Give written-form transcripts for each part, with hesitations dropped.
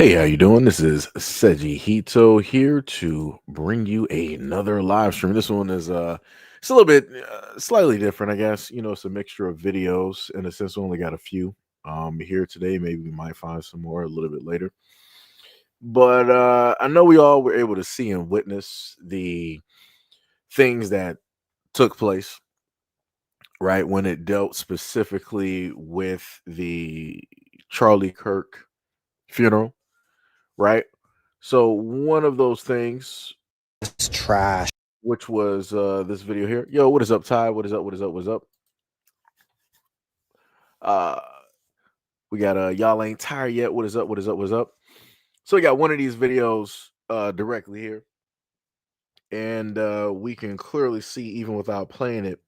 Hey, how you doing? This is SEIJIHITO here to bring you another live stream. This one is it's a little bit slightly different, I guess. It's a mixture of videos. In a sense, we only got a few here today. Maybe we might find some more a little bit later. But I know we all were able to see and witness the things that took place, right, when it dealt specifically with the Charlie Kirk funeral, right? So one of those things, It's trash. which was this video here. Yo, what is up, Ty? What is up? What is up? What's up? Uh we got y'all ain't tired yet. What is up? What is up? What's up? So we got one of these videos directly here, and we can clearly see, even without playing it,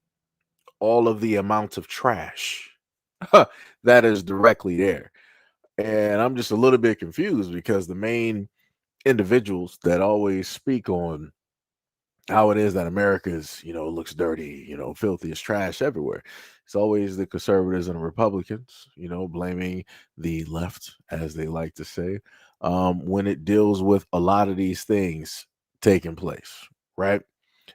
all of the amount of trash that is directly there. And I'm just a little bit confused because the main individuals that always speak on how it is that America is, looks dirty, filthy, it's trash everywhere. It's always the conservatives and the Republicans, blaming the left, as they like to say, when it deals with a lot of these things taking place, right?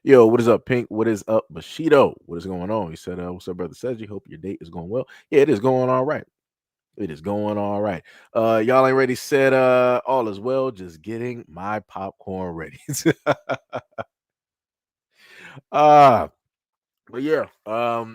Yo, what is up, Pink? What is up, Bushido? What is going on? He said, what's up, brother Seji? Hope your date is going well. Yeah, it is going all right. It is going all right. Y'all ain't ready, said all is well, just getting my popcorn ready. uh But yeah, a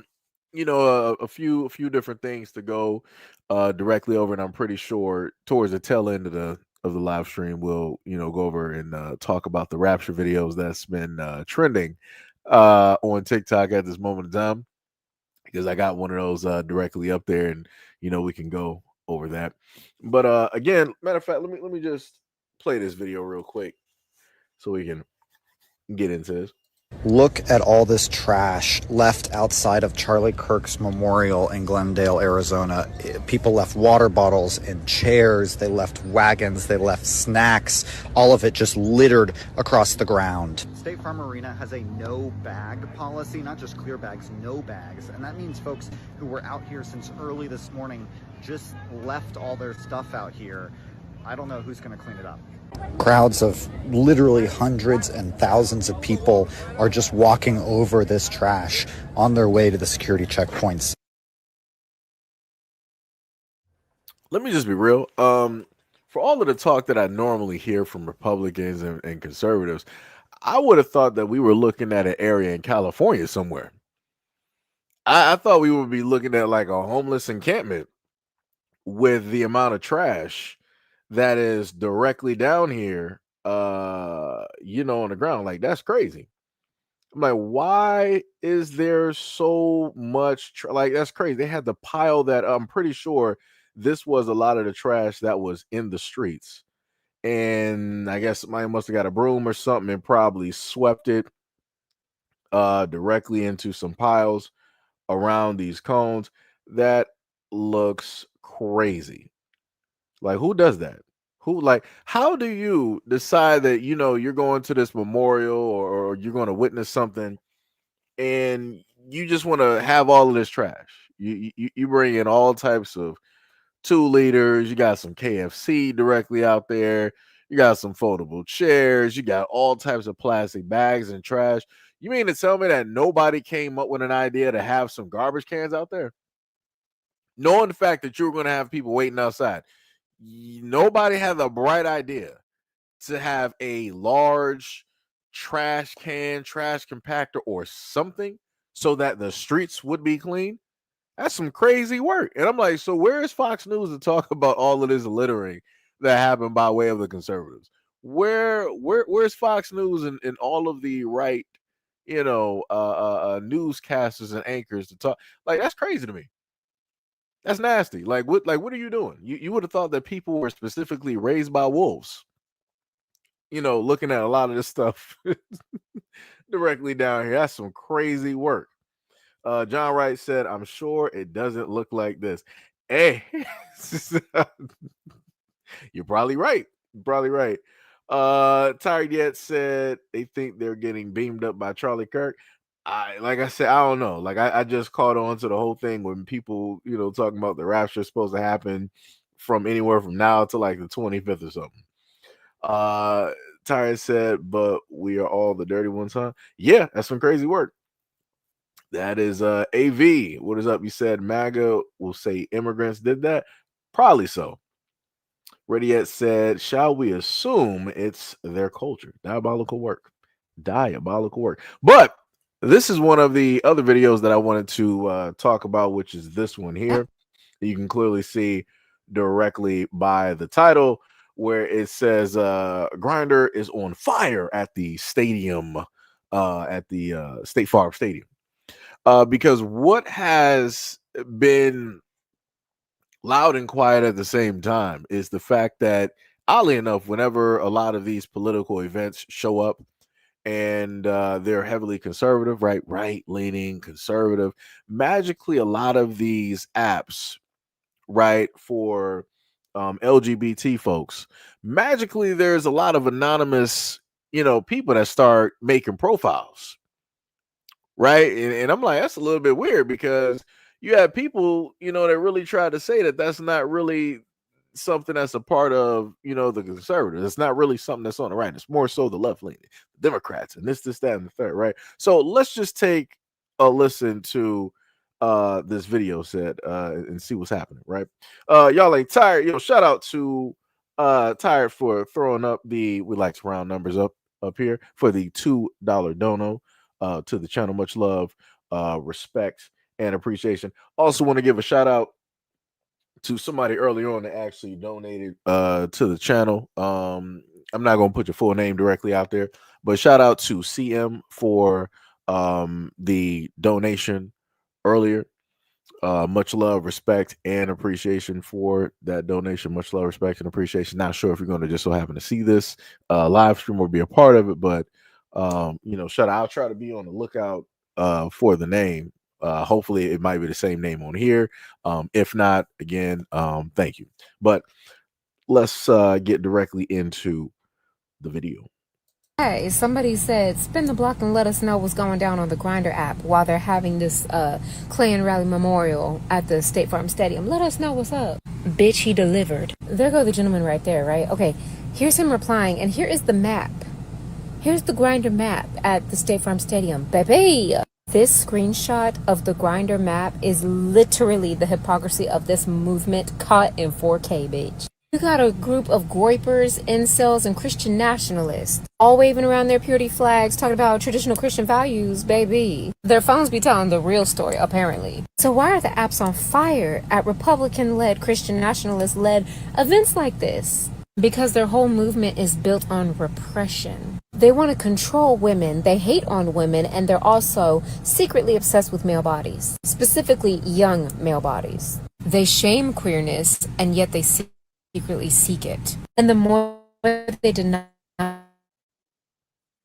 few different things to go directly over, and I'm pretty sure towards the tail end of the live stream, we'll go over and talk about the Rapture videos that's been trending on TikTok at this moment in time, because I got one of those directly up there, and we can go over that. But again, matter of fact, let me just play this video real quick so we can get into this. Look at all this trash left outside of Charlie Kirk's memorial in Glendale, Arizona. People left water bottles and chairs. They left wagons. They left snacks. All of it just littered across the ground. State Farm Arena has a no bag policy, not just clear bags, no bags. And that means folks who were out here since early this morning just left all their stuff out here. I don't know who's going to clean it up. Crowds of literally hundreds and thousands of people are just walking over this trash on their way to the security checkpoints. Let me just be real. For all of the talk that I normally hear from Republicans and conservatives, I would have thought that we were looking at an area in California somewhere. I thought we would be looking at like a homeless encampment with the amount of trash that is directly down here, on the ground. Like, that's crazy. I'm like, why is there so much like, that's crazy. They had the pile that I'm pretty sure this was a lot of the trash that was in the streets. And I guess somebody must have got a broom or something and probably swept it directly into some piles around these cones. That looks crazy. Like, who does that? Who, like, how do you decide that you're going to this memorial, or you're going to witness something, and you just want to have all of this trash? You bring in all types of 2 liters. You got some KFC directly out there. You got some foldable chairs. You got all types of plastic bags and trash. You mean to tell me that nobody came up with an idea to have some garbage cans out there, knowing the fact that you were going to have people waiting outside? Nobody had the bright idea to have a large trash compactor or something so that the streets would be clean. That's some crazy work. And I'm like, so where is Fox News to talk about all of this littering that happened by way of the conservatives? Where's Fox News and all of the right, newscasters and anchors to talk? Like, that's crazy to me. That's nasty. Like what are you doing? You would have thought that people were specifically raised by wolves. Looking at a lot of this stuff directly down here. That's some crazy work. John Wright said, I'm sure it doesn't look like this. Hey, you're probably right. You're probably right. Tired Yet said they think they're getting beamed up by Charlie Kirk. Like I said, I don't know. Like, I just caught on to the whole thing when people, talking about the rapture is supposed to happen from anywhere from now to like the 25th or something. Tyre said, but we are all the dirty ones, huh? Yeah, that's some crazy work. That is AV. What is up? You said MAGA will say immigrants did that? Probably so. Radiette said, shall we assume it's their culture? Diabolical work. Diabolical work. But this is one of the other videos that I wanted to talk about, which is this one here. You can clearly see directly by the title where it says Grindr is on fire at the stadium, at the State Farm Stadium. Because what has been loud and quiet at the same time is the fact that, oddly enough, whenever a lot of these political events show up and they're heavily conservative, right leaning conservative, magically a lot of these apps, right, for LGBT folks, magically there's a lot of anonymous, people that start making profiles, right? And I'm like, that's a little bit weird because you have people, that really try to say that that's not really something that's a part of, the conservatives. It's not really something that's on the right. It's more so the left leaning, Democrats, and this, that, and the third, right? So let's just take a listen to this video set and see what's happening, right? Y'all ain't tired. Shout out to Tired for throwing up we like to round numbers up here for the $2 dono to the channel. Much love, respect, and appreciation. Also want to give a shout out to somebody earlier on that actually donated to the channel. I'm not going to put your full name directly out there, but shout out to CM for the donation earlier. Much love, respect, and appreciation for that donation. Much love, respect, and appreciation. Not sure if you're going to just so happen to see this live stream or be a part of it, but shout out. I'll try to be on the lookout for the name. Hopefully it might be the same name on here. If not, again, thank you. But let's get directly into the video. Hey, somebody said, spin the block and let us know what's going down on the Grindr app while they're having this Klan rally memorial at the State Farm Stadium. Let us know what's up. Bitch, he delivered. There go the gentleman right there, right? Okay, here's him replying, and here is the map. Here's the Grindr map at the State Farm Stadium. Baby! This screenshot of the Grindr map is literally the hypocrisy of this movement caught in 4K, bitch. You got a group of groypers, incels, and Christian nationalists all waving around their purity flags talking about traditional Christian values, baby. Their phones be telling the real story, apparently. So why are the apps on fire at Republican-led, Christian nationalist-led events like this? Because their whole movement is built on repression. They want to control women, they hate on women, and they're also secretly obsessed with male bodies, specifically young male bodies. They shame queerness, and yet they secretly seek it. And the more they deny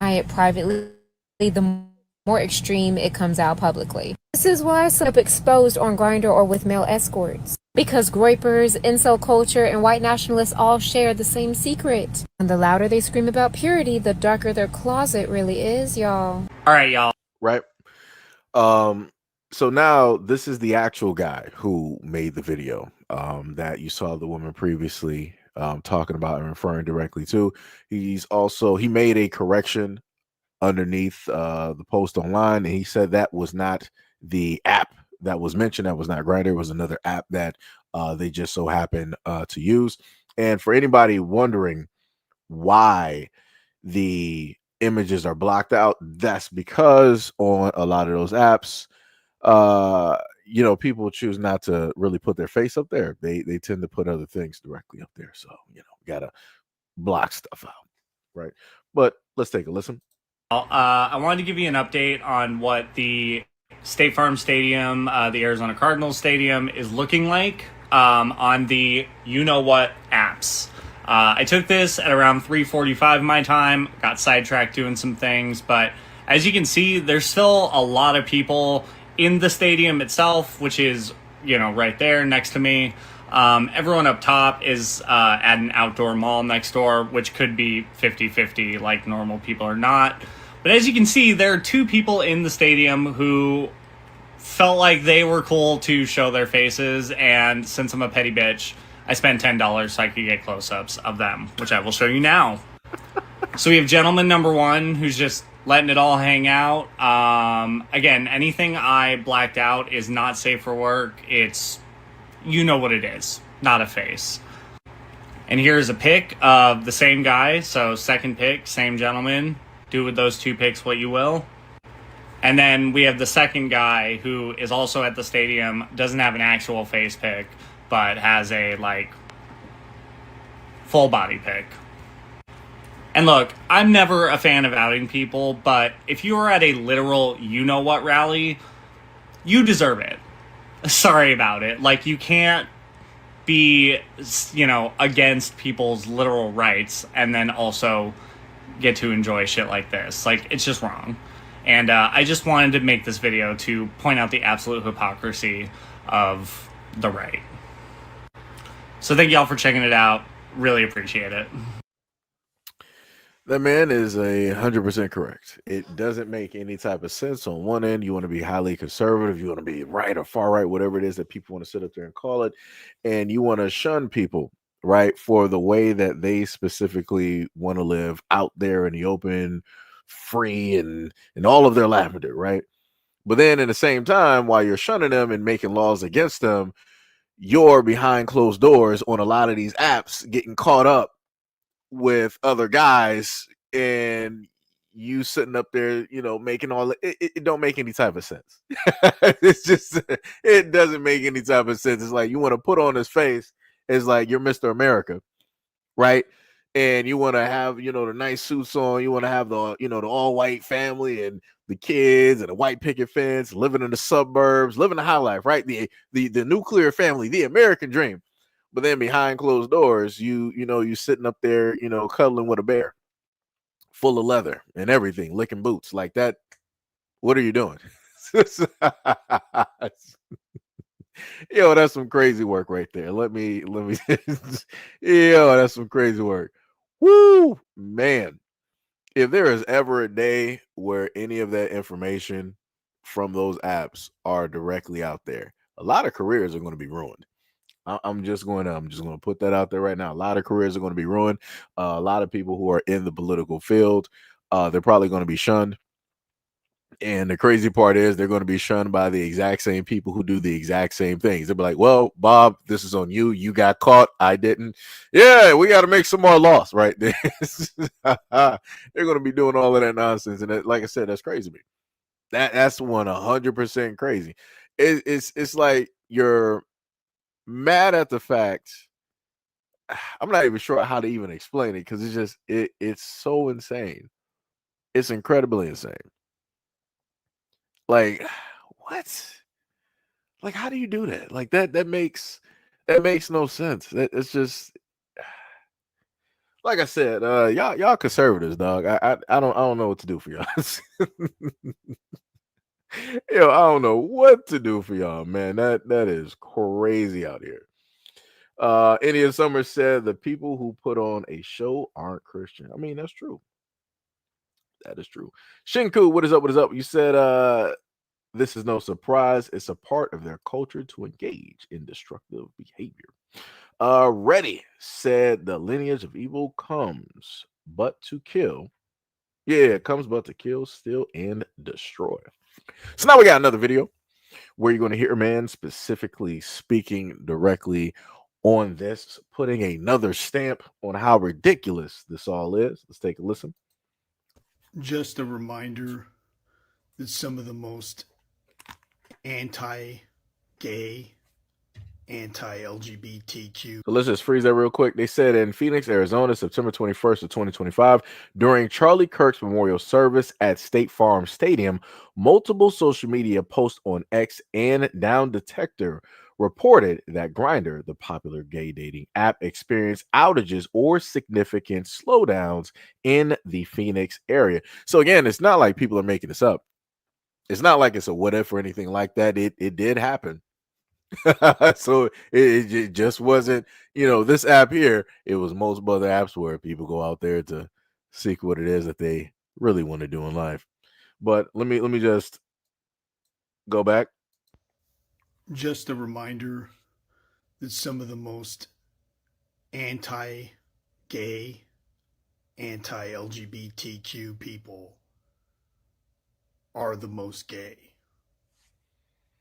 it privately, the more extreme it comes out publicly. This is why it's up exposed on Grindr or with male escorts. Because groypers, incel culture, and white nationalists all share the same secret. And the louder they scream about purity, the darker their closet really is, y'all. All right, y'all. Right. So now this is the actual guy who made the video that you saw the woman previously talking about and referring directly to. He made a correction underneath the post online, and he said that was not the app that was mentioned. That was not Grindr. It was another app that they just so happened to use. And for anybody wondering why the images are blocked out, that's because on a lot of those apps, people choose not to really put their face up there. They tend to put other things directly up there. So, gotta block stuff out. Right. But let's take a listen. I wanted to give you an update on what the State Farm Stadium, the Arizona Cardinals Stadium, is looking like on the you-know-what apps. I took this at around 3:45 my time, got sidetracked doing some things, but as you can see, there's still a lot of people in the stadium itself, which is, right there next to me. Everyone up top is at an outdoor mall next door, which could be 50-50 like normal people or not. But as you can see, there are two people in the stadium who felt like they were cool to show their faces, and since I'm a petty bitch, I spent $10 so I could get close-ups of them, which I will show you now. So we have gentleman number one, who's just letting it all hang out. Again, anything I blacked out is not safe for work. It's, you know what it is, not a face. And here's a pic of the same guy. So second pic, same gentleman. Do with those two pics what you will. And then we have the second guy who is also at the stadium, doesn't have an actual face pic, but has a, like, full body pic. And look, I'm never a fan of outing people, but if you are at a literal you-know-what rally, you deserve it. Sorry about it. Like, you can't be, you know, against people's literal rights and then also get to enjoy shit like this. Like, it's just wrong. And I just wanted to make this video to point out the absolute hypocrisy of the right. So thank y'all for checking it out. Really appreciate it. That man is 100% correct. It doesn't make any type of sense. On one end, you want to be highly conservative, you want to be right or far right, whatever it is that people want to sit up there and call it, and you want to shun people, right, for the way that they specifically want to live out there in the open, free, and all of their lavender, right? But then at the same time, while you're shunning them and making laws against them, you're behind closed doors on a lot of these apps getting caught up with other guys, and you sitting up there, you know, making all it don't make any type of sense. It's just, it doesn't make any type of sense. It's like you want to put on his face as like you're Mr. America, right? And you want to have, you know, the nice suits on, you want to have the, you know, the all white family and the kids and the white picket fence, living in the suburbs, living the high life, right? The nuclear family, the American dream. But then behind closed doors, you sitting up there, you know, cuddling with a bear full of leather and everything, licking boots like that. What are you doing? Yo, that's some crazy work right there. Let me yo, that's some crazy work. Woo, man. If there is ever a day where any of that information from those apps are directly out there, a lot of careers are going to be ruined. I'm just going to put that out there right now. A lot of careers are going to be ruined. A lot of people who are in the political field, they're probably going to be shunned. And the crazy part is they're going to be shunned by the exact same people who do the exact same things. They'll be like, well, Bob, this is on you. You got caught. I didn't. Yeah, we got to make some more laws, right? They're going to be doing all of that nonsense. And that, like I said, that's crazy to me. That's 100% crazy. It's like you're mad at the fact. I'm not even sure how to even explain it because it's just it's so insane. It's incredibly insane. Like, what? Like, how do you do that? Like that makes no sense. It's just, like I said, y'all conservatives, dog. I don't know what to do for y'all. Yo, I don't know what to do for y'all, man. That is crazy out here. Indian Summer said the people who put on a show aren't Christian. I mean, that's true. That is true. Shinku, what is up? What is up? You said this is no surprise. It's a part of their culture to engage in destructive behavior. Reddy said the lineage of evil comes but to kill. Yeah, it comes but to kill, steal, and destroy. So now we got another video where you're going to hear a man specifically speaking directly on this, putting another stamp on how ridiculous this all is. Let's take a listen. Just a reminder that some of the most anti-gay, anti-LGBTQ. So let's just freeze that real quick. They said in Phoenix, Arizona, September 21st of 2025, during Charlie Kirk's memorial service at State Farm Stadium, multiple social media posts on X and Down Detector reported that Grindr, the popular gay dating app, experienced outages or significant slowdowns in the Phoenix area. So again, it's not like people are making this up. It's not like it's a what if or anything like that. It did happen. So it just wasn't, this app here. It was multiple other apps where people go out there to seek what it is that they really want to do in life. But let me just go back. Just a reminder that some of the most anti-gay, anti-LGBTQ people are the most gay.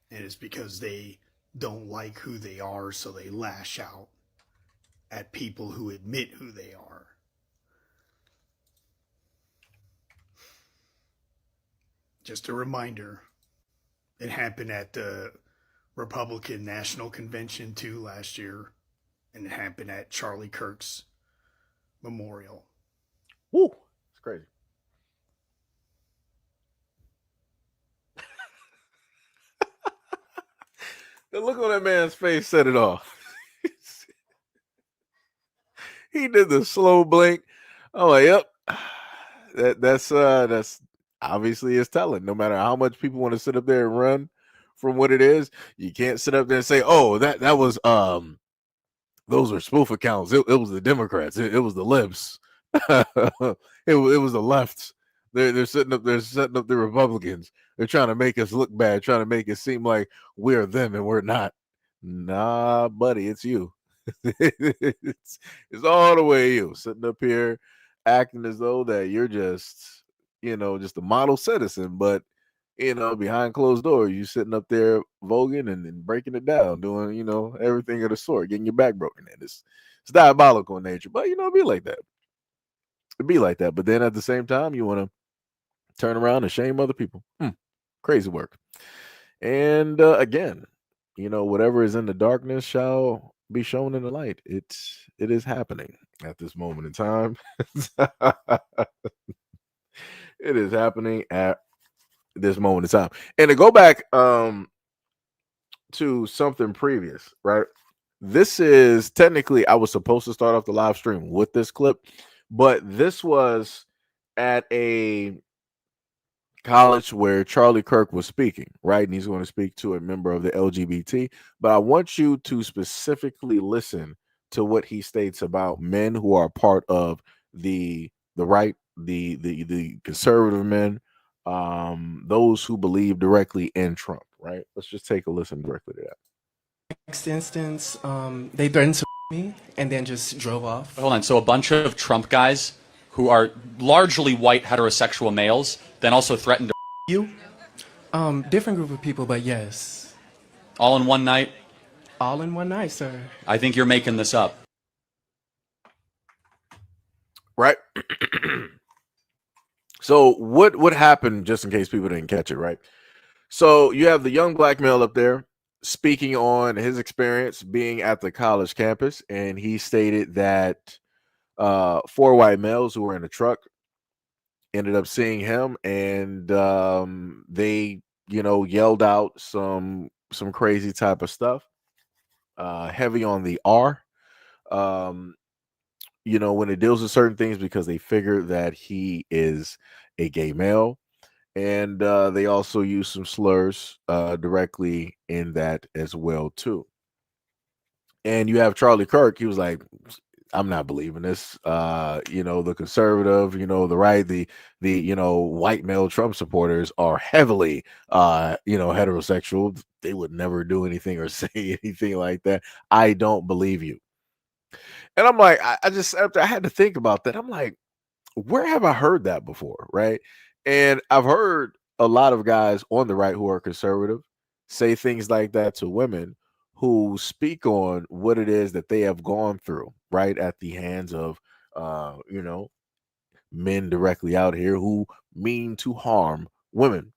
And it's because they don't like who they are, so they lash out at people who admit who they are. Just a reminder, it happened at the Republican National Convention too last year, and it happened at Charlie Kirk's memorial. Woo, it's crazy. The look on that man's face said it all. He did the slow blink. I'm like, yep. That's obviously is telling. No matter how much people want to sit up there and run from what it is, you can't sit up there and say, "Oh, that was those are spoof accounts. It was the Democrats. It was the libs. it was the left. They're setting up the Republicans. They're trying to make us look bad, trying to make it seem like we're them and we're not. Nah, buddy, it's you. it's all the way you sitting up here acting as though that you're just just a model citizen, but behind closed doors you sitting up there voguing and breaking it down, doing everything of the sort, getting your back broken in. It's diabolical in nature, but it'd be like that. But then at the same time you want to turn around and shame other people. Crazy work. And again, whatever is in the darkness shall be shown in the light. It is happening at this moment in time. It is happening at this moment in time. And to go back to something previous, right? This is technically, I was supposed to start off the live stream with this clip, but this was at a college where Charlie Kirk was speaking, right? And he's going to speak to a member of the LGBT. But I want you to specifically listen to what he states about men who are part of the right, the conservative men, those who believe directly in Trump, right? Let's just take a listen directly to that. Next instance, they threatened to me and then just drove off. Hold on. So a bunch of Trump guys who are largely white heterosexual males then also threatened to you? Different group of people, but yes. All in one night? All in one night, sir. I think you're making this up. Right? So what happened, just in case people didn't catch it, right? So you have the young black male up there speaking on his experience being at the college campus, and he stated that 4 white males who were in a truck ended up seeing him, and they yelled out some crazy type of stuff, heavy on the R, when it deals with certain things, because they figure that he is a gay male. And they also use some slurs directly in that as well too. And you have Charlie Kirk. He was like, I'm not believing this. The conservative, the right, the white male Trump supporters are heavily heterosexual. They would never do anything or say anything like that. I don't believe you. And I'm like, I just, after I had to think about that, I'm like, where have I heard that before? Right. And I've heard a lot of guys on the right who are conservative say things like that to women who speak on what it is that they have gone through, right, at the hands of, men directly out here who mean to harm women.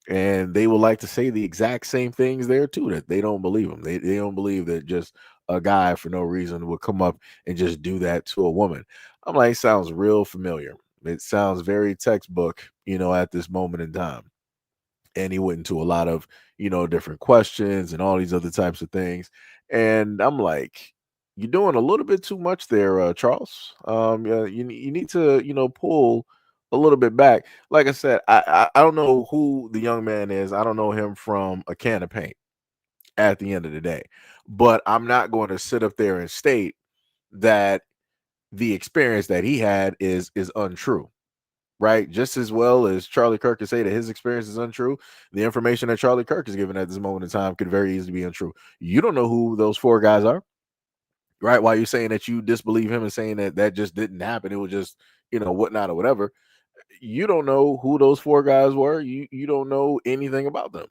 And they would like to say the exact same things there too, that they don't believe them. They don't believe that just a guy for no reason would come up and just do that to a woman. I'm like, sounds real familiar. It sounds very textbook, at this moment in time. And he went into a lot of, different questions and all these other types of things. And I'm like, you're doing a little bit too much there, Charles. Yeah, you need to, pull a little bit back. Like I said, I don't know who the young man is. I don't know him from a can of paint at the end of the day. But I'm not going to sit up there and state that the experience that he had is untrue. Right? Just as well as Charlie Kirk could say that his experience is untrue, the information that Charlie Kirk is giving at this moment in time could very easily be untrue. You don't know who those 4 guys are. right? While you're saying that you disbelieve him and saying that that just didn't happen, it was just, whatnot or whatever. You don't know who those four guys were. You don't know anything about them.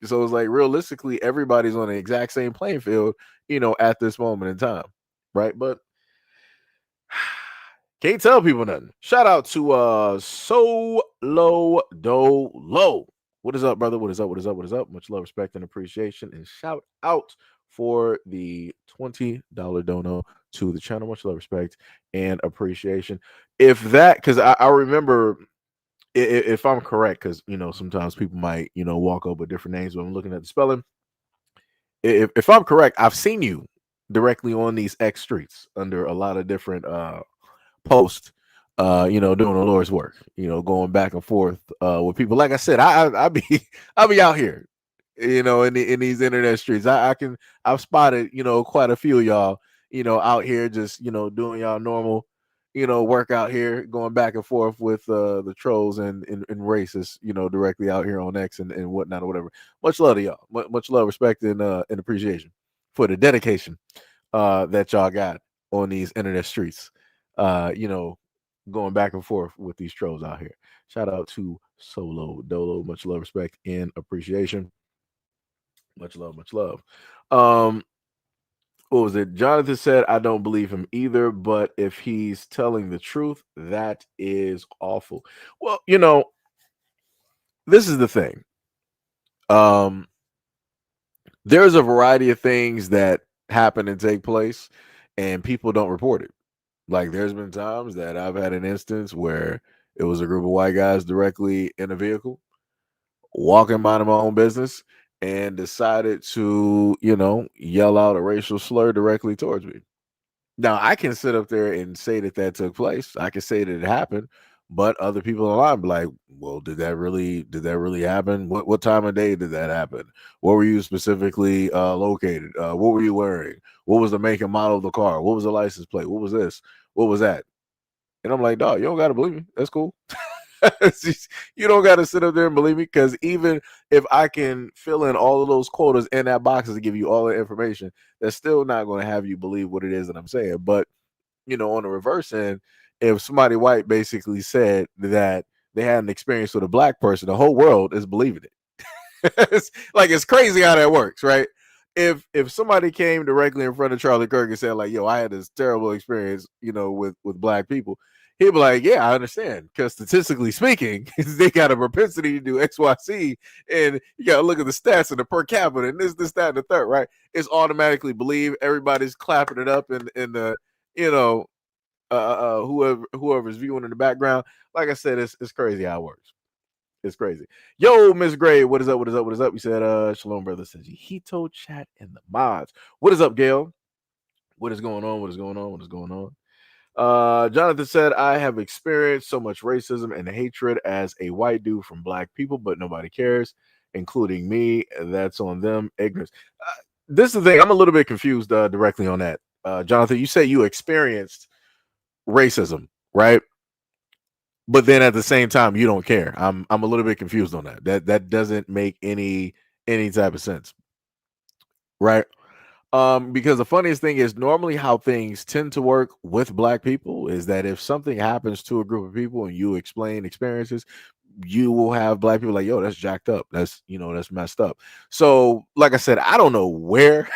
So it's like realistically, everybody's on the exact same playing field, at this moment in time, right? But can't tell people nothing. Shout out to Solo Dolo. What is up, brother? What is up? What is up? What is up? Much love, respect, and appreciation. And shout out for the $20 dono to the channel. Much love, respect, and appreciation. If that, because I remember, if I'm correct, because sometimes people might walk up with different names when I'm looking at the spelling. If I'm correct, I've seen you directly on these X streets under a lot of different post, doing the Lord's work, going back and forth with people. Like I said, I be I be out here, in these internet streets. I've spotted, quite a few of y'all, out here just, doing y'all normal, work out here, going back and forth with the trolls and racists, directly out here on X and whatnot or whatever. Much love to y'all. Much love, respect, and appreciation for the dedication that y'all got on these internet streets. Going back and forth with these trolls out here. Shout out to Solo Dolo. Much love, respect, and appreciation. Much love, much love. What was it? Jonathan said, I don't believe him either, but if he's telling the truth, that is awful. Well, this is the thing. There's a variety of things that happen and take place, and people don't report it. Like there's been times that I've had an instance where it was a group of white guys directly in a vehicle, walking minding my own business, and decided to, yell out a racial slur directly towards me. Now I can sit up there and say that that took place. I can say that it happened, but other people online be like, "Well, did that really happen? What time of day did that happen? Where were you specifically located? What were you wearing? What was the make and model of the car? What was the license plate? What was this? What was that?" And I'm like, "Dog, you don't gotta believe me. That's cool." You don't got to sit up there and believe me, because even if I can fill in all of those quotas in that box to give you all the information, that's still not going to have you believe what it is that I'm saying. But on the reverse end, if somebody white basically said that they had an experience with a black person, the whole world is believing it. It's crazy how that works, right? If somebody came directly in front of Charlie Kirk and said like, "Yo, I had this terrible experience, with black people," he'd be like, "Yeah, I understand, because statistically speaking, they got a propensity to do X, Y, Z, and you got to look at the stats and the per capita and this, that, and the third, right?" It's automatically believed. Everybody's clapping it up in the whoever's viewing in the background. Like I said, it's crazy how it works. It's crazy. Yo, Miss Gray, what is up? What is up? What is up? You said, Shalom, brother. SEIJIHITO chat and the mods. What is up, Gail? What is going on? What is going on? What is going on? Jonathan said, I have experienced so much racism and hatred as a white dude from black people, but nobody cares, including me. That's on them. Ignorance. This is the thing. I'm a little bit confused directly on that. Jonathan, you say you experienced racism, right? But then at the same time, you don't care. I'm a little bit confused on that. That doesn't make any type of sense, right? Because the funniest thing is normally how things tend to work with black people is that if something happens to a group of people and you explain experiences, you will have black people like, "Yo, that's jacked up. That's messed up." So, like I said, I don't know where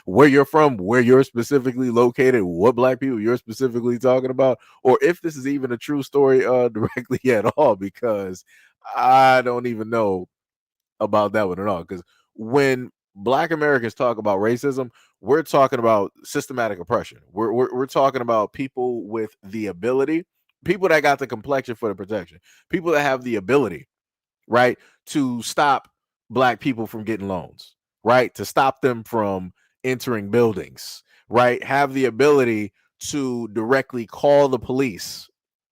where you're from, where you're specifically located, what black people you're specifically talking about, or if this is even a true story directly at all, because I don't even know about that one at all. Because when black Americans talk about racism, we're talking about systematic oppression. We're talking about people with the ability, people that got the complexion for the protection, people that have the ability, right, to stop black people from getting loans, right, to stop them from entering buildings, right, have the ability to directly call the police,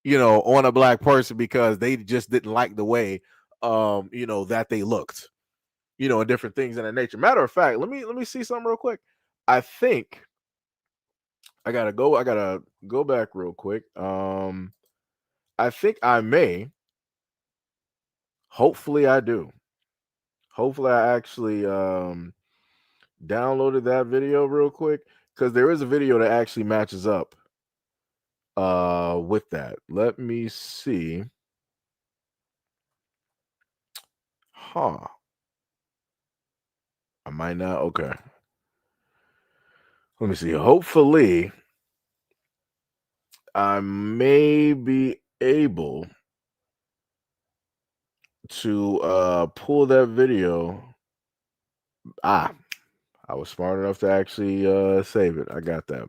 on a black person because they just didn't like the way that they looked, and different things in that nature. Matter of fact, let me see something real quick. I think I gotta go back real quick. I think I may. Hopefully I do. Hopefully I actually downloaded that video real quick, because there is a video that actually matches up with that. Let me see. Huh. I might not. Okay. Let me see. Hopefully, I may be able to pull that video. I was smart enough to actually save it. I got that.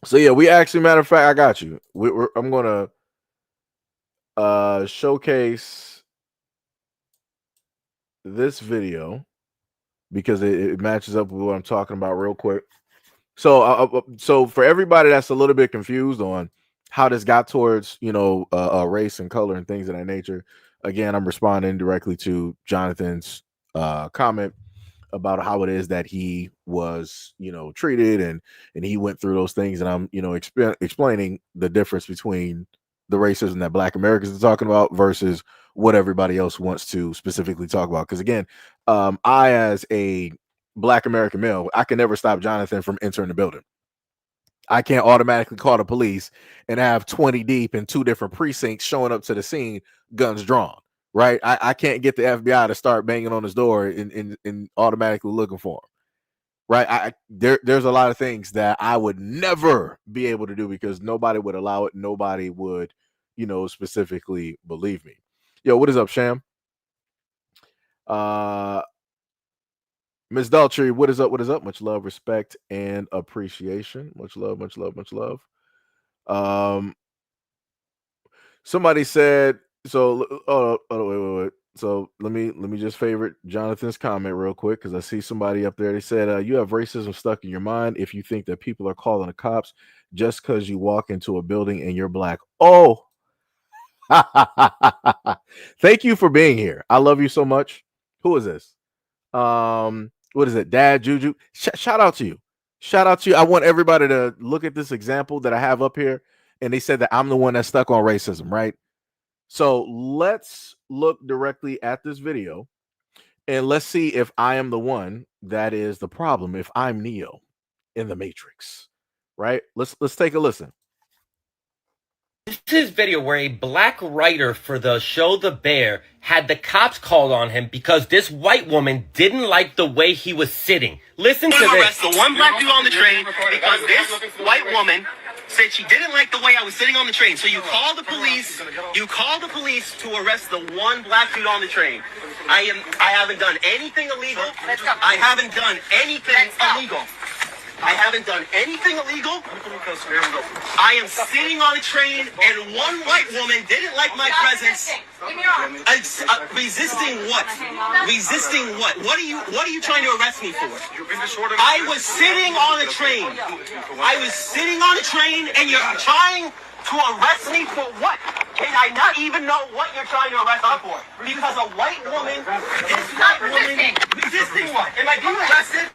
So yeah, we actually, matter of fact, I got you. I'm gonna showcase this video because it matches up with what I'm talking about real quick. So so for everybody that's a little bit confused on how this got towards race and color and things of that nature, again, I'm responding directly to Jonathan's comment about how it is that he was treated, and he went through those things, and I'm explaining the difference between the racism that Black Americans are talking about versus what everybody else wants to specifically talk about. Because again, I, as a Black American male, I can never stop Jonathan from entering the building. I can't automatically call the police and have 20 deep in 2 different precincts showing up to the scene, guns drawn. Right? I can't get the FBI to start banging on his door and automatically looking for him. Right? There's a lot of things that I would never be able to do because nobody would allow it. Nobody would, specifically believe me. Yo, what is up, Sham? Miss Daltrey, what is up? What is up? Much love, respect, and appreciation. Much love, much love, much love. Somebody said, so wait. So let me just favorite Jonathan's comment real quick because I see somebody up there. They said, you have racism stuck in your mind if you think that people are calling the cops just because you walk into a building and you're Black. Oh, thank you for being here. I love you so much. Who is this? What is it? Dad Juju. Shout out to you. Shout out to you. I want everybody to look at this example that I have up here. And they said that I'm the one that's stuck on racism, right? So let's look directly at this video and let's see if I am the one that is the problem, if I'm Neo in the Matrix, right? Let's take a listen. This is video where a Black writer for the show The Bear had the cops called on him because this white woman didn't like the way he was sitting. Listen to this. Arrest the one Black dude on the train because this white woman said she didn't like the way I was sitting on the train. So you call the police. You call the police to arrest the one Black dude on the train. I haven't done anything illegal. I haven't done anything illegal. I haven't done anything illegal. I am sitting on a train, and one white woman didn't like my presence. Resisting what? Resisting what? What are you trying to arrest me for? I was sitting on a train. I was sitting on a train, and you're trying to arrest me for what? Can I not even know what you're trying to arrest me for? Because a white woman, this white woman, resisting what? Am I being arrested?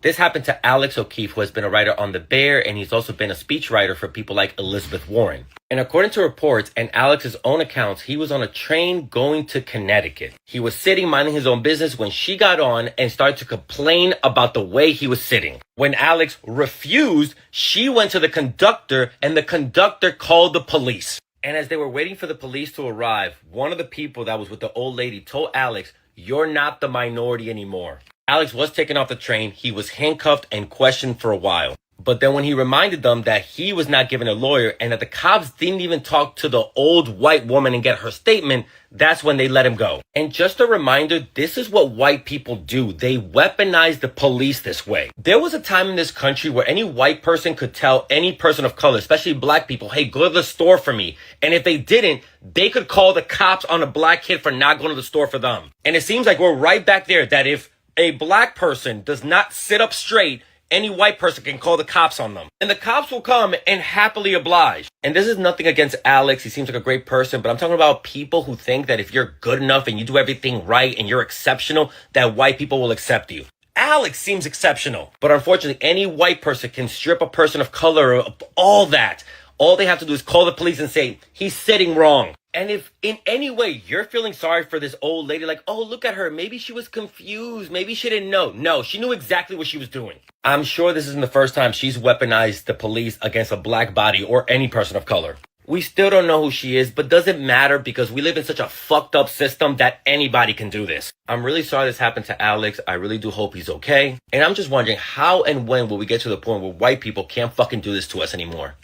This happened to Alex O'Keefe, who has been a writer on The Bear, and he's also been a speechwriter for people like Elizabeth Warren. And according to reports and Alex's own accounts, he was on a train going to Connecticut. He was sitting minding his own business when she got on and started to complain about the way he was sitting. When Alex refused, she went to the conductor and the conductor called the police. And as they were waiting for the police to arrive, one of the people that was with the old lady told Alex, "You're not the minority anymore." Alex was taken off the train. He was handcuffed and questioned for a while. But then when he reminded them that he was not given a lawyer and that the cops didn't even talk to the old white woman and get her statement, that's when they let him go. And just a reminder, this is what white people do. They weaponize the police this way. There was a time in this country where any white person could tell any person of color, especially Black people, hey, go to the store for me. And if they didn't, they could call the cops on a Black kid for not going to the store for them. And it seems like we're right back there, that if a Black person does not sit up straight, any white person can call the cops on them. And the cops will come and happily oblige. And this is nothing against Alex. He seems like a great person. But I'm talking about people who think that if you're good enough and you do everything right and you're exceptional, that white people will accept you. Alex seems exceptional. But unfortunately, any white person can strip a person of color of all that. All they have to do is call the police and say, he's sitting wrong. And if in any way you're feeling sorry for this old lady, like, oh, look at her, maybe she was confused, maybe she didn't know. No, she knew exactly what she was doing. I'm sure this isn't the first time she's weaponized the police against a black body or any person of color. We still don't know who she is, but doesn't matter because we live in such a fucked up system that anybody can do this. I'm really sorry this happened to Alex. I really do hope he's okay. And I'm just wondering, how and when will we get to the point where white people can't fucking do this to us anymore?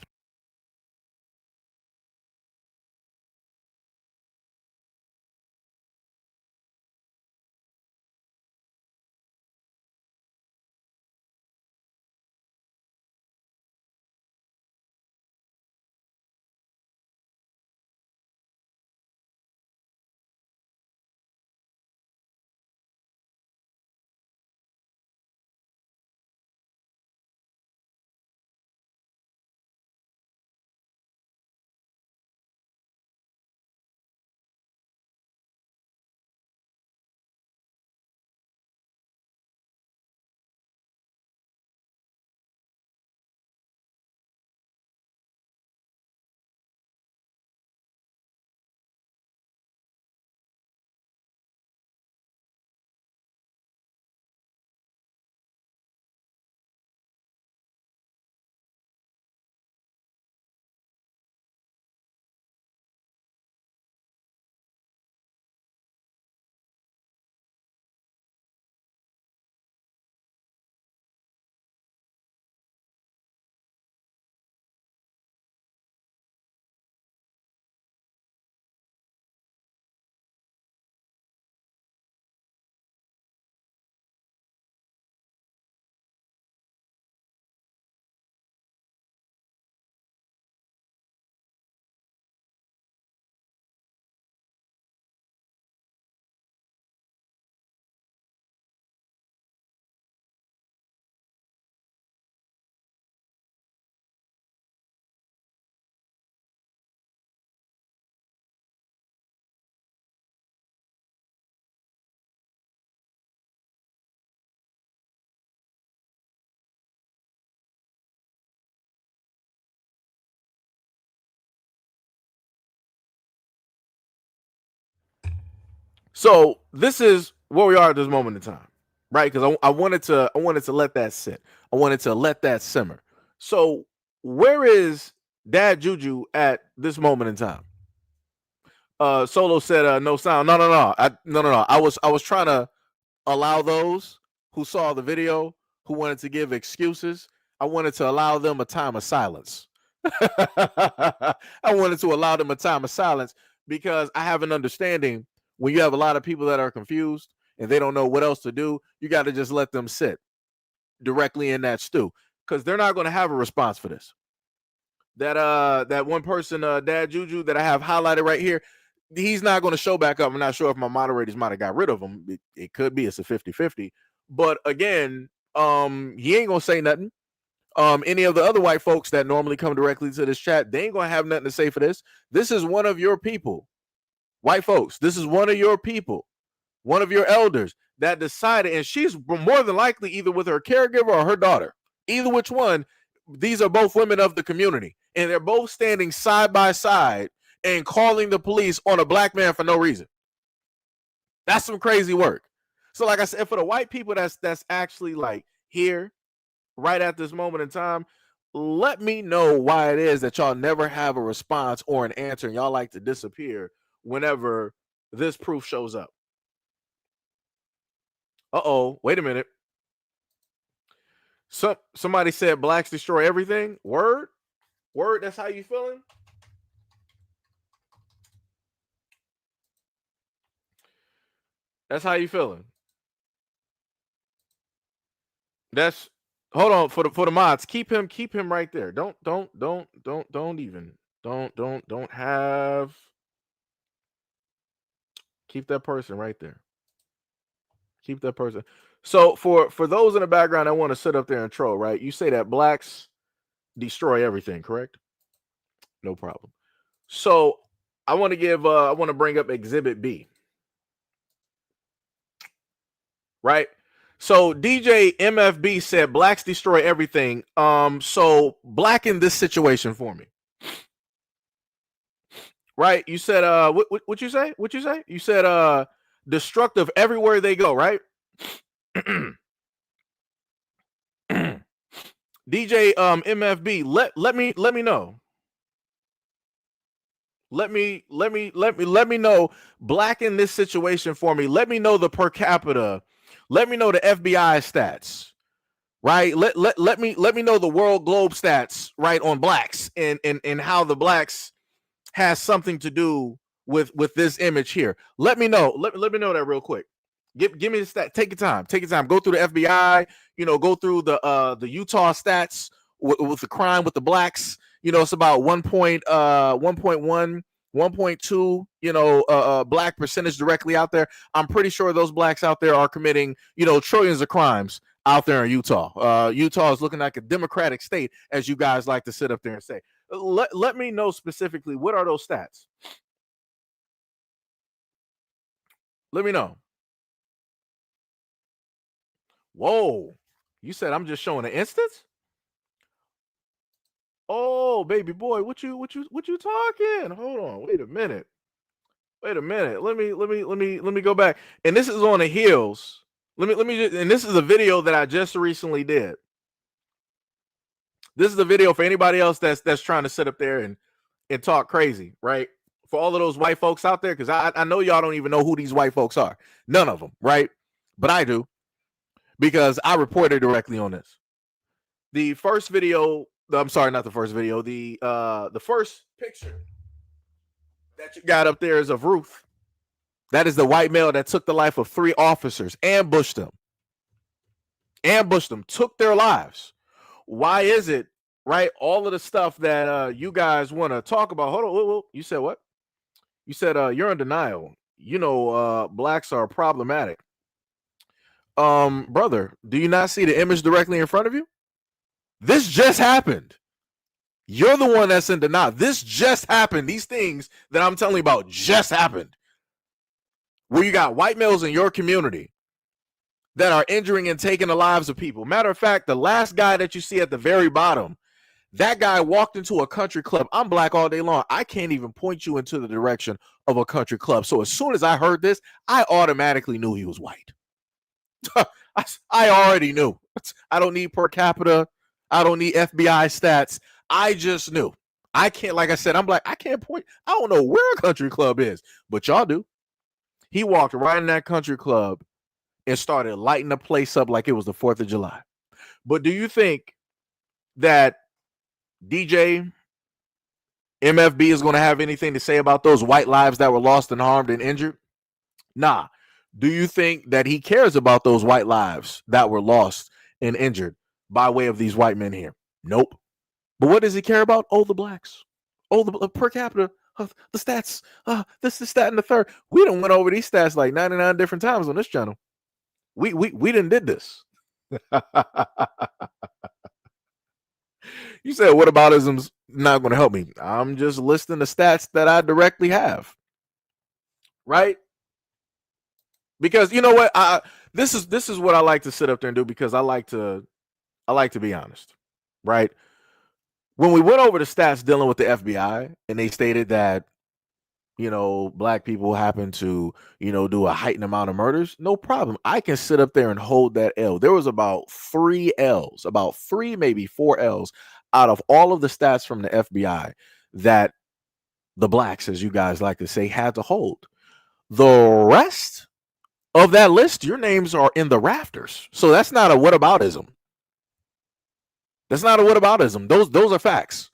So this is where we are at this moment in time, right? Because I wanted to let that sit. I wanted to let that simmer. So where is Dad Juju at this moment in time? Solo said no sound. No. I was trying to allow those who saw the video who wanted to give excuses. I wanted to allow them a time of silence. I wanted to allow them a time of silence because I have an understanding when you have a lot of people that are confused and they don't know what else to do, you got to just let them sit directly in that stew because they're not going to have a response for this. That one person, Dad Juju, that I have highlighted right here, he's not going to show back up. I'm not sure if my moderators might have got rid of him. It could be. It's a 50-50. But again, he ain't going to say nothing. Any of the other white folks that normally come directly to this chat, they ain't going to have nothing to say for this. This is one of your people. White folks, this is one of your people, one of your elders that decided, and she's more than likely either with her caregiver or her daughter, either which one. These are both women of the community, and they're both standing side by side and calling the police on a black man for no reason. That's some crazy work. So like I said, for the white people that's actually like here right at this moment in time, let me know why it is that y'all never have a response or an answer and y'all like to disappear whenever this proof shows up. Wait a minute. Somebody said blacks destroy everything. Word, that's how you feeling? That's how you feeling. That's hold on for the mods. Keep him right there. Don't have. Keep that person right there. Keep that person. So for those in the background that want to sit up there and troll, right? You say that blacks destroy everything, correct? No problem. So I want to bring up Exhibit B. Right? So DJ MFB said blacks destroy everything. So blacken this situation for me. right? You said what you say? What you say? You said destructive everywhere they go, right? DJ MFB, let me know. Let me know. Blacken this situation for me. Let me know the per capita. Let me know the FBI stats. Right? Let me know the world globe stats, right, on blacks and how the blacks has something to do with this image here. Let me know. Let me know that real quick. Give me the stat. Take your time. Take your time. Go through the FBI. Go through the Utah stats with the crime with the blacks. It's about 1.1, 1.2, black percentage directly out there. I'm pretty sure those blacks out there are committing, trillions of crimes out there in Utah. Utah is looking like a democratic state, as you guys like to sit up there and say. Let me know specifically, what are those stats? Let me know. Whoa. You said I'm just showing an instance? Oh, baby boy, what you talking? Hold on. Wait a minute. Let me go back. And this is on the heels. And this is a video that I just recently did. This is a video for anybody else that's trying to sit up there and talk crazy, right? For all of those white folks out there, because I know y'all don't even know who these white folks are. None of them, right? But I do, because I reported directly on this. The first video, I'm sorry, not the first video, the first picture that you got up there is of Ruth. That is the white male that took the life of 3 officers, ambushed them, took their lives. Why is it, right? All of the stuff that you guys want to talk about. Hold on. Whoa. You said what? You said you're in denial. Blacks are problematic. Brother, do you not see the image directly in front of you? This just happened. You're the one that's in denial. This just happened. These things that I'm telling you about just happened. Where you got white males in your community that are injuring and taking the lives of people. Matter of fact, the last guy that you see at the very bottom, that guy walked into a country club. I'm black all day long. I can't even point you into the direction of a country club. So as soon as I heard this, I automatically knew he was white. I already knew. I don't need per capita. I don't need FBI stats. I just knew. I can't, like I said, I'm black. I can't point. I don't know where a country club is, but y'all do. He walked right in that country club and started lighting the place up like it was the 4th of July. But do you think that DJ MFB is going to have anything to say about those white lives that were lost and harmed and injured? Nah. Do you think that he cares about those white lives that were lost and injured by way of these white men here? Nope. But what does he care about? Oh, the blacks. Oh, the per capita. The stats. This, the stat, and the third. We done went over these stats like 99 different times on this channel. We done did this. You said whataboutism's not going to help me. I'm just listing the stats that I directly have. Right? Because you know what? This is what I like to sit up there and do, because I like to be honest. Right? When we went over the stats dealing with the FBI, and they stated that, black people happen to, do a heightened amount of murders, no problem. I can sit up there and hold that L. There was about 3 L's, about 3, maybe 4 L's out of all of the stats from the FBI that the blacks, as you guys like to say, had to hold. The rest of that list, your names are in the rafters. So that's not a whataboutism. That's not a whataboutism. Those are facts.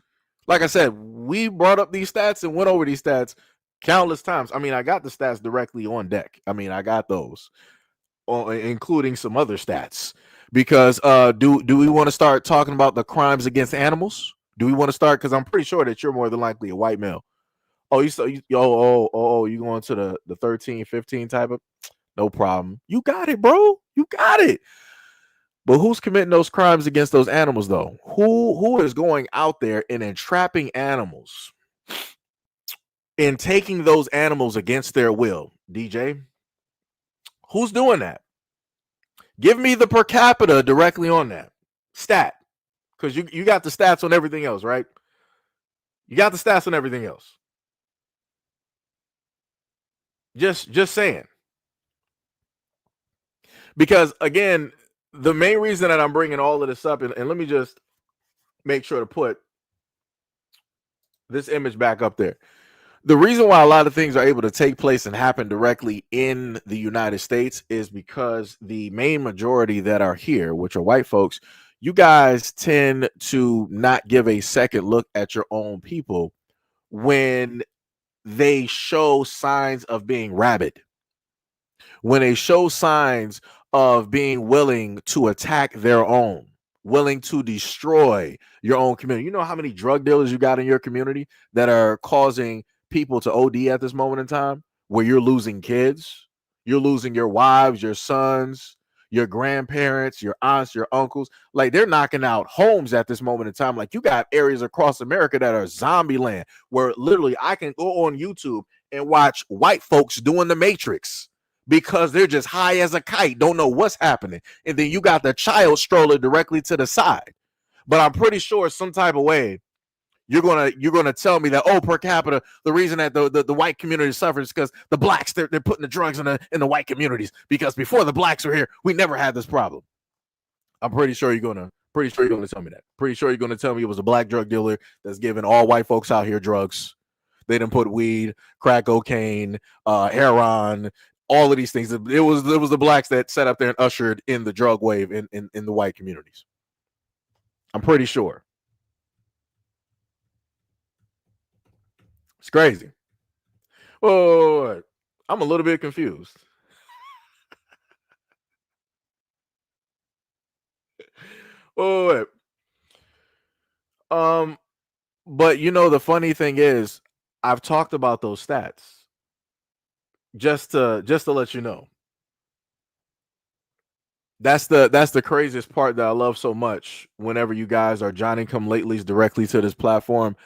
Like I said, we brought up these stats and went over these stats countless times. I mean, I got the stats directly on deck. I mean, I got those, including some other stats. Because do we want to start talking about the crimes against animals? Do we want to start? Because I'm pretty sure that you're more than likely a white male. Oh, you going to the 13, 15 type of? No problem. You got it, bro. You got it. But who's committing those crimes against those animals, though? Who is going out there and entrapping animals and taking those animals against their will? DJ, who's doing that? Give me the per capita directly on that stat, because you got the stats on everything else, right? You got the stats on everything else. Just saying. Because again, the main reason that I'm bringing all of this up, and let me just make sure to put this image back up there. The reason why a lot of things are able to take place and happen directly in the United States is because the main majority that are here, which are white folks, you guys tend to not give a second look at your own people when they show signs of being rabid, when they show signs of being willing to attack their own, willing to destroy your own community. You know how many drug dealers you got in your community that are causing people to OD at this moment in time, where you're losing kids, you're losing your wives, your sons, your grandparents, your aunts, your uncles. Like, they're knocking out homes at this moment in time. Like, you got areas across America that are zombie land, where literally I can go on YouTube and watch white folks doing the Matrix because they're just high as a kite, don't know what's happening. And then you got the child stroller directly to the side. But I'm pretty sure some type of way you're gonna tell me that, oh, per capita, the reason that the white community suffers is because the blacks, they're putting the drugs in the white communities, because before the blacks were here, we never had this problem. I'm pretty sure you're gonna tell me that. Pretty sure you're gonna tell me it was a black drug dealer that's giving all white folks out here drugs. They didn't put weed, crack cocaine, heroin, all of these things. It was the blacks that sat up there and ushered in the drug wave in the white communities. I'm pretty sure. It's crazy. Oh, I'm a little bit confused. Oh, but you know, the funny thing is, I've talked about those stats just to let you know. That's the craziest part that I love so much. Whenever you guys are Johnny come latelys directly to this platform,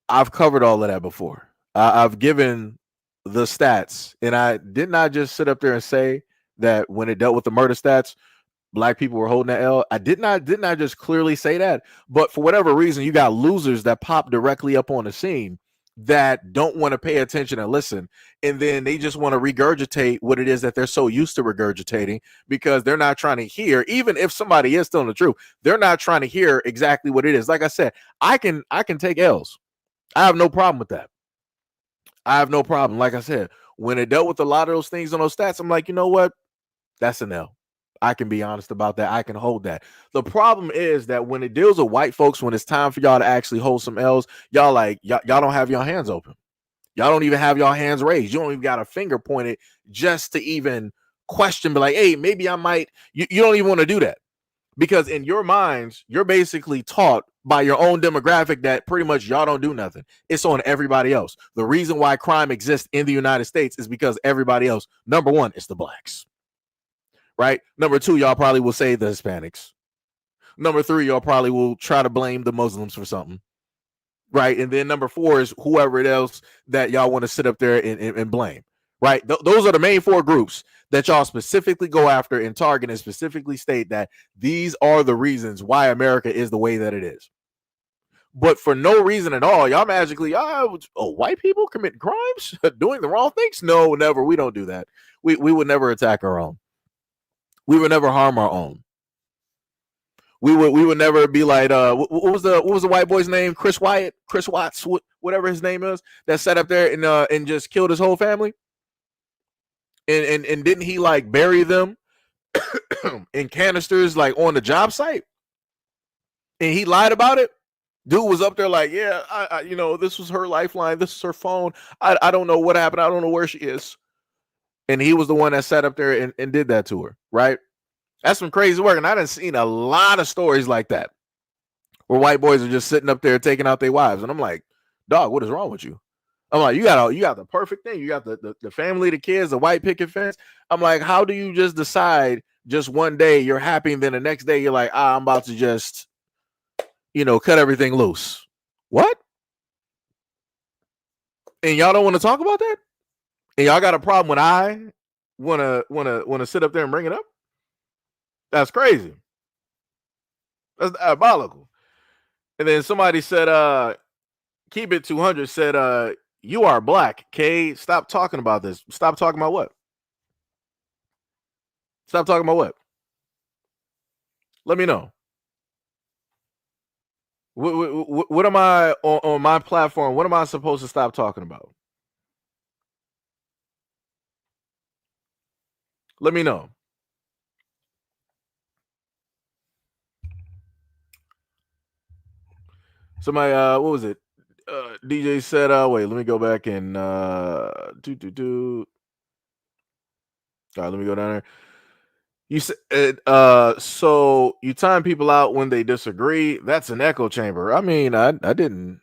I've covered all of that before. I've given the stats, and I did not just sit up there and say that when it dealt with the murder stats, black people were holding that L. I did not just clearly say that, but for whatever reason, you got losers that pop directly up on the scene that don't want to pay attention and listen, and then they just want to regurgitate what it is that they're so used to regurgitating, because they're not trying to hear, even if somebody is telling the truth, they're not trying to hear exactly what it is. Like I said, I can take L's. I have no problem with that. I have no problem. Like I said, when it dealt with a lot of those things on those stats, I'm like, you know what? That's an L. I can be honest about that. I can hold that. The problem is that when it deals with white folks, when it's time for y'all to actually hold some L's, y'all don't have your hands open. Y'all don't even have y'all hands raised. You don't even got a finger pointed just to even question, be like, hey, maybe I might. You don't even want to do that, because in your minds, you're basically taught by your own demographic that pretty much y'all don't do nothing. It's on everybody else. The reason why crime exists in the United States is because everybody else, number one, it's the blacks. Right? Number two, y'all probably will say the Hispanics. Number three, y'all probably will try to blame the Muslims for something. Right? And then number four is whoever it else that y'all want to sit up there and blame. Right? Those are the main four groups that y'all specifically go after and target, and specifically state that these are the reasons why America is the way that it is. But for no reason at all, y'all magically, white people commit crimes, doing the wrong things? No, never. We don't do that. We would never attack our own. We would never harm our own. We would never be like, what was the white boy's name? Chris Watts, whatever his name is, that sat up there and just killed his whole family. And didn't he like bury them in canisters like on the job site? And he lied about it. Dude was up there like, yeah, I this was her lifeline. This is her phone. I don't know what happened. I don't know where she is. And he was the one that sat up there and did that to her, right? That's some crazy work. And I done seen a lot of stories like that, where white boys are just sitting up there taking out their wives. And I'm like, dog, what is wrong with you? I'm like, you got the perfect thing. You got the family, the kids, the white picket fence. I'm like, how do you just decide just one day you're happy, and then the next day you're like, I'm about to just, cut everything loose? What? And y'all don't want to talk about that? And y'all got a problem when I wanna sit up there and bring it up? That's crazy. That's diabolical. And then somebody said, keep it 200 said, You are black, K. Stop talking about this. Stop talking about what? Stop talking about what? Let me know. What am I on my platform? What am I supposed to stop talking about? Let me know. Somebody, what was it? DJ said, wait, let me go back and do. All right, let me go down there. You said, so you time people out when they disagree. That's an echo chamber. I mean, I didn't,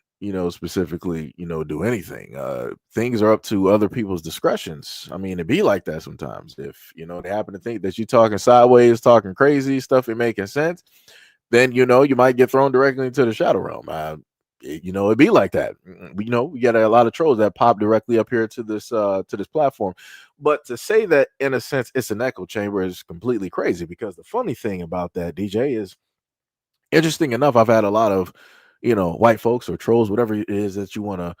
specifically, do anything. Things are up to other people's discretions. I mean, it be like that sometimes. If they happen to think that you're talking sideways, talking crazy stuff, ain't making sense, then you might get thrown directly into the shadow realm. It'd be like that. We get a lot of trolls that pop directly up here to this platform. But to say that in a sense it's an echo chamber is completely crazy, because the funny thing about that, DJ, is interesting enough, I've had a lot of white folks or trolls, whatever it is that you want to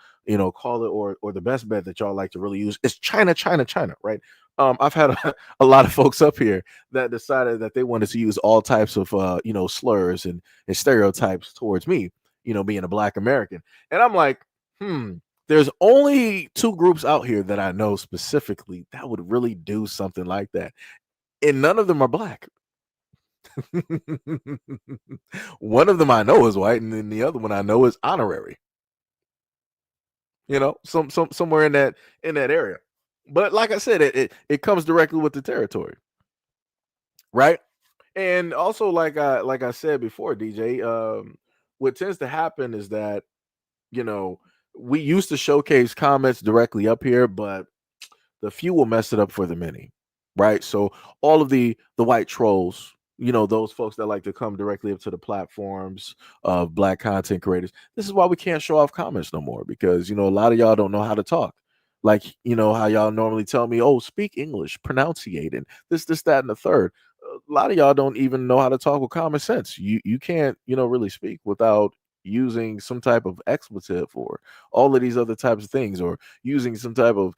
call it, or the best bet that y'all like to really use is China, right? I've had a lot of folks up here that decided that they wanted to use all types of slurs and stereotypes towards me, being a black American. And I'm like, there's only two groups out here that I know specifically that would really do something like that, and none of them are black. One of them I know is white, and then the other one I know is honorary. Somewhere in that area. But like I said, it comes directly with the territory, right? And also, like I said before, DJ, what tends to happen is that we used to showcase comments directly up here, but the few will mess it up for the many, right? So all of the white trolls, those folks that like to come directly up to the platforms of black content creators, this is why we can't show off comments no more, because a lot of y'all don't know how to talk. Like, how y'all normally tell me, oh, speak English, pronunciate, and this, that, and the third. A lot of y'all don't even know how to talk with common sense. You can't, really speak without using some type of expletive or all of these other types of things, or using some type of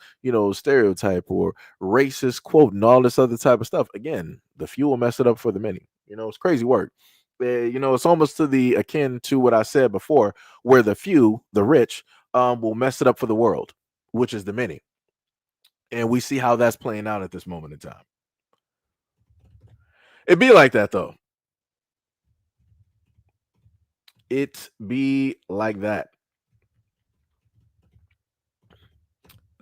stereotype or racist quote and all this other type of stuff. Again, the few will mess it up for the many. It's crazy work. It's almost to the akin to what I said before, where the few, the rich, will mess it up for the world, which is the many. And we see how that's playing out at this moment in time. It be like that though. It be like that.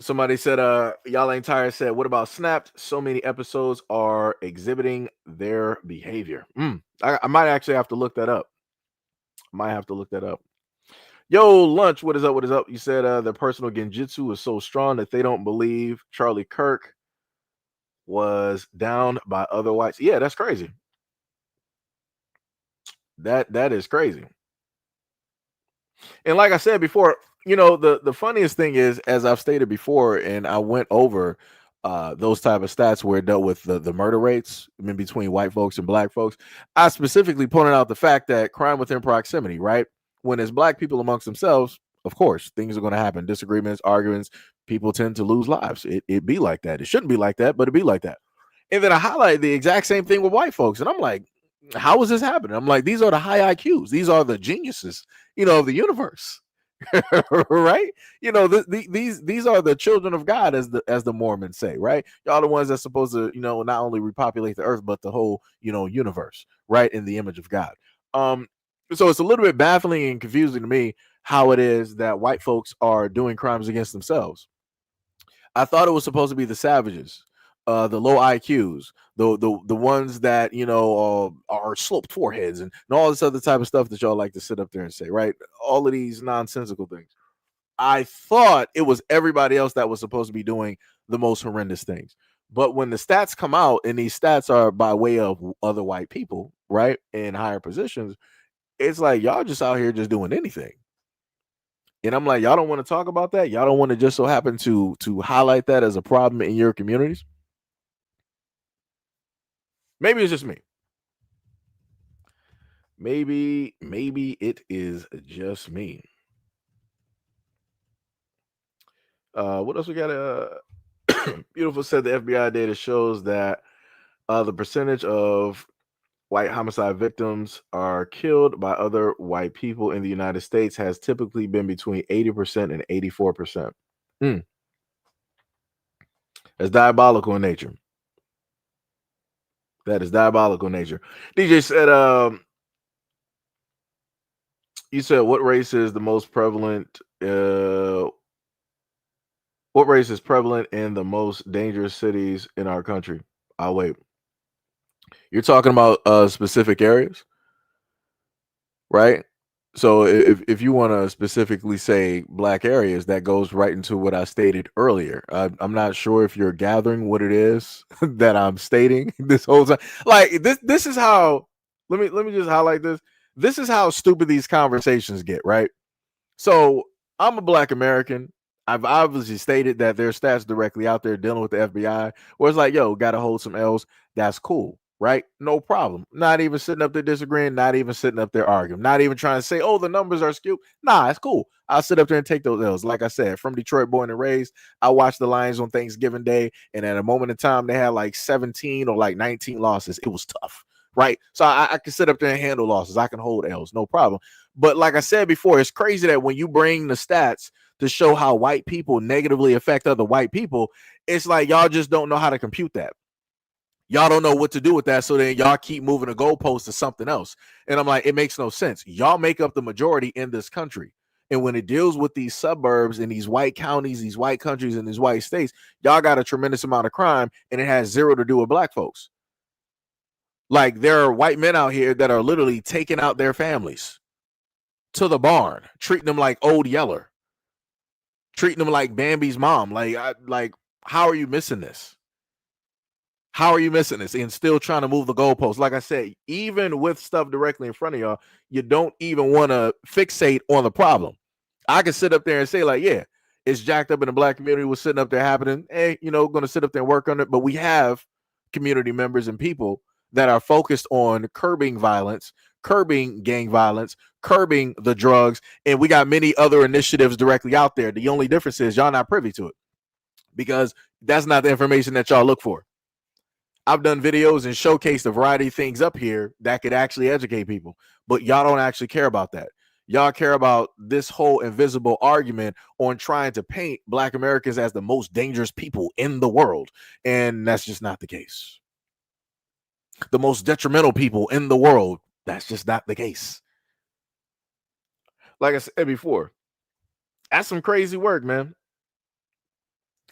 Somebody said, y'all ain't tired. Said, what about Snapped? So many episodes are exhibiting their behavior. I might actually have to look that up. Yo, Lunch, what is up? What is up? You said the personal genjutsu is so strong that they don't believe Charlie Kirk was down by other whites. Yeah, that's crazy. That is crazy. And like I said before, the funniest thing is, as I've stated before, and I went over those type of stats where it dealt with the murder rates in between white folks and black folks. I specifically pointed out the fact that crime within proximity, right? When it's black people amongst themselves, of course, things are going to happen. Disagreements, arguments, people tend to lose lives. It be like that. It shouldn't be like that, but it be like that. And then I highlight the exact same thing with white folks. And I'm like, how is this happening? I'm like, these are the high IQs. These are the geniuses, of the universe. Right? These are the children of God, as the Mormons say, right? Y'all the ones that's supposed to, not only repopulate the earth, but the whole, universe, right? In the image of God. So it's a little bit baffling and confusing to me how it is that white folks are doing crimes against themselves. I thought it was supposed to be the savages, the low IQs, the ones that are sloped foreheads and all this other type of stuff that y'all like to sit up there and say, right? All of these nonsensical things. I thought it was everybody else that was supposed to be doing the most horrendous things. But when the stats come out, and these stats are by way of other white people, right, in higher positions, it's like y'all just out here just doing anything. And I'm like, y'all don't want to talk about that? Y'all don't want to just so happen to highlight that as a problem in your communities? Maybe it's just me. Maybe it is just me. What else we got? Beautiful said the FBI data shows that the percentage of white homicide victims are killed by other white people in the United States has typically been between 80% and 84%. Mm. That's diabolical in nature. That is diabolical in nature. DJ said, you said what race is the most prevalent? What race is prevalent in the most dangerous cities in our country? I'll wait. You're talking about specific areas, right? So if you want to specifically say black areas, that goes right into what I stated earlier. I'm not sure if you're gathering what it is that I'm stating this whole time. Like this is how. Let me just highlight this. This is how stupid these conversations get, right? So I'm a black American. I've obviously stated that there's stats directly out there dealing with the FBI, where it's like, yo, got to hold some L's. That's cool, right? No problem. Not even sitting up there disagreeing, not even sitting up there arguing, not even trying to say, oh, the numbers are skewed. Nah, it's cool. I'll sit up there and take those L's. Like I said, from Detroit, born and raised, I watched the Lions on Thanksgiving Day, and at a moment in time, they had like 17 or like 19 losses. It was tough, right? So I can sit up there and handle losses. I can hold L's, no problem. But like I said before, it's crazy that when you bring the stats to show how white people negatively affect other white people, it's like y'all just don't know how to compute that. Y'all don't know what to do with that. So then y'all keep moving the goalpost to something else. And I'm like, it makes no sense. Y'all make up the majority in this country. And when it deals with these suburbs and these white counties, these white countries, and these white states, y'all got a tremendous amount of crime, and it has zero to do with black folks. Like there are white men out here that are literally taking out their families to the barn, treating them like Old Yeller, treating them like Bambi's mom. Like, how are you missing this? How are you missing this and still trying to move the goalposts? Like I said, even with stuff directly in front of y'all, you don't even want to fixate on the problem. I can sit up there and say, like, yeah, it's jacked up in the black community. We're sitting up there happening. Hey, going to sit up there and work on it. But we have community members and people that are focused on curbing violence, curbing gang violence, curbing the drugs. And we got many other initiatives directly out there. The only difference is y'all not privy to it because that's not the information that y'all look for. I've done videos and showcased a variety of things up here that could actually educate people, but y'all don't actually care about that. Y'all care about this whole invisible argument on trying to paint black Americans as the most dangerous people in the world. And that's just not the case. The most detrimental people in the world, that's just not the case. Like I said before, that's some crazy work, man.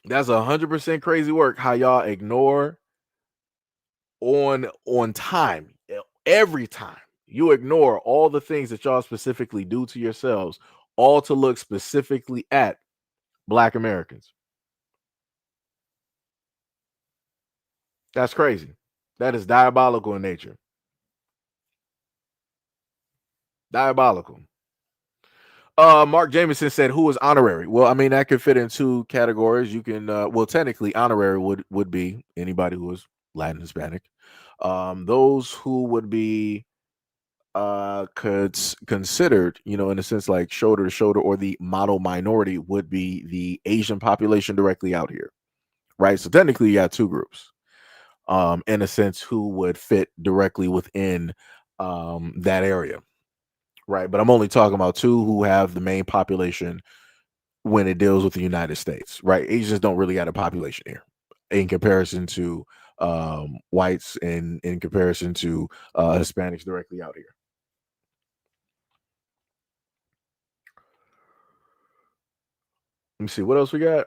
That's 100% crazy work how y'all ignore on time. Every time you ignore all the things that y'all specifically do to yourselves, all to look specifically at black Americans. That's crazy. That is diabolical in nature. Diabolical. Mark Jameson said, who is honorary? Well, I mean, that could fit in two categories. You can well, technically honorary would be anybody who is Latin Hispanic. Those who would be considered, in a sense, like shoulder to shoulder, or the model minority would be the Asian population directly out here, right? So technically you got two groups, in a sense, who would fit directly within that area, right? But I'm only talking about two who have the main population when it deals with the United States, right? Asians don't really got a population here in comparison to whites and in comparison to Hispanics directly out here. Let me see what else we got.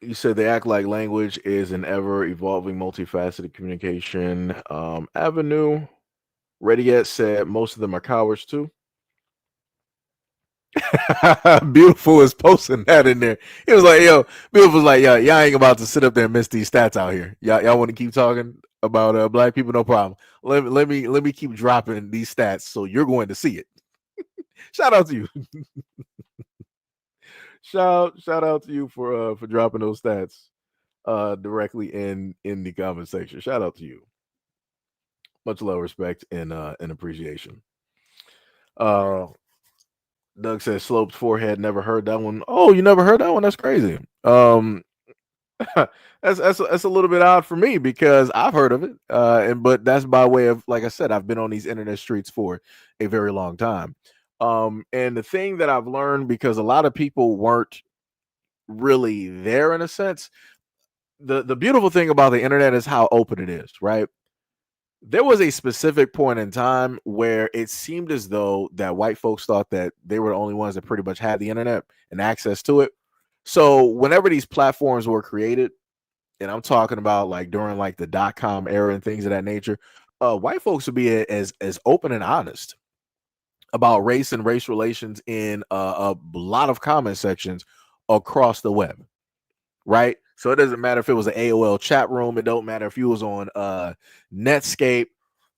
You said they act like language is an ever evolving, multifaceted communication avenue. Ready Yet said most of them are cowards too. Beautiful is posting that in there. It was like, yo, Beautiful's like, y'all ain't about to sit up there and miss these stats out here. Y'all want to keep talking about black people? No problem. Let me keep dropping these stats so you're going to see it. Shout out to you. Shout out to you for dropping those stats directly in the comment section. Shout out to you. Much love, respect, and appreciation. Doug says sloped forehead. Never heard that one. Oh, you never heard that one? That's crazy. That's a little bit odd for me because I've heard of it, and but that's by way of, like I said, I've been on these internet streets for a very long time. And the thing that I've learned, because a lot of people weren't really there in a sense, the beautiful thing about the internet is how open it is, right? There was a specific point in time where it seemed as though that white folks thought that they were the only ones that pretty much had the internet and access to it. So whenever these platforms were created, and I'm talking about like during like the .com era and things of that nature, white folks would be as open and honest about race and race relations in a lot of comment sections across the web, right? So it doesn't matter if it was an AOL chat room. It don't matter if you was on Netscape.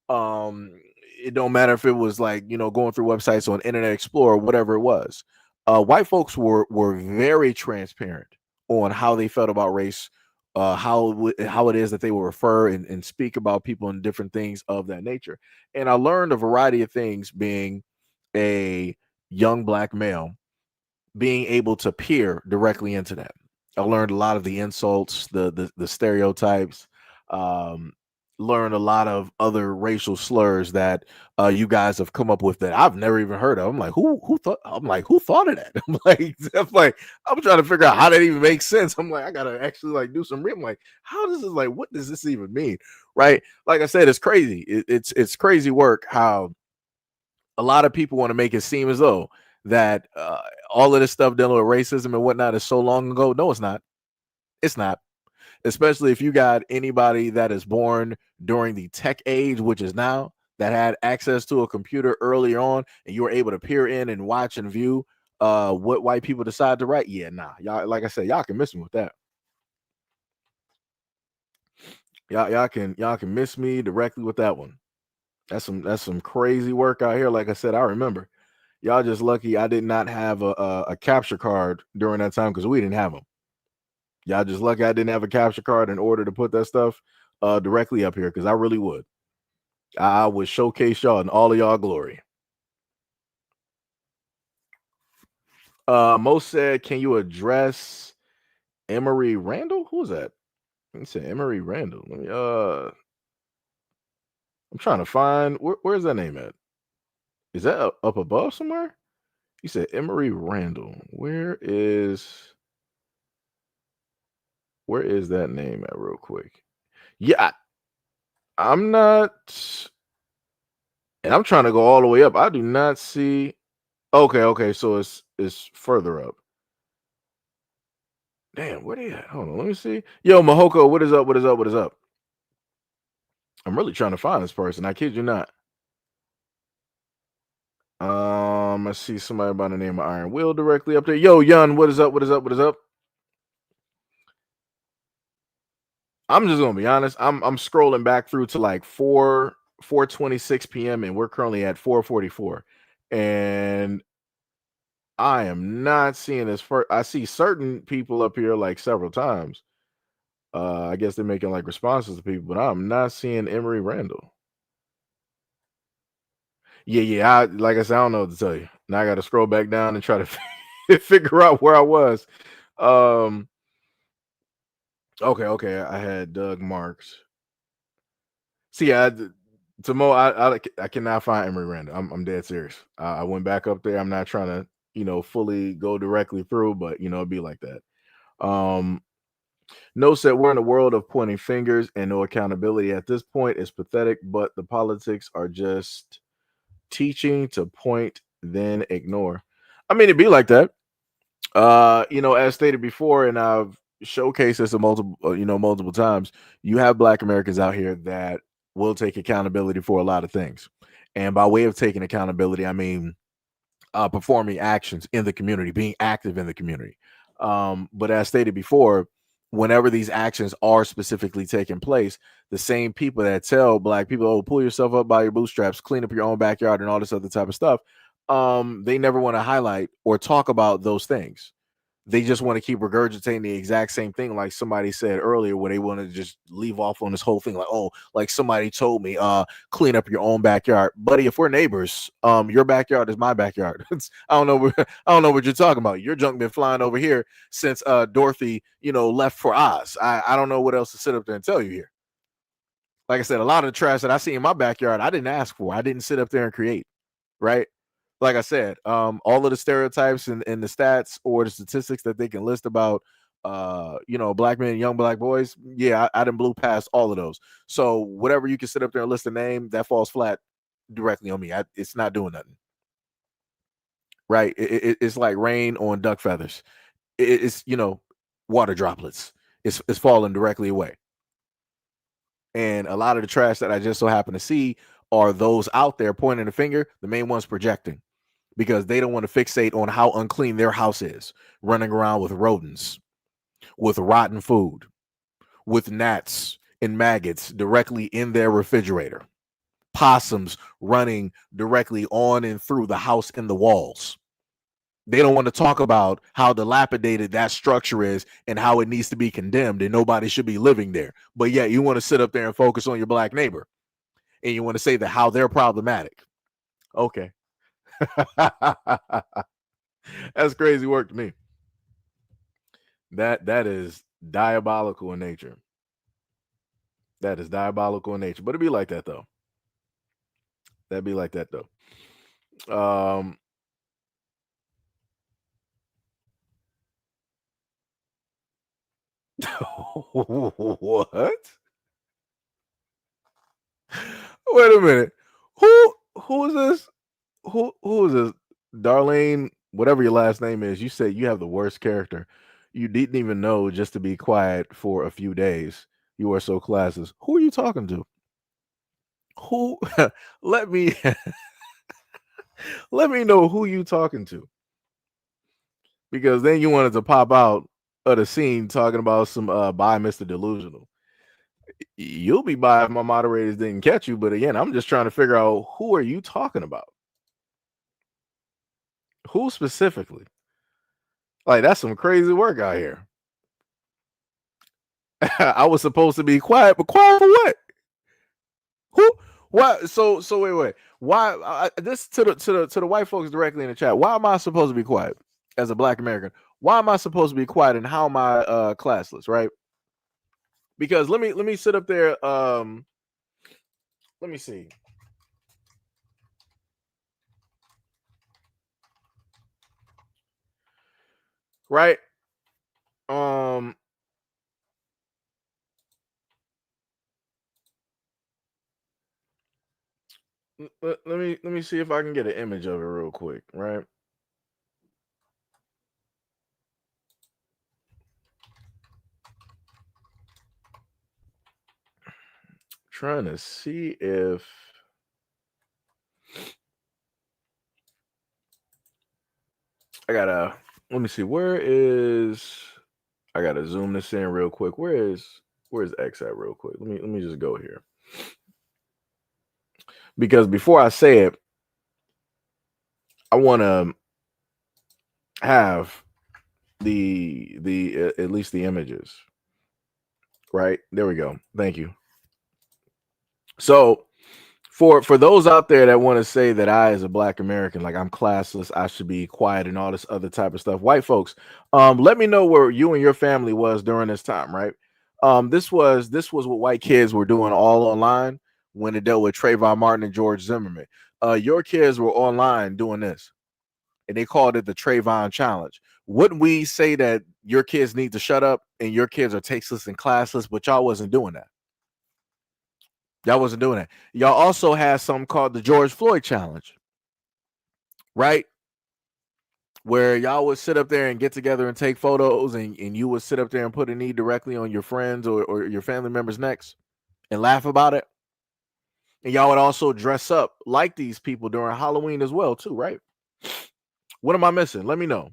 Um, it don't matter if it was like, going through websites on Internet Explorer, whatever it was. White folks were very transparent on how they felt about race, how it is that they will refer and speak about people and different things of that nature. And I learned a variety of things being a young black male, being able to peer directly into that. I learned a lot of the insults, the stereotypes, um, learned a lot of other racial slurs that you guys have come up with that I've never even heard of. I'm like, who thought? I'm like, who thought of that? I'm trying to figure out how that even makes sense. I'm like, I gotta actually like do some. I'm like, how does this like? What does this even mean? Right? Like I said, it's crazy. It's crazy work how a lot of people want to make it seem as though that all of this stuff dealing with racism and whatnot is so long ago. No, it's not. It's not. Especially if you got anybody that is born during the tech age, which is now, that had access to a computer earlier on, and you were able to peer in and watch and view what white people decide to write. Yeah, nah. Y'all, like I said, y'all can miss me with that. Y'all can miss me directly with that one. That's some crazy work out here. Like I said, I remember. Y'all just lucky I did not have a capture card during that time because we didn't have them. Y'all just lucky I didn't have a capture card in order to put that stuff directly up here because I really would. I would showcase y'all in all of y'all glory. Mo said, can you address Emery Randall? Who's that? He said Emery Randall. Let me I'm trying to find where's that name at? Is that up above somewhere? He said Emery Randall. Where is that name at real quick? Yeah, I'm not, and I'm trying to go all the way up. I do not see. Okay, so it's further up. Damn, where they at? Hold on, let me see. Yo, Mahoko, what is up? What is up? What is up? I'm really trying to find this person. I kid you not. I see somebody by the name of Iron Will directly up there. Yo, Yun, what is up? What is up? What is up? I'm just gonna be honest. I'm scrolling back through to like 4:26 p.m. and we're currently at 4:44, and I am not seeing this. I see certain people up here like several times. I guess they're making like responses to people, but I'm not seeing Emery Randall. Yeah. Like I said, I don't know what to tell you. Now I got to scroll back down and try to figure out where I was. Okay. I had Doug Marks. See, Mo, I cannot find Emery Randall. I'm dead serious. I went back up there. I'm not trying to fully go directly through, but it'd be like that. No said we're in a world of pointing fingers and no accountability at this point. It's pathetic, but the politics are just teaching to point, then ignore. I mean, it'd be like that. As stated before, and I've showcased this multiple times. You have Black Americans out here that will take accountability for a lot of things, and by way of taking accountability, I mean performing actions in the community, being active in the community. But as stated before, whenever these actions are specifically taking place, the same people that tell Black people, "Oh, pull yourself up by your bootstraps, clean up your own backyard," and all this other type of stuff, they never want to highlight or talk about those things. They just want to keep regurgitating the exact same thing, like somebody said earlier, where they want to just leave off on this whole thing, like, oh, like somebody told me, clean up your own backyard, buddy. If we're neighbors, your backyard is my backyard. I don't know, I don't know what you're talking about. Your junk been flying over here since Dorothy, left for Oz. I don't know what else to sit up there and tell you here. Like I said, a lot of the trash that I see in my backyard, I didn't ask for. I didn't sit up there and create, right? Like I said, all of the stereotypes and the stats or the statistics that they can list about, black men, young black boys, yeah, I done blew past all of those. So whatever you can sit up there and list a name, that falls flat directly on me. It's not doing nothing. Right? It's like rain on duck feathers. It's water droplets. It's falling directly away. And a lot of the trash that I just so happen to see are those out there pointing the finger, the main ones projecting, because they don't want to fixate on how unclean their house is, running around with rodents, with rotten food, with gnats and maggots directly in their refrigerator, possums running directly on and through the house and the walls. They don't want to talk about how dilapidated that structure is and how it needs to be condemned and nobody should be living there. But yet you want to sit up there and focus on your black neighbor and you want to say that how they're problematic. Okay. That's crazy work to me. That is diabolical in nature. That is diabolical in nature. But it'd be like that though. That'd be like that though. What? Wait a minute. Who is this? Who is this? Darlene, whatever your last name is, you said you have the worst character. You didn't even know just to be quiet for a few days. You are so classless. Who are you talking to? Who let me let me know who you talking to. Because then you wanted to pop out of the scene talking about some bye Mr. Delusional. You'll be by if my moderators didn't catch you, but again, I'm just trying to figure out who are you talking about? Who specifically? Like, that's some crazy work out here. I was supposed to be quiet, but quiet for what? Who? Why? So wait. Why? This to the white folks directly in the chat. Why am I supposed to be quiet as a black American? Why am I supposed to be quiet, and how am I classless? Right? Because let me sit up there. Let me see. Right. Let me see if I can get an image of it real quick, right? Trying to see if let me see, I gotta zoom this in real quick. Where's X at real quick? Let me just go here. Because before I say it, I want to have the at least the images. Right? There we go. Thank you. So for those out there that want to say that I, as a black American, like I'm classless, I should be quiet and all this other type of stuff, white folks, let me know where you and your family was during this time, right? This was what white kids were doing all online when it dealt with Trayvon Martin and George Zimmerman. Your kids were online doing this, and they called it the Trayvon Challenge. Wouldn't we say that your kids need to shut up and your kids are tasteless and classless, but y'all wasn't doing that? Y'all wasn't doing that. Y'all also had something called the George Floyd Challenge, right? Where y'all would sit up there and get together and take photos, and you would sit up there and put a knee directly on your friends or your family members' necks and laugh about it. And y'all would also dress up like these people during Halloween as well, too, right? What am I missing? Let me know.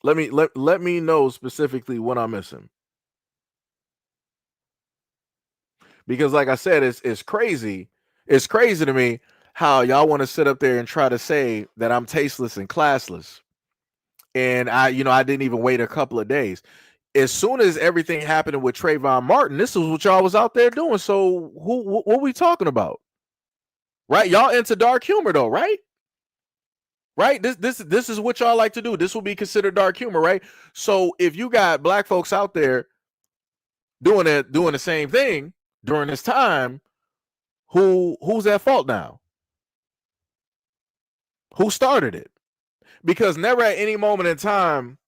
Let me know specifically what I'm missing. Because like I said, it's crazy. It's crazy to me how y'all want to sit up there and try to say that I'm tasteless and classless. And I didn't even wait a couple of days. As soon as everything happened with Trayvon Martin, this is what y'all was out there doing. So what we talking about? Right? Y'all into dark humor though, right? Right? This is what y'all like to do. This will be considered dark humor, right? So if you got black folks out there doing the same thing during this time, who's at fault now? Who started it? Because never at any moment in time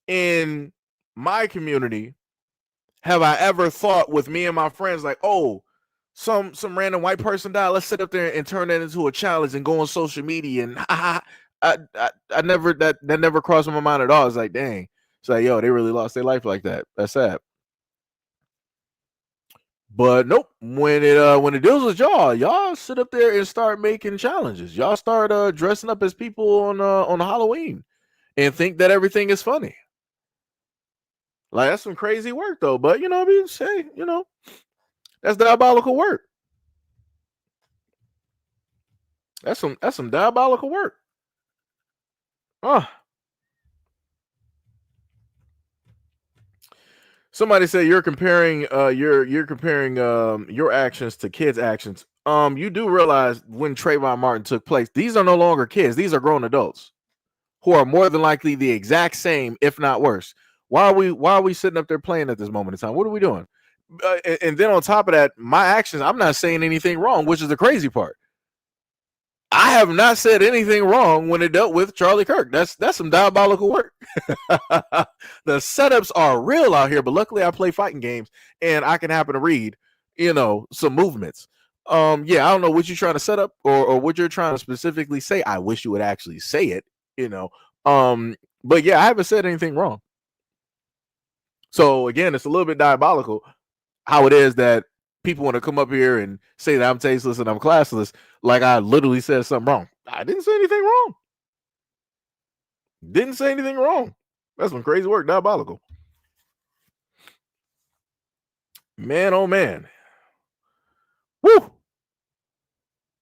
in my community have I ever thought with me and my friends like, oh, some random white person died. Let's sit up there and turn that into a challenge and go on social media and I never that never crossed my mind at all. It's like, dang, it's like, yo, they really lost their life like that. That's sad. But nope, when it deals with y'all sit up there and start making challenges. Y'all start dressing up as people on Halloween and think that everything is funny. Like, that's some crazy work though. But that's diabolical work. That's some diabolical work. Somebody said you're comparing your actions to kids' actions. You do realize when Trayvon Martin took place, these are no longer kids. These are grown adults who are more than likely the exact same, if not worse. Why are we sitting up there playing at this moment in time? What are we doing? And then on top of that, my actions, I'm not saying anything wrong, which is the crazy part. I have not said anything wrong when it dealt with Charlie Kirk. That's some diabolical work. The setups are real out here, but luckily I play fighting games and I can happen to read, some movements. I don't know what you're trying to set up or what you're trying to specifically say. I wish you would actually say it, but yeah, I haven't said anything wrong. So again, it's a little bit diabolical how it is that people want to come up here and say that I'm tasteless and I'm classless, like I literally said something wrong. I didn't say anything wrong. Didn't say anything wrong. That's some crazy work. Diabolical. Man, oh man. Woo!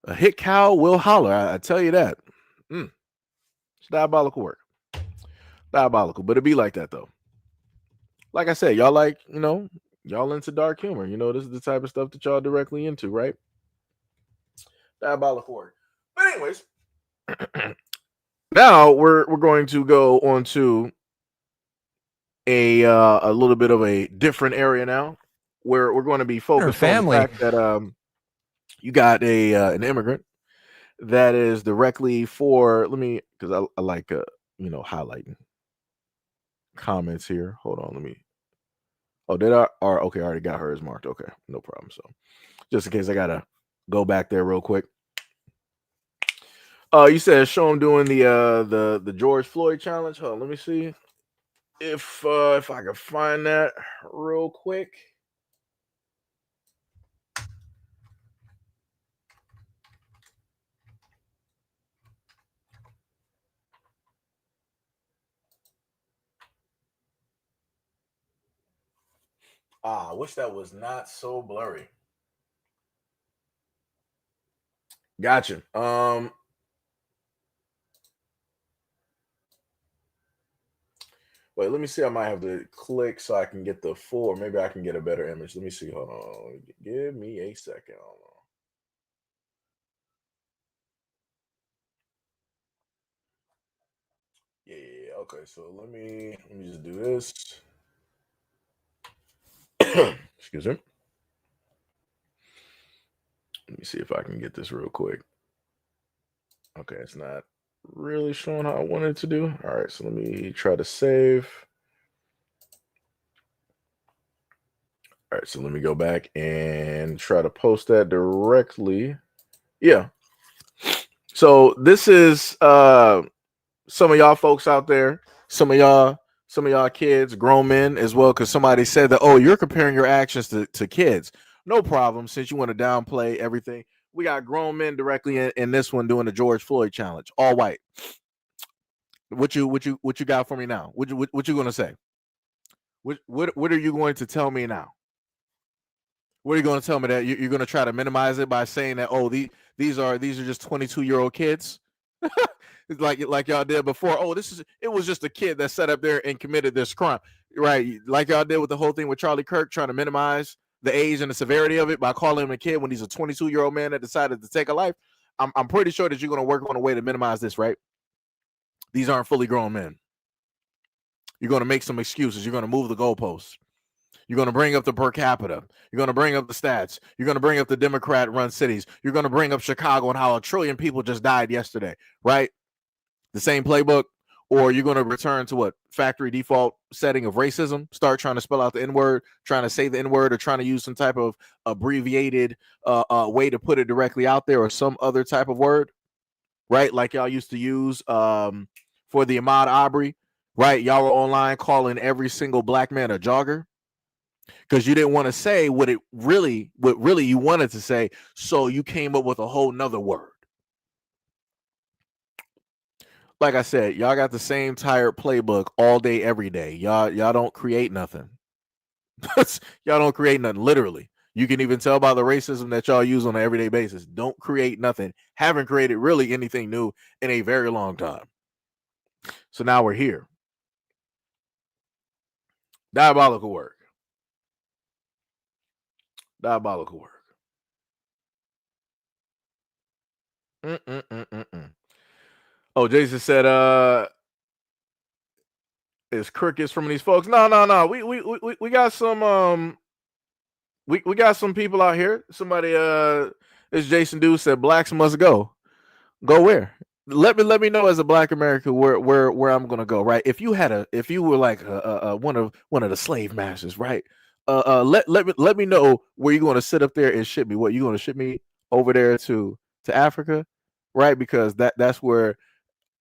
A hit cow will holler. I tell you that. It's diabolical work. Diabolical. But it be like that though. Like I said, y'all like, y'all into dark humor. This is the type of stuff that y'all directly into, right? Diabolical work. But anyways, now we're going to go on to a little bit of a different area now, where we're going to be focused on the fact that you got an immigrant that is directly for. Let me, because I like highlighting comments here. Hold on, let me. Oh, did I? Or okay, I already got hers marked. Okay, no problem. So, just in case I gotta go back there real quick. You said show him doing the George Floyd challenge. Hold on, let me see if I can find that real quick. I wish that was not so blurry. Gotcha. Wait, let me see. I might have to click so I can get the full. Maybe I can get a better image. Let me see. Hold on. Give me a second. Hold on. Yeah. Okay. So let me just do this. Excuse me. Let me see if I can get this real quick. Okay, it's not really showing how I wanted to do. All right, so let me try to save. All right, so let me go back and try to post that directly. Yeah. So this is some of y'all folks out there, some of y'all kids, grown men as well, because somebody said that, oh, you're comparing your actions to kids. No problem, since you want to downplay everything. We got grown men directly in this one doing the George Floyd challenge, all white. What you got for me now? What you gonna say? What are you going to tell me now? What are you going to tell me that you're going to try to minimize it by saying that, oh, these are just 22-year-old kids? It's like y'all did before. Oh, it was just a kid that sat up there and committed this crime, right? Like y'all did with the whole thing with Charlie Kirk, trying to minimize the age and the severity of it by calling him a kid when he's a 22-year-old man that decided to take a life. I'm pretty sure that you're going to work on a way to minimize this, right? These aren't fully grown men. You're going to make some excuses. You're going to move the goalposts. You're going to bring up the per capita. You're going to bring up the stats. You're going to bring up the Democrat-run cities. You're going to bring up Chicago and how 1 trillion people just died yesterday, right? The same playbook. Or you're going to return to what? Factory default setting of racism. Start trying to spell out the N-word, trying to say the N-word, or trying to use some type of abbreviated way to put it directly out there, or some other type of word, right? Like y'all used to use for the Ahmaud Arbery, right? Y'all were online calling every single black man a jogger because you didn't want to say what really you wanted to say, so you came up with a whole nother word. Like I said, y'all got the same tired playbook all day, every day. Y'all don't create nothing. Y'all don't create nothing, literally. You can even tell by the racism that y'all use on an everyday basis. Don't create nothing. Haven't created really anything new in a very long time. So now we're here. Diabolical work. Diabolical work. Oh, Jason said, is crickets from these folks? No. We got some we got some people out here. Somebody this Jason dude said blacks must go. Go where? Let me know as a black American where I'm gonna go, right? If you were like one of the slave masters, right? Let me know where you're gonna sit up there and ship me. What, you gonna ship me over there to Africa, right? Because that's where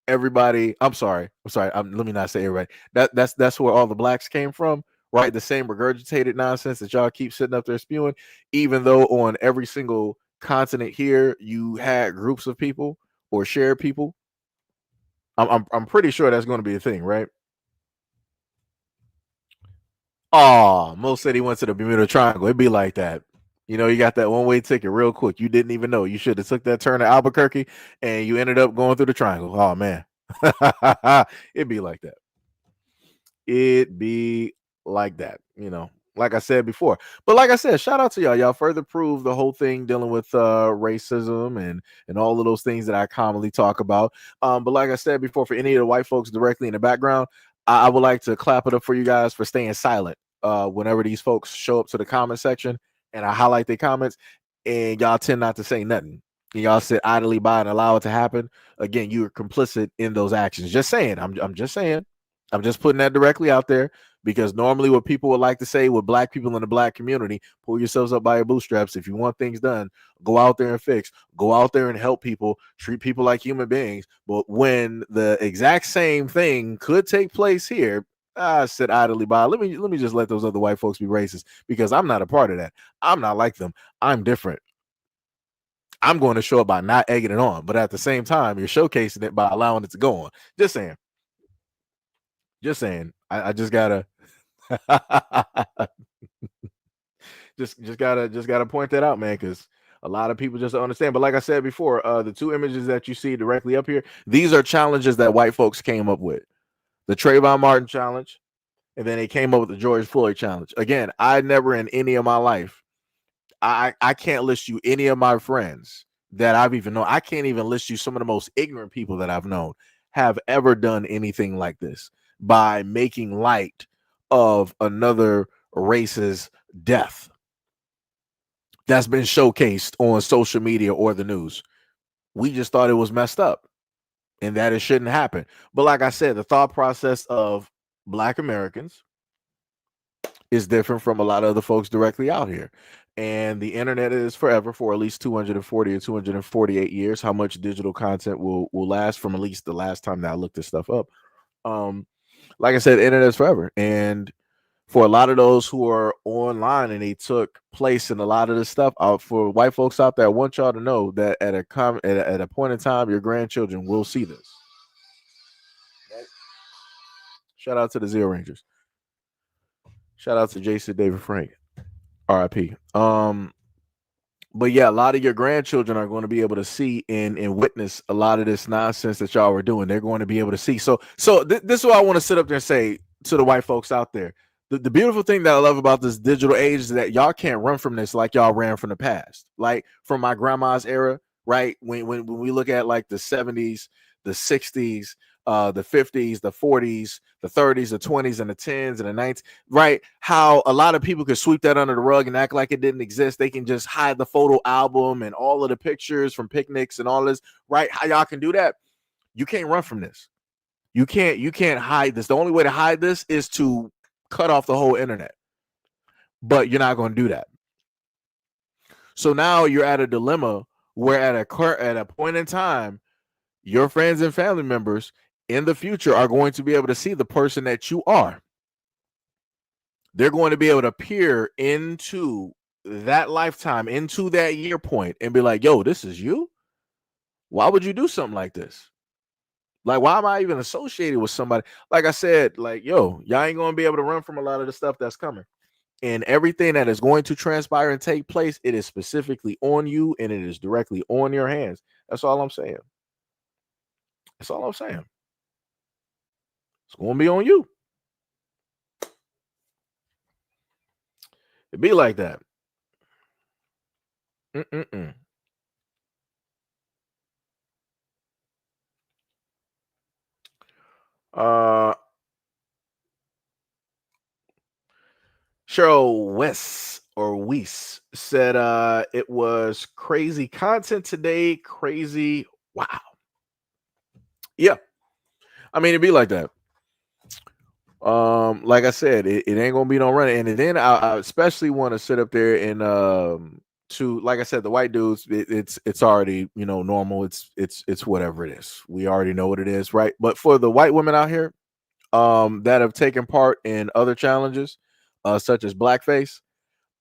everybody. I'm sorry. Let me not say everybody. That's where all the blacks came from, right? The same regurgitated nonsense that y'all keep sitting up there spewing. Even though on every single continent here you had groups of people or shared people, I'm pretty sure that's going to be a thing, right? Oh, Mo said he went to the Bermuda Triangle. It'd be like that. You know, you got that one-way ticket real quick. You didn't even know. You should have took that turn to Albuquerque, and you ended up going through the triangle. Oh, man. It'd be like that. It'd be like that, you know. Like I said before. But like I said, shout out to y'all. Y'all further prove the whole thing dealing with racism and all of those things that I commonly talk about. But like I said before, for any of the white folks directly in the background, I would like to clap it up for you guys for staying silent whenever these folks show up to the comment section and I highlight their comments, and y'all tend not to say nothing. And y'all sit idly by and allow it to happen. Again, you are complicit in those actions. Just saying. I'm just saying. I'm just putting that directly out there, because normally what people would like to say with black people in the black community, pull yourselves up by your bootstraps. If you want things done, go out there and fix, go out there and help people, treat people like human beings. But when the exact same thing could take place here, I sit idly by. Let me just let those other white folks be racist, because I'm not a part of that. I'm not like them. I'm different. I'm going to show up by not egging it on, but at the same time, you're showcasing it by allowing it to go on. Just saying. Just saying. I just gotta just gotta point that out, man, because a lot of people just don't understand. But like I said before, the two images that you see directly up here, these are challenges that white folks came up with. The Trayvon Martin challenge, and then they came up with the George Floyd challenge. Again, I never in any of my life, I can't list you any of my friends that I've even known. I can't even list you some of the most ignorant people that I've known have ever done anything like this, by making light of another race's death that's been showcased on social media or the news. We just thought it was messed up and that it shouldn't happen. But like I said, the thought process of black Americans is different from a lot of other folks directly out here. And the internet is forever, for at least 240 or 248 years. How much digital content will last, from at least the last time that I looked this stuff up. Like I said, the internet is forever. And for a lot of those who are online and they took place in a lot of this stuff, for white folks out there, I want y'all to know that at a point in time, your grandchildren will see this. Right? Shout out to the Zero Rangers. Shout out to Jason David Frank. RIP. But yeah, a lot of your grandchildren are going to be able to see and witness a lot of this nonsense that y'all were doing. They're going to be able to see. So this is what I want to sit up there and say to the white folks out there. The beautiful thing that I love about this digital age is that y'all can't run from this like y'all ran from the past, like from my grandma's era, right? When we look at like the 70s, the 60s, the 50s, the 40s, the 30s, the 20s, and the 10s and the 90s, right? How a lot of people could sweep that under the rug and act like it didn't exist. They can just hide the photo album and all of the pictures from picnics and all this, right? How y'all can do that? You can't run from this. You can't hide this. The only way to hide this is to cut off the whole internet. But you're not going to do that. So now you're at a dilemma where at a point in time, your friends and family members in the future are going to be able to see the person that you are. They're going to be able to peer into that lifetime, into that year point, and be like, yo, this is you? Why would you do something like this? Like, why am I even associated with somebody? Like I said, like, yo, y'all ain't going to be able to run from a lot of the stuff that's coming. And everything that is going to transpire and take place, it is specifically on you and it is directly on your hands. That's all I'm saying. That's all I'm saying. It's going to be on you. It be like that. Mm-mm-mm. Cheryl West or Weiss said it was crazy content today. Crazy. Wow. Yeah. I mean, it'd be like that. Like I said, it ain't gonna be no running. And then I especially want to sit up there and to, like I said, the white dudes, it's already, normal. It's whatever it is. We already know what it is, right? But for the white women out here, that have taken part in other challenges, such as blackface,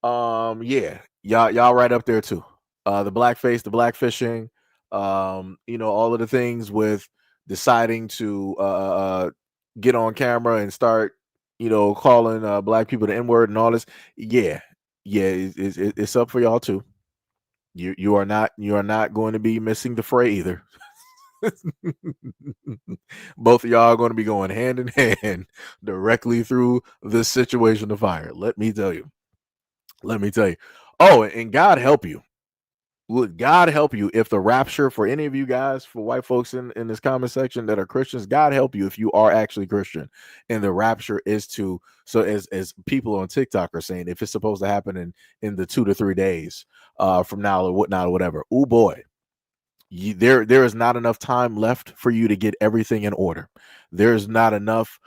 yeah, y'all right up there too. The blackface, the blackfishing, all of the things with deciding to get on camera and start, calling black people the N-word and all this. Yeah, it's up for y'all too. You are not going to be missing the fray either. Both of y'all are going to be going hand in hand directly through this situation of fire. Let me tell you. Oh, and God help you. Would God help you if the rapture, for any of you guys, for white folks in this comment section that are Christians, God help you if you are actually Christian and the rapture is to, so as people on TikTok are saying, if it's supposed to happen in the 2 to 3 days from now or whatnot or whatever. Oh boy. There is not enough time left for you to get everything in order. There's not enough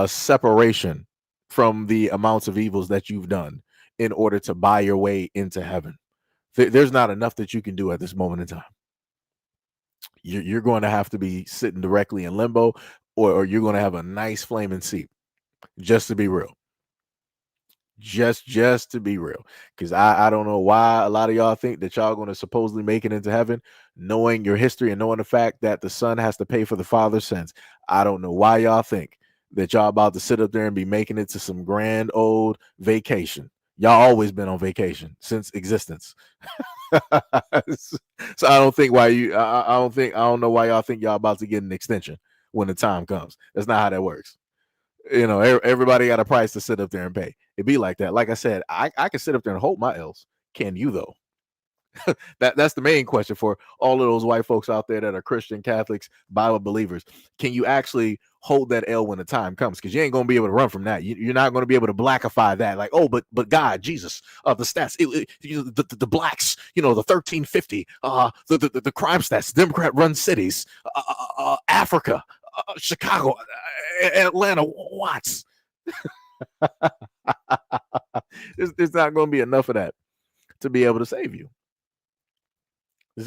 separation from the amounts of evils that you've done in order to buy your way into heaven. There's not enough that you can do at this moment in time. You're going to have to be sitting directly in limbo, or you're going to have a nice flaming seat, just to be real. Just to be real, because I don't know why a lot of y'all think that y'all going to supposedly make it into heaven, knowing your history and knowing the fact that the son has to pay for the father's sins. I don't know why y'all think that y'all about to sit up there and be making it to some grand old vacation. Y'all always been on vacation since existence. So I don't think why you I don't know why y'all think y'all about to get an extension when the time comes. That's not how that works. Everybody got a price to sit up there and pay. It'd be like that. Like I said, I can sit up there and hold my L's. Can you though? That's the main question for all of those white folks out there that are Christian, Catholics, Bible believers. Can you actually hold that L when the time comes? Because you ain't gonna be able to run from that. You're not gonna be able to blackify that. Like, oh, but God, Jesus, the stats, the blacks, the 1350, the crime stats, Democrat-run cities, Africa, Chicago, Atlanta, Watts. There's not going to be enough of that to be able to save you.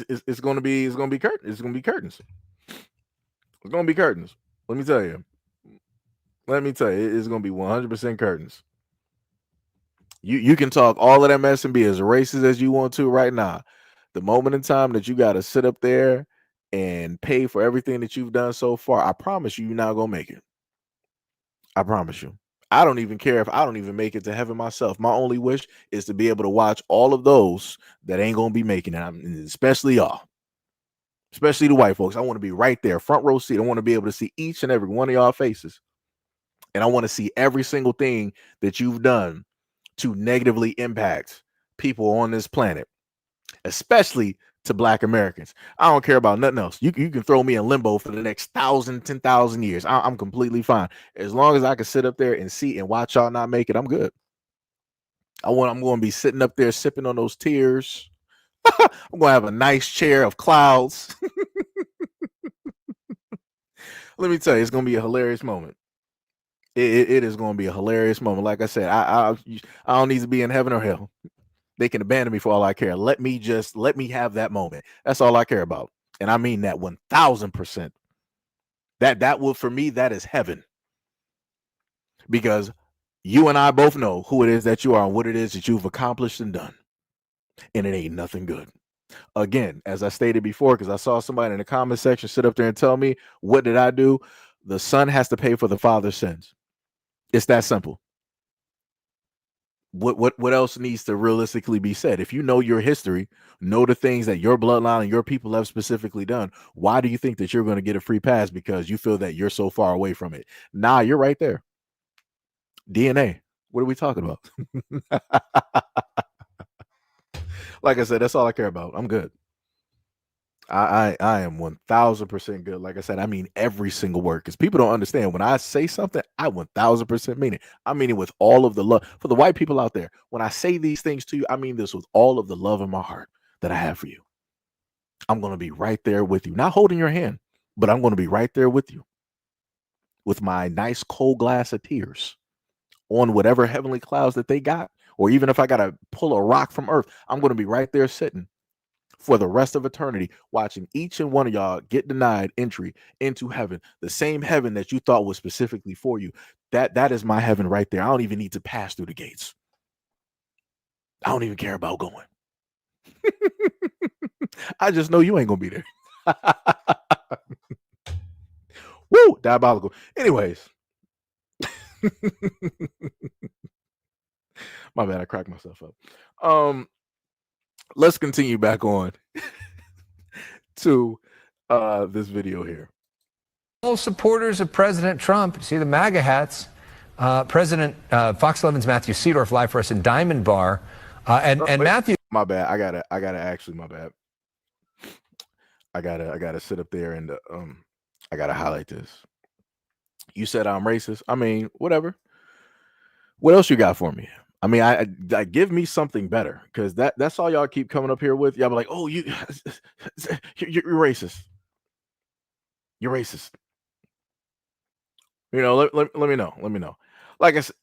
It's going to be curtains. It's going to be curtains. It's going to be curtains. Let me tell you. It's going to be 100% curtains. You can talk all of that mess and be as racist as you want to right now. The moment in time that you got to sit up there and pay for everything that you've done so far, I promise you're not going to make it. I promise you. I don't even care if I don't even make it to heaven myself. My only wish is to be able to watch all of those that ain't gonna be making it, especially y'all, especially the white folks. I want to be right there, front row seat. I want to be able to see each and every one of y'all faces, and I want to see every single thing that you've done to negatively impact people on this planet, especially to Black Americans. I don't care about nothing else. You can throw me in limbo for the next 1,000, 10,000 years. I'm completely fine. As long as I can sit up there and see and watch y'all not make it, I'm good. I'm going to be sitting up there sipping on those tears. I'm going to have a nice chair of clouds. Let me tell you, it's going to be a hilarious moment. It is going to be a hilarious moment. Like I said, I don't need to be in heaven or hell. They can abandon me for all I care. Let me have that moment. That's all I care about. And I mean that 1,000%. That will, for me, that is heaven. Because you and I both know who it is that you are and what it is that you've accomplished and done. And it ain't nothing good. Again, as I stated before, because I saw somebody in the comment section sit up there and tell me, what did I do? The son has to pay for the father's sins. It's that simple. What else needs to realistically be said? If you know your history, know the things that your bloodline and your people have specifically done, why do you think that you're going to get a free pass because you feel that you're so far away from it? Nah, you're right there. DNA. What are we talking about? Like I said, that's all I care about. I'm good. I am 1,000% good. Like I said, I mean every single word, because people don't understand. When I say something, I 1,000% mean it. I mean it with all of the love. For the white people out there, when I say these things to you, I mean this with all of the love in my heart that I have for you. I'm going to be right there with you, not holding your hand, but I'm going to be right there with you with my nice cold glass of tears on whatever heavenly clouds that they got. Or even if I got to pull a rock from earth, I'm going to be right there sitting for the rest of eternity, watching each and one of y'all get denied entry into heaven, the same heaven that you thought was specifically for you. That is my heaven right there. I don't even need to pass through the gates. I don't even care about going. I just know you ain't gonna be there. Woo, diabolical. Anyways, my bad, I cracked myself up. Let's continue back on to this video here. All supporters of President Trump, see the MAGA hats. President Fox 11's Matthew Seedorf live for us in Diamond Bar, and Matthew. My bad. I gotta actually. My bad. I gotta sit up there and I gotta highlight this. You said I'm racist. I mean, whatever. What else you got for me? I mean, I give me something better, because that's all y'all keep coming up here with. Y'all be like, oh, you're racist. You're racist. You know, let me know. Let me know. Like I said,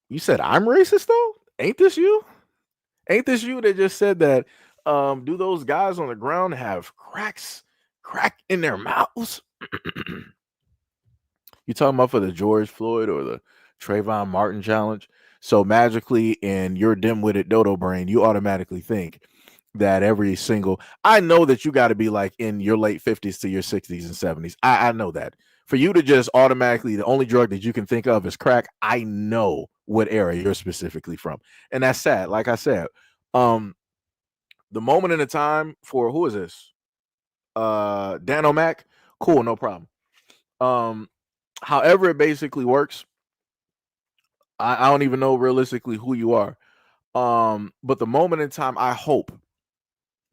you said I'm racist though? Ain't this you? Ain't this you that just said that? Do those guys on the ground have crack in their mouths? You talking about for the George Floyd or the Trayvon Martin challenge? So magically, in your dim-witted dodo brain, you automatically think that every single, I know that you got to be like in your late 50s to your 60s and 70s. I know that. For you to just automatically, the only drug that you can think of is crack, I know what era you're specifically from. And that's sad. Like I said, the moment in the time for, who is this? Dan O'Mac? Cool, no problem. However it basically works, I don't even know realistically who you are. But the moment in time, I hope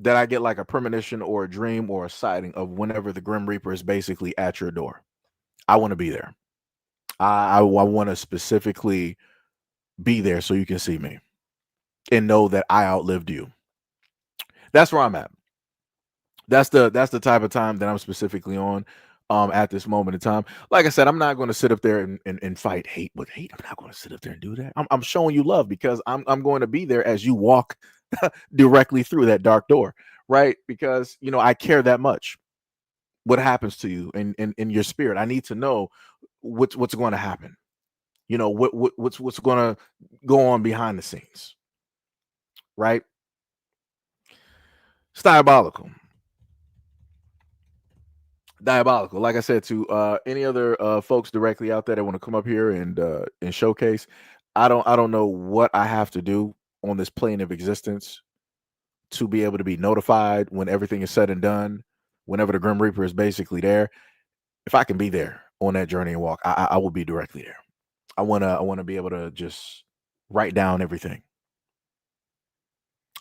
that I get like a premonition or a dream or a sighting of whenever the Grim Reaper is basically at your door. I want to be there. I want to specifically be there so you can see me and know that I outlived you. That's where I'm at. That's the type of time that I'm specifically on. At this moment in time, like I said, I'm not going to sit up there and fight hate with hate. I'm not going to sit up there and do that. I'm showing you love, because I'm going to be there as you walk directly through that dark door, right? Because, you know, I care that much what happens to you in your spirit. I need to know what's going to happen. You know, what's going to go on behind the scenes, right? It's diabolical. Diabolical. Like I said, to any other folks directly out there that want to come up here and showcase, I don't know what I have to do on this plane of existence to be able to be notified when everything is said and done, whenever the Grim Reaper is basically there. If I can be there on that journey and walk, I will be directly there. I wanna be able to just write down everything.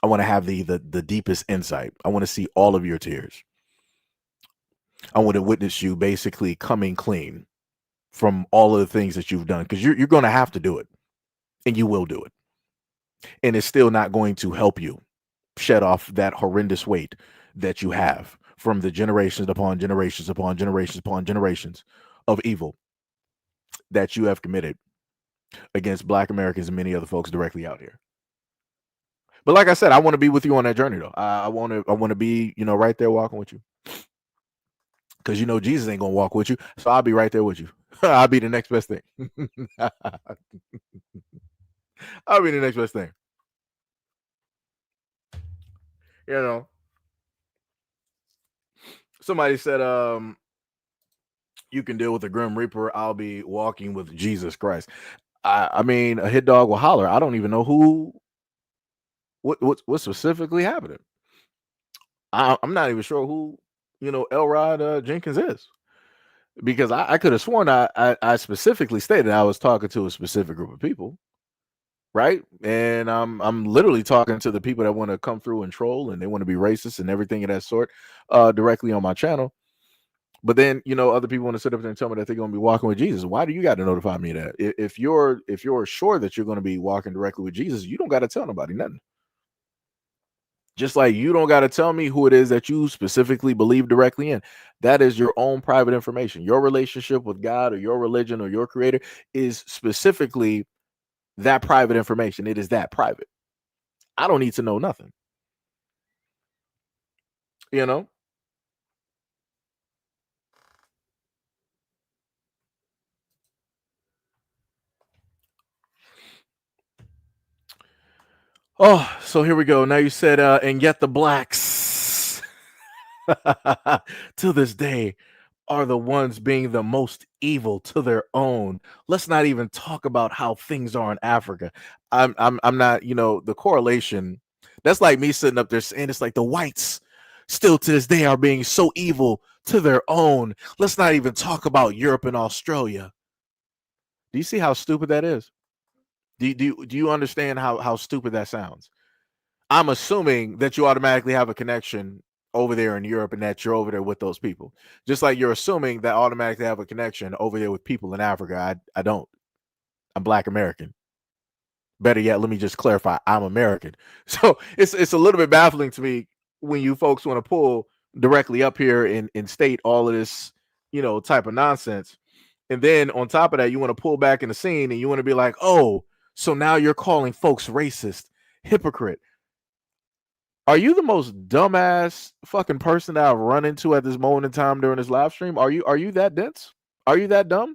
I want to have the deepest insight. I want to see all of your tears. I want to witness you basically coming clean from all of the things that you've done, because you're going to have to do it, and you will do it, and it's still not going to help you shed off that horrendous weight that you have from the generations upon generations upon generations upon generations of evil that you have committed against Black Americans and many other folks directly out here. But like I said, I want to be with you on that journey, though. I want to be, right there walking with you, because Jesus ain't gonna walk with you, so I'll be right there with you. I'll be the next best thing. I'll be the next best thing. Somebody said, you can deal with the Grim Reaper. I'll be walking with Jesus Christ. I mean, a hit dog will holler. I don't even know what's specifically happening. I'm not even sure who Elrod Jenkins is, because I could have sworn I specifically stated I was talking to a specific group of people, right? And I'm literally talking to the people that want to come through and troll, and they want to be racist and everything of that sort, directly on my channel. But then other people want to sit up there and tell me that they're going to be walking with Jesus. Why do you got to notify me of that? If you're sure that you're going to be walking directly with Jesus, you don't got to tell nobody nothing. Just like you don't got to tell me who it is that you specifically believe directly in. That is your own private information. Your relationship with God or your religion or your creator is specifically that private information. It is that private. I don't need to know nothing. Oh, so here we go. Now you said, and yet the blacks to this day are the ones being the most evil to their own. Let's not even talk about how things are in Africa. I'm not, the correlation. That's like me sitting up there saying it's like the whites still to this day are being so evil to their own. Let's not even talk about Europe and Australia. Do you see how stupid that is? Do you understand how stupid that sounds? I'm assuming that you automatically have a connection over there in Europe and that you're over there with those people. Just like you're assuming that automatically have a connection over there with people in Africa. I don't. I'm Black American. Better yet, let me just clarify, I'm American. So it's a little bit baffling to me when you folks want to pull directly up here and state all of this, type of nonsense. And then on top of that, you want to pull back in the scene and you want to be like, oh, so now you're calling folks racist, hypocrite. Are you the most dumbass fucking person that I've run into at this moment in time during this live stream? Are you that dense? Are you that dumb?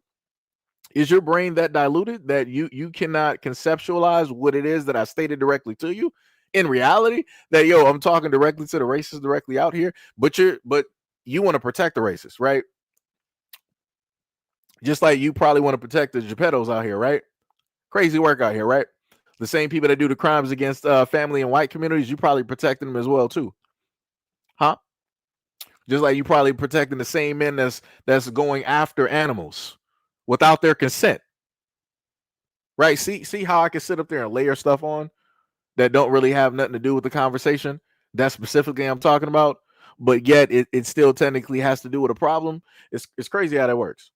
Is your brain that diluted that you cannot conceptualize what it is that I stated directly to you? In reality, that I'm talking directly to the racists directly out here, but you want to protect the racists, right? Just like you probably want to protect the Geppettos out here, right? Crazy work out here, right? The same people that do the crimes against family and white communities, you probably protecting them as well too, huh? Just like you probably protecting the same men that's going after animals without their consent, right? See how I can sit up there and layer stuff on that don't really have nothing to do with the conversation that specifically I'm talking about, but yet it still technically has to do with a problem. It's crazy how that works.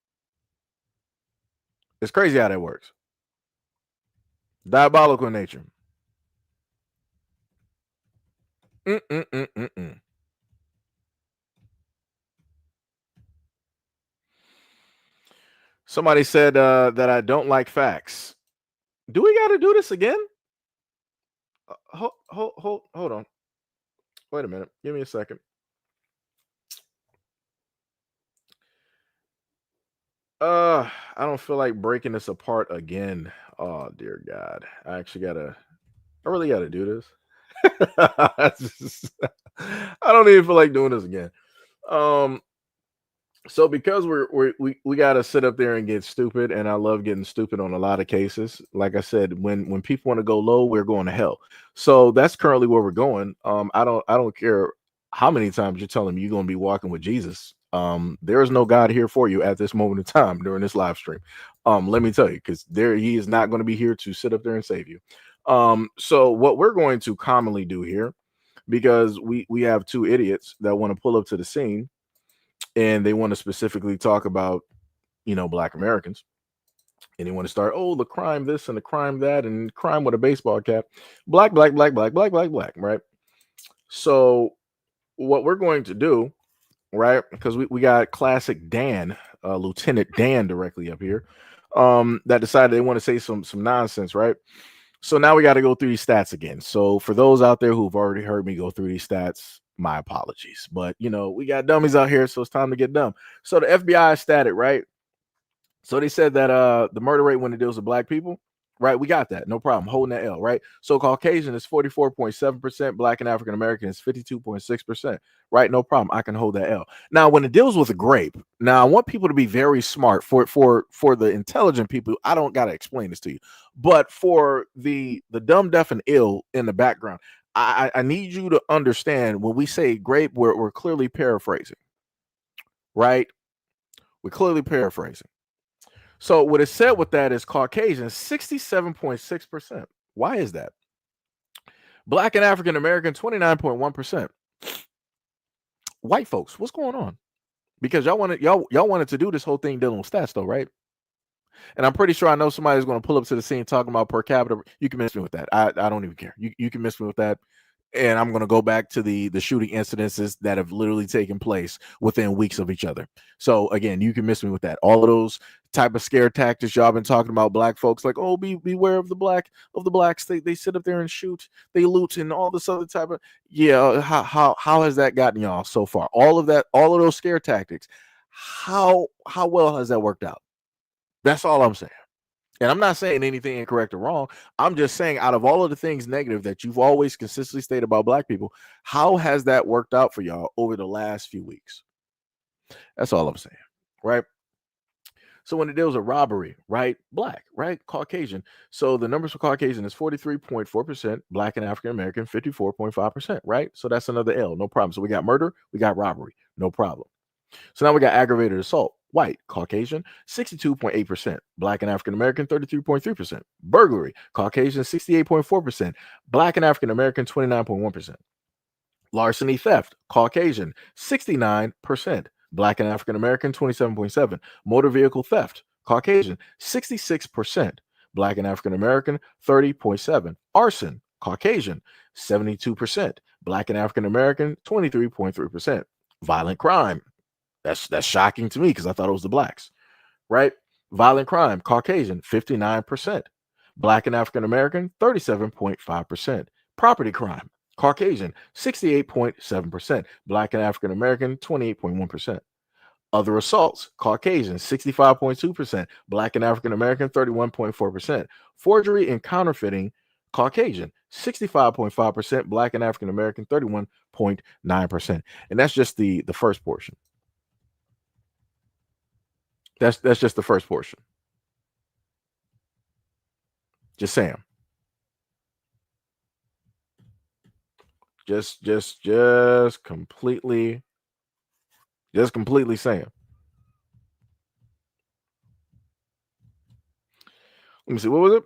It's crazy how that works. Diabolical in nature. Somebody said that I don't like facts. Do we got to do this again? Hold on. Wait a minute. Give me a second. I don't feel like breaking this apart again. Oh dear God. I really gotta do this. I don't even feel like doing this again. So because we got to sit up there and get stupid, and I love getting stupid on a lot of cases. Like I said, when people want to go low, we're going to hell. So that's currently where we're going. I don't care how many times you're telling me you're going to be walking with Jesus. There is no God here for you at this moment in time during this live stream. Let me tell you, because he is not going to be here to sit up there and save you. So what we're going to commonly do here, because we have two idiots that want to pull up to the scene, and they want to specifically talk about, Black Americans, and they want to start, oh, the crime this and the crime that and crime with a baseball cap, black, black, black, black, black, black, black, right? So what we're going to do, right? Because we got classic Dan, Lieutenant Dan directly up here, that decided they want to say some nonsense, right? So now we got to go through these stats again. So for those out there who've already heard me go through these stats, my apologies. But we got dummies out here, so it's time to get dumb. So the FBI static, right? So they said that the murder rate when it deals with black people, right? We got that, no problem, holding that L, right? So Caucasian is 44.7%, Black and African American is 52.6%, right? No problem, I can hold that L. Now, when it deals with a grape, now I want people to be very smart. For the intelligent people, I don't gotta explain this to you, but for the dumb, deaf, and ill in the background, I need you to understand when we say grape, we're clearly paraphrasing, right? We're clearly paraphrasing. So what is said with that is Caucasian, 67.6%. Why is that? Black and African American, 29.1%. White folks, what's going on? Because y'all wanted to do this whole thing dealing with stats, though, right? And I'm pretty sure I know somebody's going to pull up to the scene talking about per capita. You can miss me with that. I don't even care. You can miss me with that. And I'm going to go back to the shooting incidences that have literally taken place within weeks of each other. So again, you can miss me with that. All of those type of scare tactics y'all been talking about, black folks, like, oh, beware of the blacks. They sit up there and shoot, they loot, and all this other type of, yeah. How has that gotten y'all so far? All of those scare tactics. How well has that worked out? That's all I'm saying. And I'm not saying anything incorrect or wrong. I'm just saying, out of all of the things negative that you've always consistently stated about black people, how has that worked out for y'all over the last few weeks? That's all I'm saying, right? So when it deals with robbery, right? Black, right? Caucasian. So the numbers for Caucasian is 43.4%, Black and African American, 54.5%, right? So that's another L, no problem. So we got murder, we got robbery, no problem. So now we got aggravated assault. White, Caucasian, 62.8%. Black and African American, 33.3%. Burglary, Caucasian, 68.4%. Black and African American, 29.1%. Larceny theft, Caucasian, 69%. Black and African American, 27.7%. Motor vehicle theft, Caucasian, 66%. Black and African American, 30.7%. Arson, Caucasian, 72%. Black and African American, 23.3%. Violent crime, that's shocking to me because I thought it was the blacks, right? Violent crime, Caucasian, 59%. Black and African American, 37.5%. Property crime, Caucasian, 68.7%. Black and African American, 28.1%. Other assaults, Caucasian, 65.2%. Black and African American, 31.4%. Forgery and counterfeiting, Caucasian, 65.5%. Black and African American, 31.9%. And that's just the first portion. That's just the first portion. Just saying. Just completely saying. Let me see. What was it?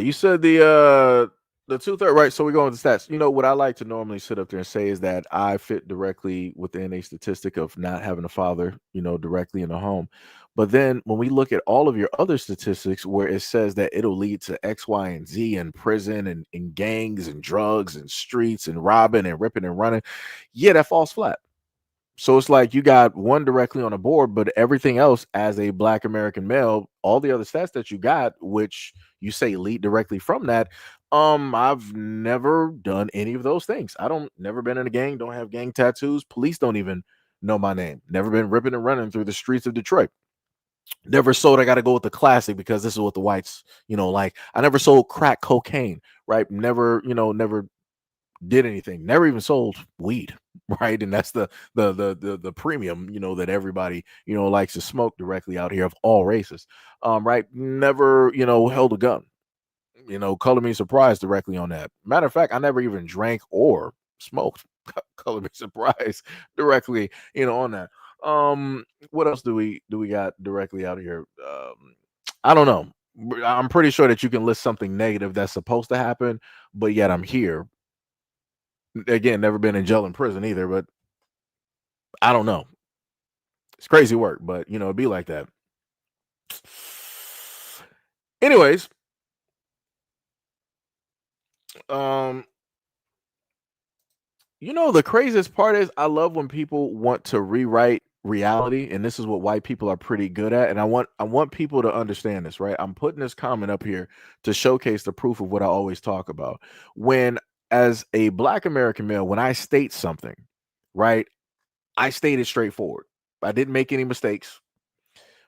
You said the 2/3, right? So we're going with the stats. What I like to normally sit up there and say is that I fit directly within a statistic of not having a father, directly in the home. But then when we look at all of your other statistics where it says that it'll lead to X, Y, and Z in prison and gangs and drugs and streets and robbing and ripping and running, yeah, that falls flat. So it's like you got one directly on the board, but everything else as a Black American male, all the other stats that you got, which you say lead directly from that, I've never done any of those things. Never been in a gang, don't have gang tattoos. Police don't even know my name. Never been ripping and running through the streets of Detroit. Never sold. I got to go with the classic because this is what the whites, like. I never sold crack cocaine, right? Never did anything, never even sold weed, right? And that's the premium, that everybody, likes to smoke directly out here of all races. Right? Never, held a gun. Color me surprised directly on that. Matter of fact, I never even drank or smoked. Color me surprised directly, on that. What else do we got directly out of here? I don't know. I'm pretty sure that you can list something negative that's supposed to happen, but yet I'm here. Again, never been in jail in prison either, but I don't know. It's crazy work, but it'd be like that. Anyways, the craziest part is I love when people want to rewrite reality, and this is what white people are pretty good at. And I want people to understand this, right? I'm putting this comment up here to showcase the proof of what I always talk about. When, as a Black American male, when I state something, right, I state it straightforward. I didn't make any mistakes.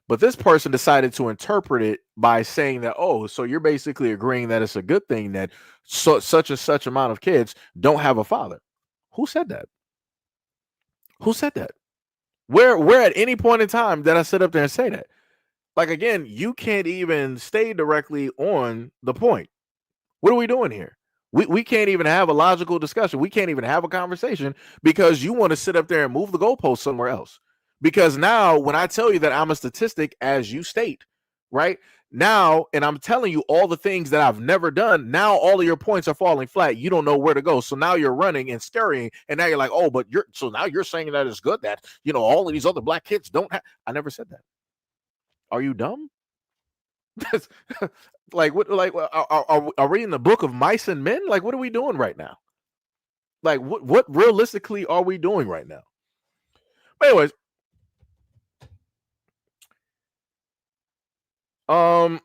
But this person decided to interpret it by saying that, oh, so you're basically agreeing that it's a good thing that such and such amount of kids don't have a father. Who said that? Who said that? Where at any point in time did I sit up there and say that? Like, again, you can't even stay directly on the point. What are we doing here? We can't even have a logical discussion. We can't even have a conversation because you want to sit up there and move the goalpost somewhere else. Because now when I tell you that I'm a statistic, as you state, right now, and I'm telling you all the things that I've never done, now all of your points are falling flat. You don't know where to go. So now you're running and scurrying. And now you're like, oh, but now you're saying that it's good that, all of these other Black kids don't have. I never said that. Are you dumb? Like, what, like, are we in the book of mice and men? Like, what are we doing right now? Like, what realistically are we doing right now? But anyways, I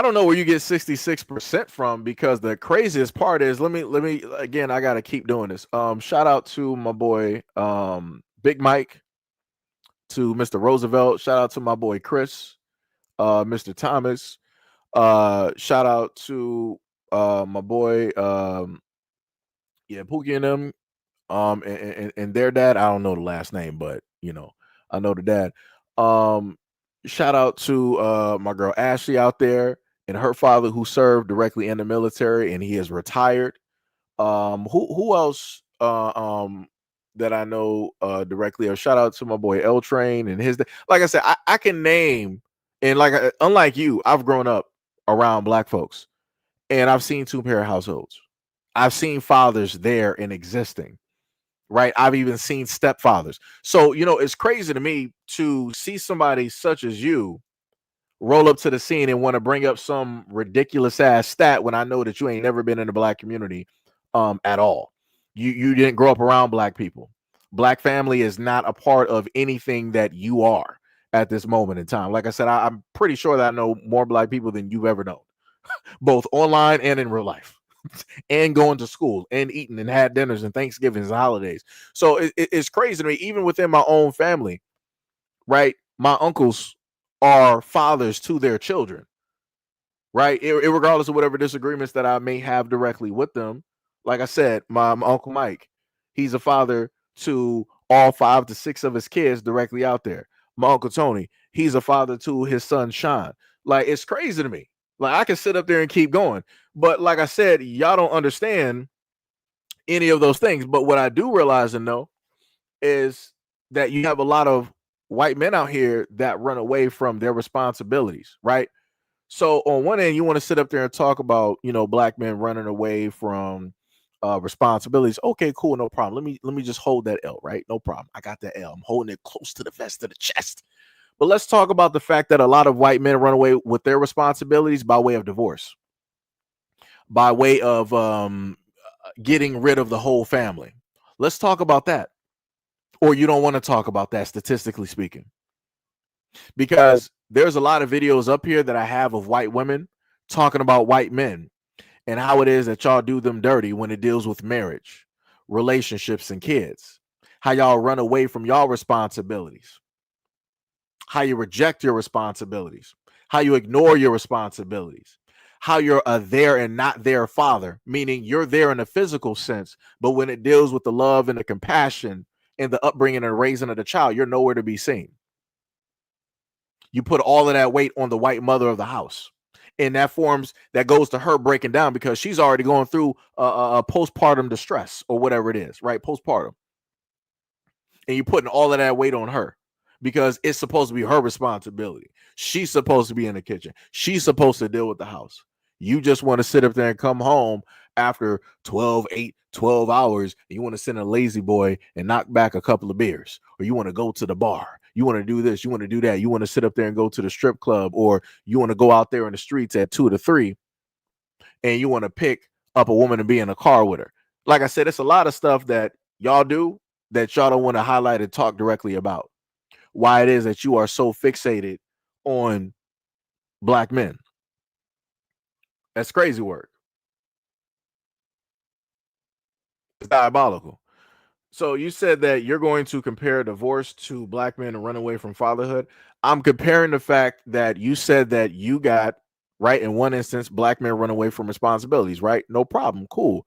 don't know where you get 66% from, because the craziest part is, let me again, I gotta keep doing this. Shout out to my boy Big Mike, to Mr. Roosevelt, shout out to my boy Chris, Mr. Thomas, shout out to my boy Pookie and them, and their dad. I don't know the last name, but I know the dad. Shout out to my girl Ashley out there and her father, who served directly in the military and he is retired. Who else that I know directly? Shout out to my boy L Train and his. Like I said, I can name, and like unlike you, I've grown up around Black folks, and I've seen two-parent households. I've seen fathers there and existing. Right. I've even seen stepfathers. So, it's crazy to me to see somebody such as you roll up to the scene and want to bring up some ridiculous ass stat when I know that you ain't never been in the Black community at all. You didn't grow up around Black people. Black family is not a part of anything that you are at this moment in time. Like I said, I'm pretty sure that I know more Black people than you've ever known, both online and in real life. And going to school and eating and had dinners and Thanksgivings and holidays. So it's crazy to me, even within my own family, right? My uncles are fathers to their children, right? Regardless of whatever disagreements that I may have directly with them. Like I said, my Uncle Mike, he's a father to all 5 to 6 of his kids directly out there. My Uncle Tony, he's a father to his son Sean. Like, it's crazy to me. Like, I can sit up there and keep going. But like I said, y'all don't understand any of those things. But what I do realize and know is that you have a lot of white men out here that run away from their responsibilities, right? So on one end, you want to sit up there and talk about, Black men running away from responsibilities. Okay, cool, no problem. Let me just hold that L, right? No problem. I got that L. I'm holding it close to the vest of the chest. But let's talk about the fact that a lot of white men run away with their responsibilities by way of divorce, by way of getting rid of the whole family. Let's talk about that. Or you don't want to talk about that, statistically speaking. Because there's a lot of videos up here that I have of white women talking about white men and how it is that y'all do them dirty when it deals with marriage, relationships, and kids. How y'all run away from y'all responsibilities. How you reject your responsibilities, how you ignore your responsibilities, how you're a there and not there father, meaning you're there in a physical sense, but when it deals with the love and the compassion and the upbringing and raising of the child, you're nowhere to be seen. You put all of that weight on the white mother of the house, and that goes to her breaking down because she's already going through a postpartum distress or whatever it is, right? Postpartum. And you're putting all of that weight on her because it's supposed to be her responsibility. She's supposed to be in the kitchen. She's supposed to deal with the house. You just want to sit up there and come home after 12 hours, and you want to send a lazy boy and knock back a couple of beers, or you want to go to the bar. You want to do this, you want to do that. You want to sit up there and go to the strip club, or you want to go out there in the streets at 2 to 3, and you want to pick up a woman and be in a car with her. Like I said, it's a lot of stuff that y'all do that y'all don't want to highlight and talk directly about. Why it is that you are so fixated on black men. That's crazy work. It's diabolical. So you said that you're going to compare divorce to black men and run away from fatherhood. I'm comparing the fact that you said that you got, right, in one instance, black men run away from responsibilities, right? No problem. Cool.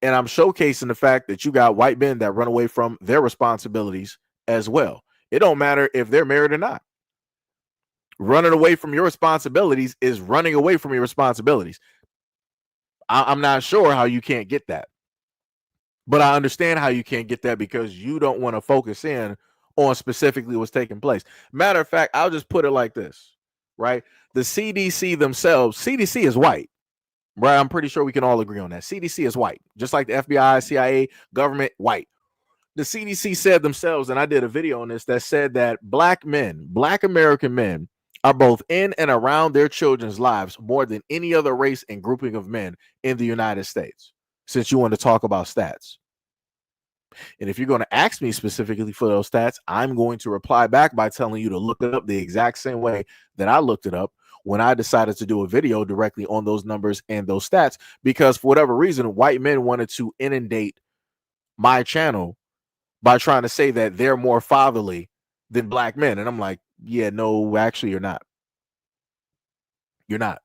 And I'm showcasing the fact that you got white men that run away from their responsibilities as well. It don't matter if they're married or not. Running away from your responsibilities is running away from your responsibilities. I'm not sure how you can't get that. But I understand how you can't get that because you don't want to focus in on specifically what's taking place. Matter of fact, I'll just put it like this, right? The CDC themselves, CDC is white, right? I'm pretty sure we can all agree on that. CDC is white, just like the FBI, CIA, government, white. The CDC said themselves, and I did a video on this, that said that black men, black American men, are both in and around their children's lives more than any other race and grouping of men in the United States, since you want to talk about stats. And if you're going to ask me specifically for those stats, I'm going to reply back by telling you to look it up the exact same way that I looked it up when I decided to do a video directly on those numbers and those stats, because for whatever reason, white men wanted to inundate my channel by trying to say that they're more fatherly than black men. And I'm like, yeah, no, actually, you're not. You're not.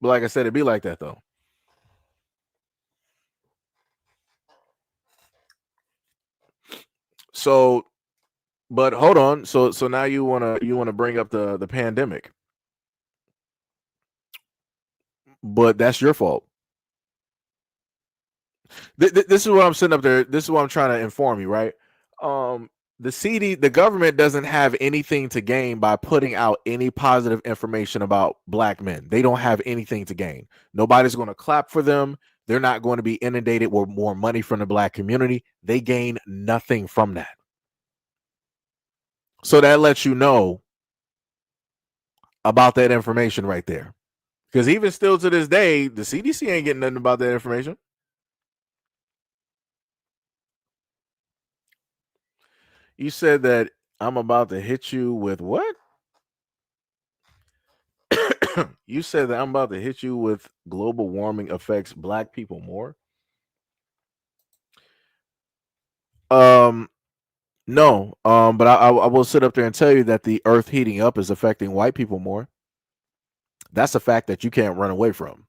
But like I said, it'd be like that, though. So, but hold on. So now you wanna bring up the pandemic, but that's your fault. This is what I'm sitting up there. This is what I'm trying to inform you, right? The government doesn't have anything to gain by putting out any positive information about black men. They don't have anything to gain. Nobody's going to clap for them. They're not going to be inundated with more money from the black community. They gain nothing from that. So that lets you know about that information right there. Because even still to this day, the CDC ain't getting nothing about that information. You said that I'm about to hit you with what? You said that I'm about to hit you with global warming affects black people more. No. But I will sit up there and tell you that the earth heating up is affecting white people more. That's a fact that you can't run away from.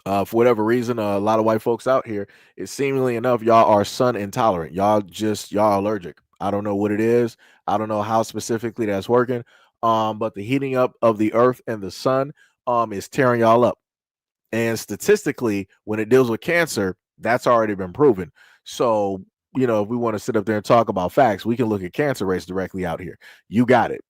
For whatever reason, a lot of white folks out here, it's seemingly enough, y'all are sun intolerant. Y'all allergic. I don't know what it is. I don't know how specifically that's working. But the heating up of the earth and the sun is tearing y'all up. And statistically, when it deals with cancer, that's already been proven. So, if we want to sit up there and talk about facts, we can look at cancer rates directly out here. You got it.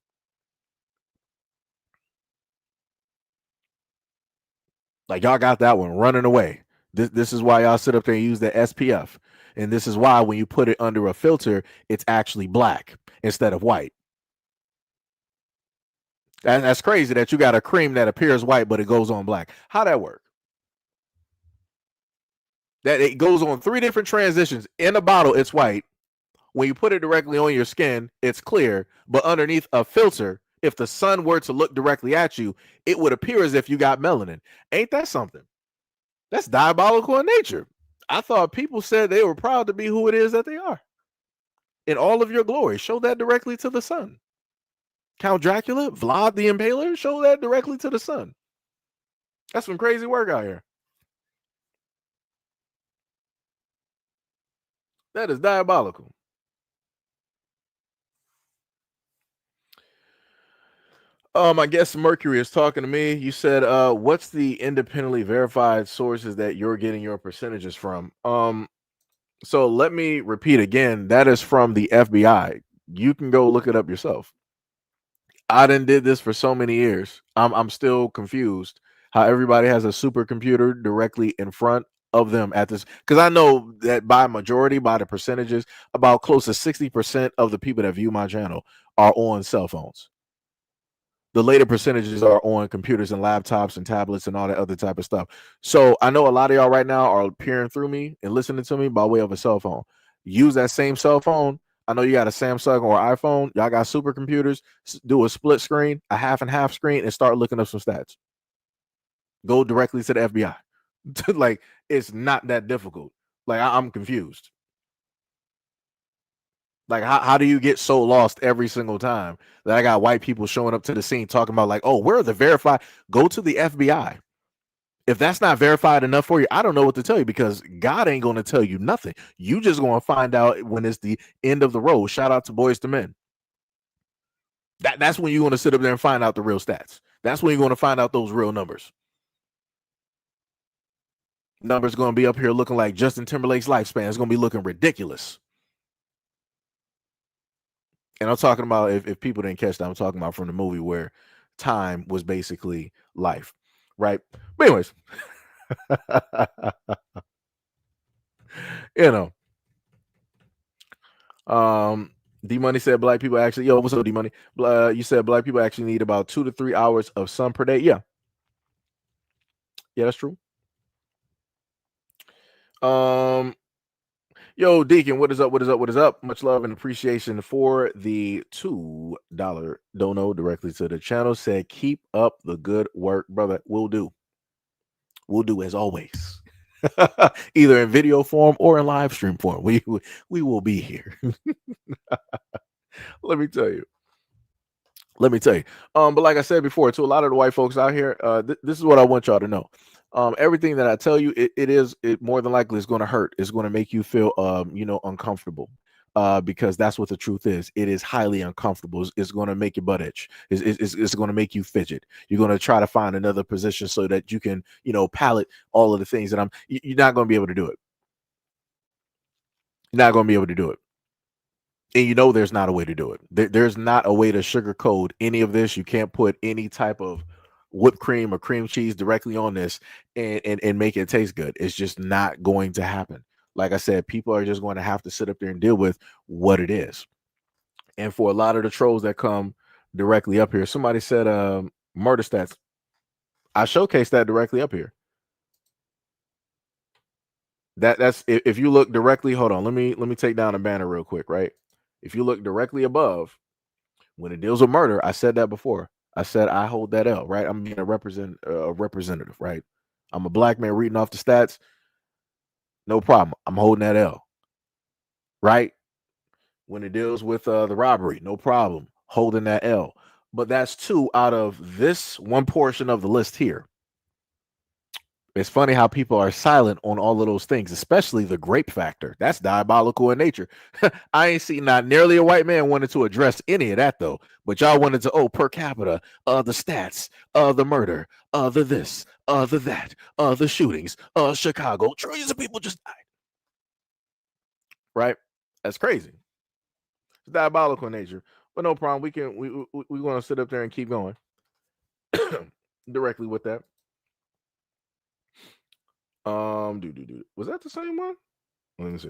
Like, y'all got that one running away. This is why y'all sit up there and use the SPF. And this is why when you put it under a filter, it's actually black instead of white. That's crazy that you got a cream that appears white, but it goes on black. How that work? That it goes on 3 different transitions. In a bottle, it's white. When you put it directly on your skin, it's clear. But underneath a filter, if the sun were to look directly at you, it would appear as if you got melanin. Ain't that something? That's diabolical in nature. I thought people said they were proud to be who it is that they are. In all of your glory, show that directly to the sun. Count Dracula, Vlad the Impaler, show that directly to the sun. That's some crazy work out here. That is diabolical. I guess Mercury is talking to me. You said, what's the independently verified sources that you're getting your percentages from? So let me repeat again. That is from the FBI. You can go look it up yourself. I done did this for so many years. I'm still confused how everybody has a supercomputer directly in front of them at this, because I know that by majority, by the percentages, about close to 60% of the people that view my channel are on cell phones. The later percentages are on computers and laptops and tablets and all that other type of stuff. So I know a lot of y'all right now are peering through me and listening to me by way of a cell phone. Use that same cell phone. I know you got a Samsung or iPhone. Y'all got supercomputers. Do a split screen, a half and half screen, and start looking up some stats. Go directly to the FBI. Like, it's not that difficult. Like, I'm confused. Like, how do you get so lost every single time that I got white people showing up to the scene talking about, like, oh, where are the verified? Go to the FBI. If that's not verified enough for you, I don't know what to tell you, because God ain't going to tell you nothing. You just going to find out when it's the end of the road. Shout out to Boys to Men. That's when you're going to sit up there and find out the real stats. That's when you're going to find out those real numbers. Numbers going to be up here looking like Justin Timberlake's lifespan. It's going to be looking ridiculous. And I'm talking about, if people didn't catch that, I'm talking about from the movie where time was basically life, right? But anyways, you know, D Money said black people actually, yo, what's up, D Money? You said black people actually need about 2 to 3 hours of sun per day. Yeah, that's true. Yo, Deacon, what is up? What is up? What is up? Much love and appreciation for the $2 dono directly to the channel. Said, keep up the good work, brother. We'll do as always. Either in video form or in live stream form. We will be here. Let me tell you. But like I said before, to a lot of the white folks out here, this is what I want y'all to know. Everything that I tell you, it more than likely is going to hurt. It's going to make you feel, uncomfortable. Because that's what the truth is. It is highly uncomfortable. It's going to make your butt itch. It's going to make you fidget. You're going to try to find another position so that you can, palate all of the things that you're not going to be able to do it. You're not going to be able to do it. And there's not a way to do it. There's not a way to sugarcoat any of this. You can't put any type of whipped cream or cream cheese directly on this and make it taste good. It's just not going to happen. Like I said, people are just going to have to sit up there and deal with what it is. And for a lot of the trolls that come directly up here, somebody said murder stats. I showcased that directly up here. That's if you look directly, hold on, let me take down a banner real quick, right? If you look directly above, when it deals with murder, I said that before. I said I hold that L, right? I'm being a representative, right? I'm a black man reading off the stats. No problem. I'm holding that L, right? When it deals with the robbery, no problem. Holding that L. But that's 2 out of this one portion of the list here. It's funny how people are silent on all of those things, especially the grape factor. That's diabolical in nature. I ain't seen not nearly a white man wanted to address any of that, though. But y'all wanted to, per capita, the stats, the murder, the this, the that, the shootings, Chicago. Trillions of people just died. Right? That's crazy. It's diabolical in nature. But no problem. We want to sit up there and keep going directly with that. Was that the same one? Let me see.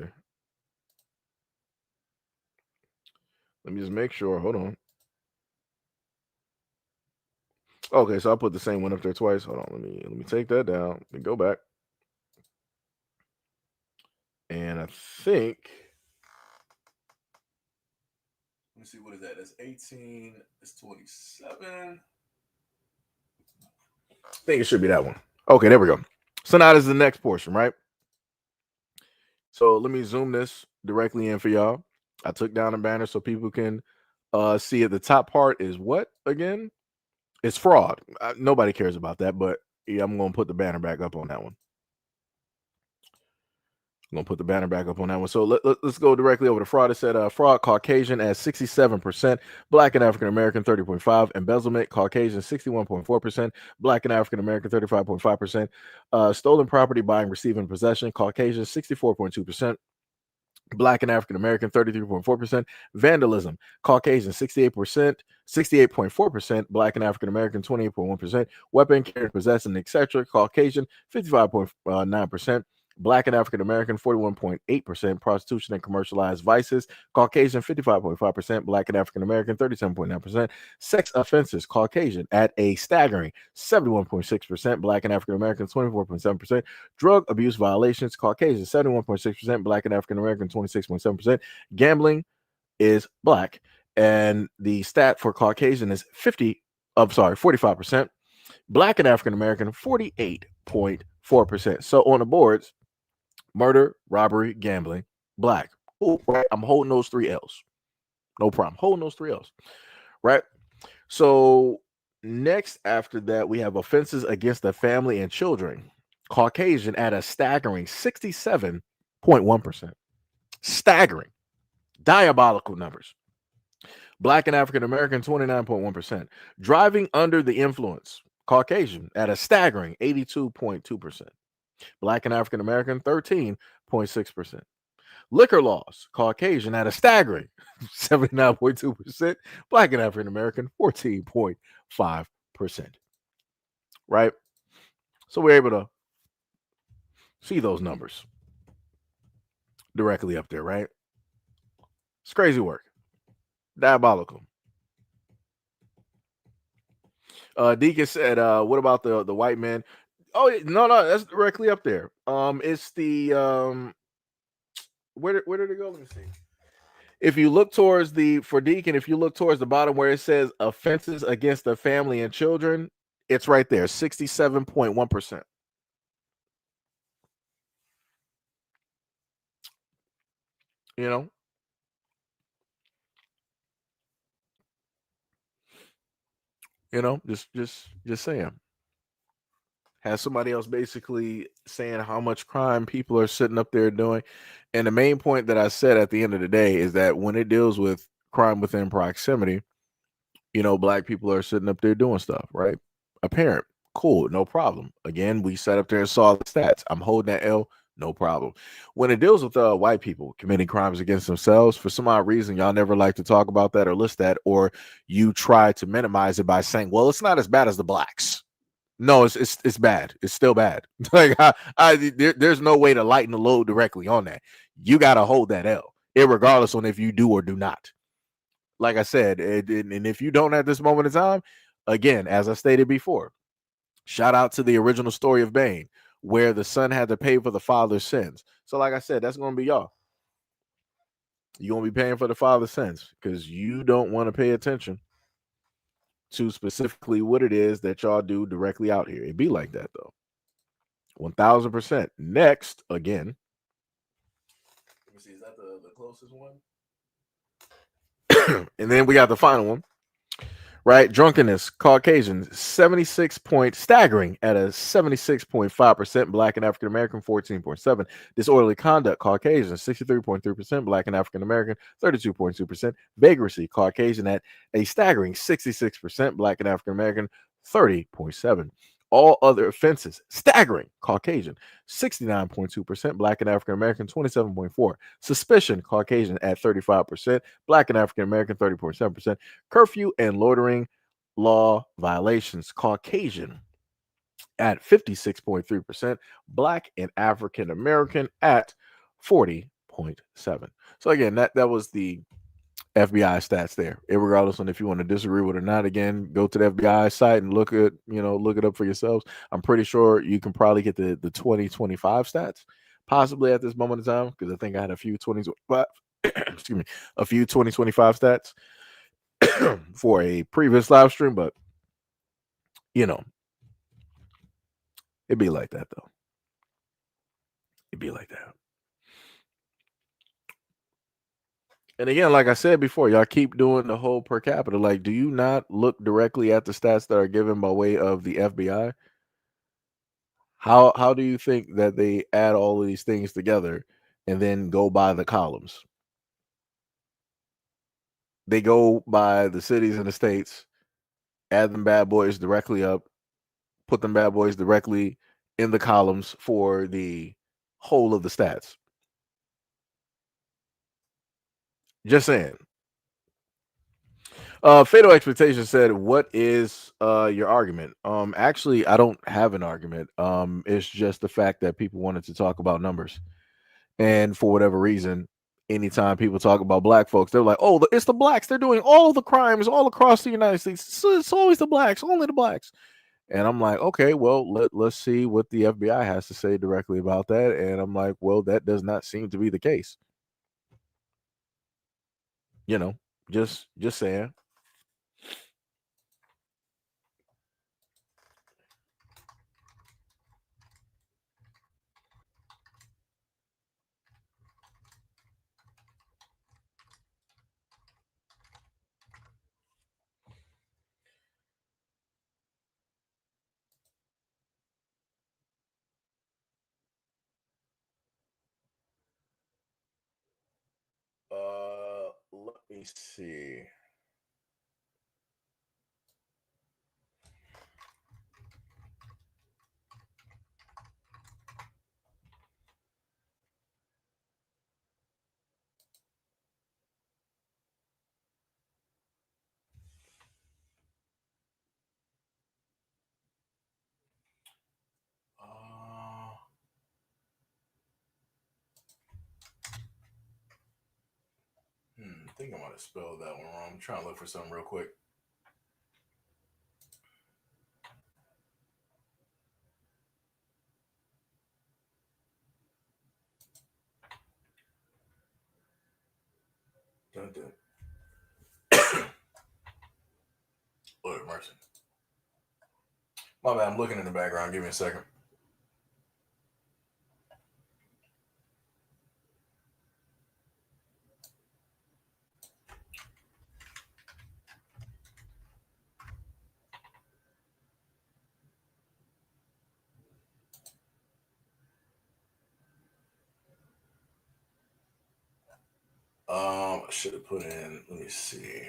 Let me just make sure. Hold on. Okay, so I put the same one up there twice. Hold on. Let me take that down and go back. And I think, let me see, what is that? That's 18. It's 27. I think it should be that one. Okay, there we go. So now this is the next portion, right? So let me zoom this directly in for y'all. I took down a banner so people can see it. The top part is what again? It's fraud. Nobody cares about that, but Yeah, I'm going to put the banner back up on that one. I'm going to put the banner back up on that one. So let's go directly over to fraud. It said fraud, Caucasian at 67%, Black and African American 30.5%, embezzlement, Caucasian 61.4%, Black and African American 35.5%, stolen property, buying, receiving, possession, Caucasian 64.2%. Black and African American 33.4%, vandalism, Caucasian 68.4%, Black and African American 28.1%, weapon carrying, possessing, etc. Caucasian 55.9%, Black and African American 41.8%, prostitution and commercialized vices, Caucasian 55.5%, Black and African American 37.9%, sex offenses, Caucasian at a staggering 71.6%, Black and African American 24.7%, drug abuse violations, Caucasian 71.6%, Black and African American 26.7%, gambling is Black, and the stat for Caucasian is 45%, Black and African American 48.4%. So on the boards, murder, robbery, gambling, Black. Oh, right. I'm holding those 3 L's. No problem. Holding those 3 L's. Right. So next after that, we have offenses against the family and children. Caucasian at a staggering 67.1%. Staggering. Diabolical numbers. Black and African American 29.1%. Driving under the influence. Caucasian at a staggering 82.2%. Black and African American 13.6%. Liquor laws, Caucasian at a staggering 79.2%. Black and African American 14.5%. Right? So we're able to see those numbers directly up there, right? It's crazy work. Diabolical. Deacon said, what about the white men? Oh no, that's directly up there. It's the where did it go? Let me see. If you look towards for Deacon, if you look towards the bottom where it says offenses against the family and children, it's right there, 67.1%. You know, just saying. Has somebody else basically saying how much crime people are sitting up there doing. And the main point that I said at the end of the day is that when it deals with crime within proximity, you know, Black people are sitting up there doing stuff, right? Apparent. Cool, no problem. Again, we sat up there and saw the stats. I'm holding that L, no problem. When it deals with white people committing crimes against themselves, for some odd reason, y'all never like to talk about that or list that, or you try to minimize it by saying, well, it's not as bad as the Blacks. No, it's bad. It's still bad. Like there's no way to lighten the load directly on that. You got to hold that L, irregardless on if you do or do not. Like I said, and if you don't at this moment in time, again, as I stated before, shout out to the original story of Bane, where the son had to pay for the father's sins. So like I said, that's going to be y'all. You're going to be paying for the father's sins because you don't want to pay attention to specifically what it is that y'all do directly out here. It'd be like that though. 1000%. Next, again. Let me see, is that the closest one? And then we got the final one. Right? Drunkenness, Caucasian, staggering at a 76.5%, Black and African American 14.7%. Disorderly conduct, Caucasian, 63.3%, Black and African American 32.2%. Vagrancy, Caucasian at a staggering 66%, Black and African American 30.7%. All other offenses, staggering, Caucasian, 69.2%, Black and African American 27.4%. Suspicion, Caucasian at 35%, Black and African American 30.7%. Curfew and loitering law violations, Caucasian at 56.3%, Black and African American at 40.7%. So again, that was the FBI stats there, regardless on if you want to disagree with it or not. Again, go to the FBI site and look it up for yourselves. I'm pretty sure you can probably get the 2025 stats possibly at this moment in time, because I think I had a few 2025 excuse me, a few 2025 stats for a previous live stream, but you know, it'd be like that though. It'd be like that. And again, like I said before, y'all keep doing the whole per capita. Like, do you not look directly at the stats that are given by way of the FBI? How do you think that they add all of these things together and then go by the columns? They go by the cities and the states, add them bad boys directly up, put them bad boys directly in the columns for the whole of the stats. Just saying. Fatal Expectation said, "What is your argument?" Actually, I don't have an argument. It's just the fact that people wanted to talk about numbers, and for whatever reason, anytime people talk about black folks, they're like, "Oh, it's the blacks. They're doing all the crimes all across the United States. It's always the blacks, only the blacks." And I'm like, okay, well, let's see what the FBI has to say directly about that. And I'm like, well, that does not seem to be the case. You know, just saying. Let me see. I think I might have spelled that one wrong. I'm trying to look for something real quick. Dun, dun. Lord have mercy. My bad. I'm looking in the background. Give me a second. I should have put in. Let me see.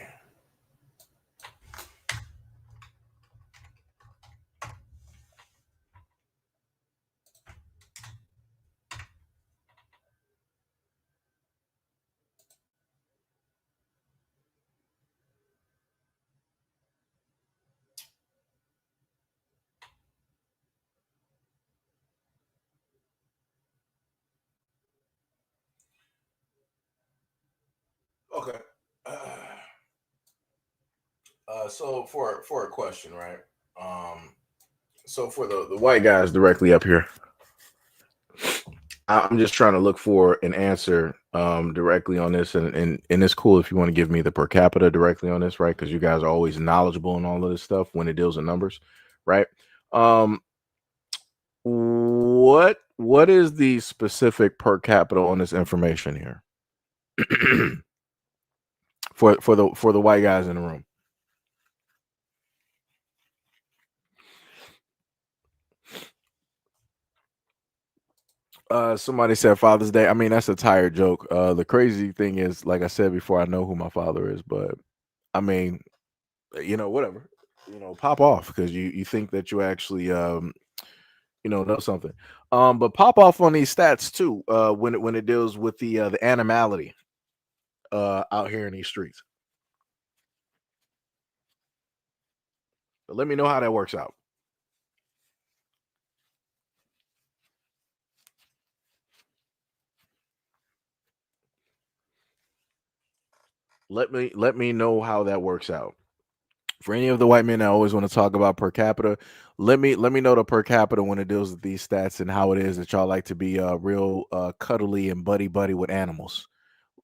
Okay. So for a question, right? So for the white guys directly up here, I'm just trying to look for an answer directly on this, and it's cool if you want to give me the per capita directly on this, right? Because you guys are always knowledgeable in all of this stuff when it deals in numbers, right? Um, what is the specific per capita on this information here for the white guys in the room? Somebody said Father's Day. I mean, that's a tired joke. The crazy thing is, like I said before, I know who my father is, but I mean, whatever. Pop off because you think that you actually know something. But pop off on these stats too. When it deals with the animality out here in these streets. But let me know how that works out. Let me know how that works out. For any of the white men that always want to talk about per capita, let me know the per capita when it deals with these stats and how it is that y'all like to be real cuddly and buddy with animals.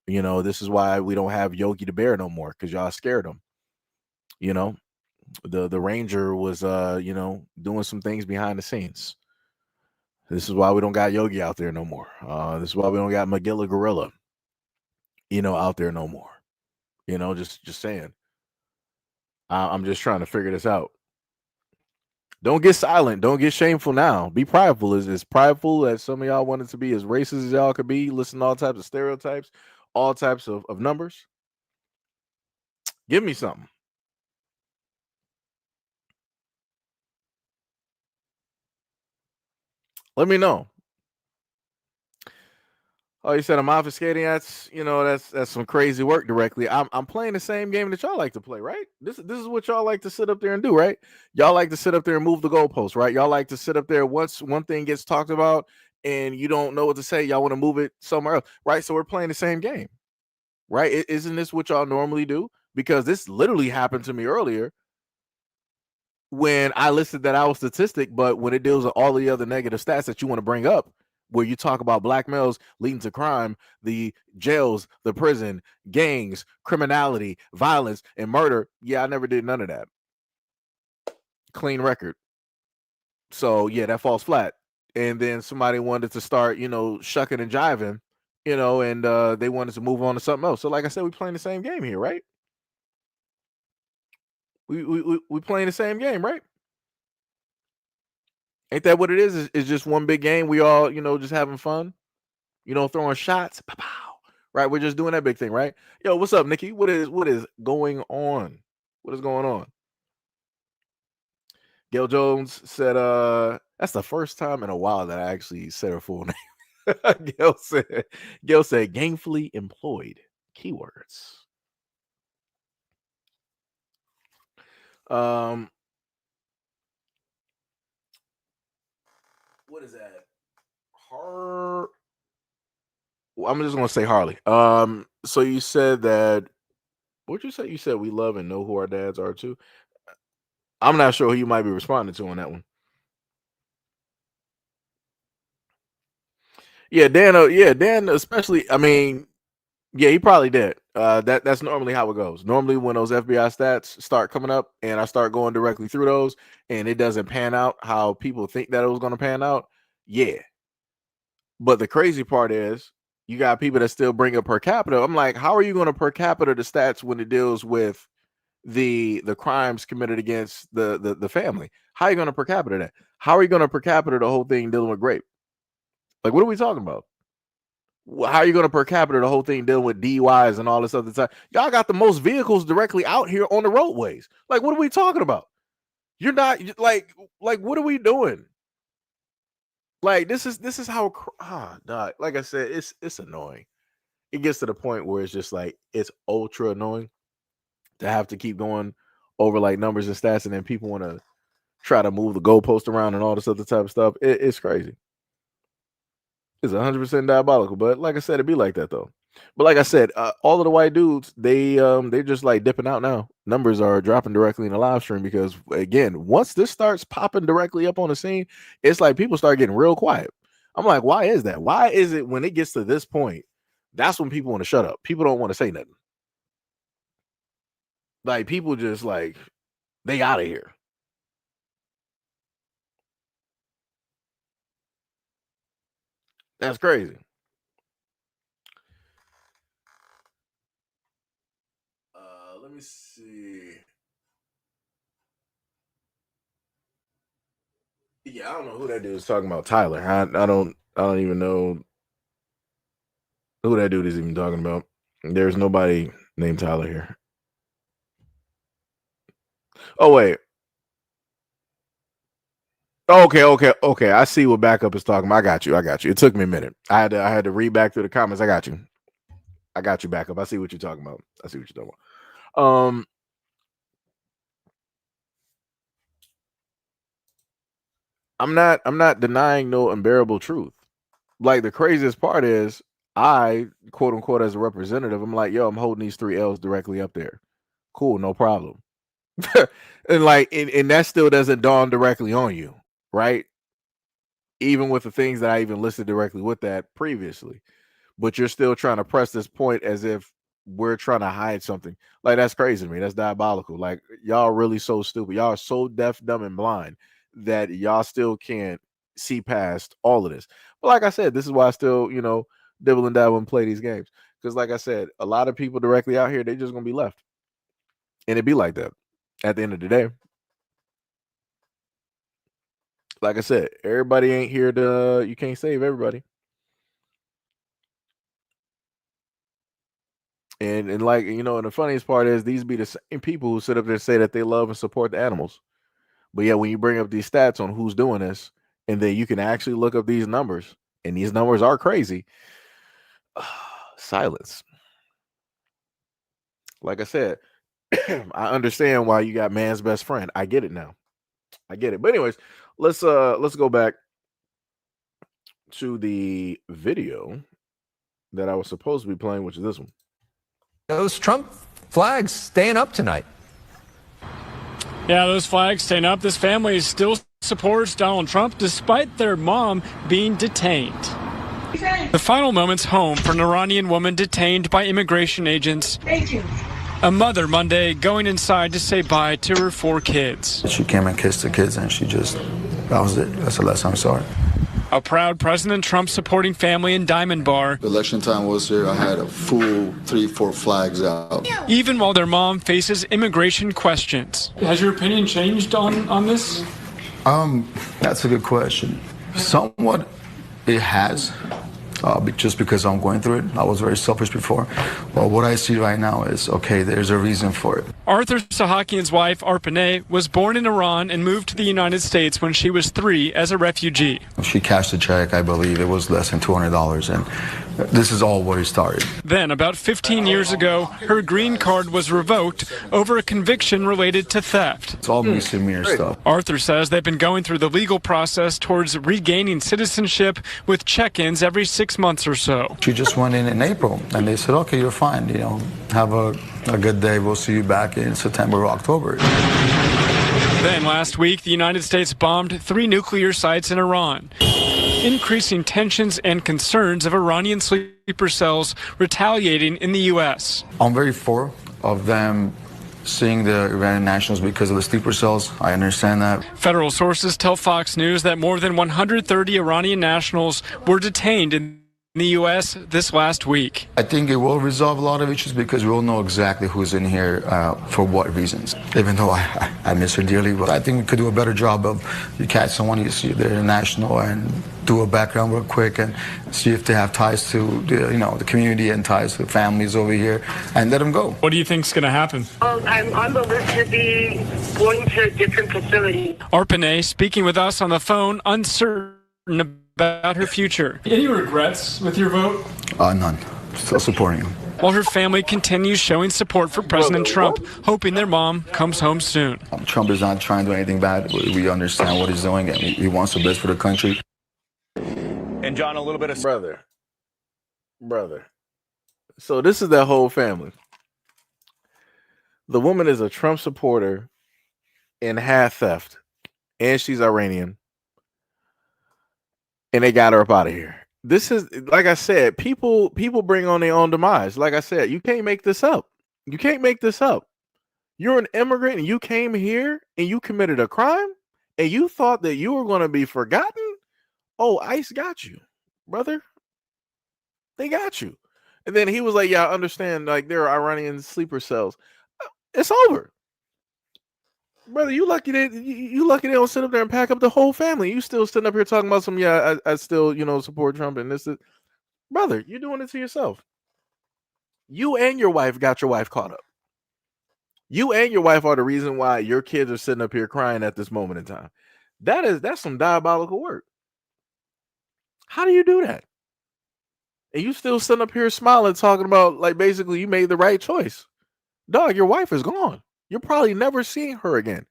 This is why we don't have Yogi the bear no more because y'all scared him. The ranger was doing some things behind the scenes. This is why we don't got Yogi out there no more. This is why we don't got Magilla Gorilla, out there no more. Just saying. I'm just trying to figure this out. Don't get silent. Don't get shameful now. Be prideful. As prideful as some of y'all wanted to be, as racist as y'all could be, listen to all types of stereotypes, all types of numbers. Give me something. Let me know. Oh, you said I'm obfuscating. That's some crazy work directly. I'm playing the same game that y'all like to play, right? This is what y'all like to sit up there and do, right? Y'all like to sit up there and move the goalposts, right? Y'all like to sit up there once one thing gets talked about and you don't know what to say, y'all want to move it somewhere else, right? So we're playing the same game, right? Isn't this what y'all normally do? Because this literally happened to me earlier when I listed that I was statistic, but when it deals with all the other negative stats that you want to bring up, where you talk about black males leading to crime, the jails, the prison, gangs, criminality, violence, and murder. Yeah, I never did none of that. Clean record. So yeah, that falls flat. And then somebody wanted to start, shucking and jiving, and they wanted to move on to something else. So like I said, we playing the same game here, right? We playing the same game, right? Ain't that what it is? It's just one big game. We all, just having fun, throwing shots. Pow, right? We're just doing that big thing, right? Yo, what's up, Nikki? What is going on? What is going on? Gail Jones said, that's the first time in a while that I actually said her full name. Gail said, gainfully employed. Keywords. What is that? I'm just gonna say Harley. So you said that. What'd you say? You said we love and know who our dads are too. I'm not sure who you might be responding to on that one. Yeah, Dan. Yeah, Dan. Especially. I mean, yeah, he probably did. That's normally how it goes. Normally, when those FBI stats start coming up, and I start going directly through those, and it doesn't pan out how people think that it was going to pan out. Yeah. But the crazy part is, you got people that still bring up per capita. I'm like, how are you going to per capita the stats when it deals with the crimes committed against the family? How are you going to per capita that? How are you going to per capita the whole thing dealing with rape? Like, what are we talking about? How are you going to per capita the whole thing dealing with DUIs and all this other stuff? Y'all got the most vehicles directly out here on the roadways. Like, what are we talking about? You're not like what are we doing? Like, this is how dog, like I said, it's annoying. It gets to the point where it's just like it's ultra annoying to have to keep going over like numbers and stats, and then people want to try to move the goalpost around and all this other type of stuff. It's crazy. It's 100% diabolical. But like I said, it be like that though. But like I said, all of the white dudes, they're just like dipping out now. Numbers are dropping directly in the live stream because again, once this starts popping directly up on the scene, it's like people start getting real quiet. I'm like, why is that? Why is it when it gets to this point, that's when people want to shut up? People don't want to say nothing. Like people just like they out of here. That's crazy. Let me see. Yeah, I don't know who that dude is talking about. Tyler. I don't even know who that dude is even talking about. There's nobody named Tyler here. Oh wait. Okay. I see what backup is talking about. I got you. It took me a minute. I had to read back through the comments. I got you backup. I see what you're talking about. I'm not denying no unbearable truth. Like the craziest part is I quote unquote as a representative, I'm like, yo, I'm holding these 3 L's directly up there. Cool, no problem. and that still doesn't dawn directly on you, right? Even with the things that I even listed directly with that previously. But you're still trying to press this point as if we're trying to hide something. Like that's crazy to me. That's diabolical. Like y'all really so stupid. Y'all are so deaf, dumb, and blind that y'all still can't see past all of this. But like I said, this is why I still, dibble and dabble and play these games. Because like I said, a lot of people directly out here, they just gonna be left. And it be like that at the end of the day. like I said, everybody ain't here to. You can't save everybody. And like, you know, and the funniest part is these be the same people who sit up there and say that they love and support the animals. But yeah, when you bring up these stats on who's doing this, and then you can actually look up these numbers, and these numbers are crazy. Silence. Like I said, I understand why you got man's best friend. I get it now. I get it. But anyways, let's go back to the video that I was supposed to be playing, which is this one. Those Trump flags staying up tonight. Yeah, those flags staying up. This family still supports Donald Trump despite their mom being detained. The final moments home for an Iranian woman detained by immigration agents. Thank you. A mother Monday going inside to say bye to her 4 kids. She came and kissed the kids, and that was it. That's the last time I saw her. A proud President Trump supporting family in Diamond Bar. Election time was here. I had a full 3-4 flags out. Even while their mom faces immigration questions. Has your opinion changed on this? That's a good question. Somewhat it has. Just because I'm going through it. I was very selfish before. But what I see right now is, okay, there's a reason for it. Arthur Sahakian's wife, Arpaneh, was born in Iran and moved to the United States when she was 3 as a refugee. She cashed a check, I believe it was less than $200, and this is all where it started. Then, about 15 years ago, her green card was revoked over a conviction related to theft. It's all misdemeanor stuff. Arthur says they've been going through the legal process towards regaining citizenship with check-ins every 6 months or so. She just went in April, and they said, okay, you're fine, have a good day. We'll see you back in September or October. Then last week, the United States bombed 3 nuclear sites in Iran, increasing tensions and concerns of Iranian sleeper cells retaliating in the U.S. I'm very for of them seeing the Iranian nationals because of the sleeper cells. I understand that. Federal sources tell Fox News that more than 130 Iranian nationals were detained in the U.S. this last week. I think it will resolve a lot of issues because we'll know exactly who's in here for what reasons. Even though I miss her dearly, but I think we could do a better job of you catch someone you see they're national and do a background real quick and see if they have ties to the community and ties to families over here and let them go. What do you think's going to happen? I'm on the list to be going to a different facility. Arpaneh speaking with us on the phone, uncertain about her future. Any regrets with your vote? None. Still supporting him. While her family continues showing support for President Trump, hoping their mom comes home soon. Trump is not trying to do anything bad. We understand what he's doing, and he wants the best for the country. And John, a little bit of brother. So this is that whole family. The woman is a Trump supporter and had theft, and she's Iranian. And they got her up out of here. This is, like I said, people bring on their own demise. Like I said, you can't make this up. You can't make this up. You're an immigrant and you came here and you committed a crime and you thought that you were going to be forgotten. Oh, ICE got you, brother. They got you. And then he was like, yeah, I understand. Like, there are Iranian sleeper cells. It's over. Brother, you lucky they don't sit up there and pack up the whole family. You still sitting up here talking about some, I still, support Trump and this is, brother, you're doing it to yourself. You and your wife got your wife caught up. You and your wife are the reason why your kids are sitting up here crying at this moment in time. That's some diabolical work. How do you do that? And you still sitting up here smiling, talking about like basically you made the right choice. Dog, your wife is gone. You're probably never seeing her again.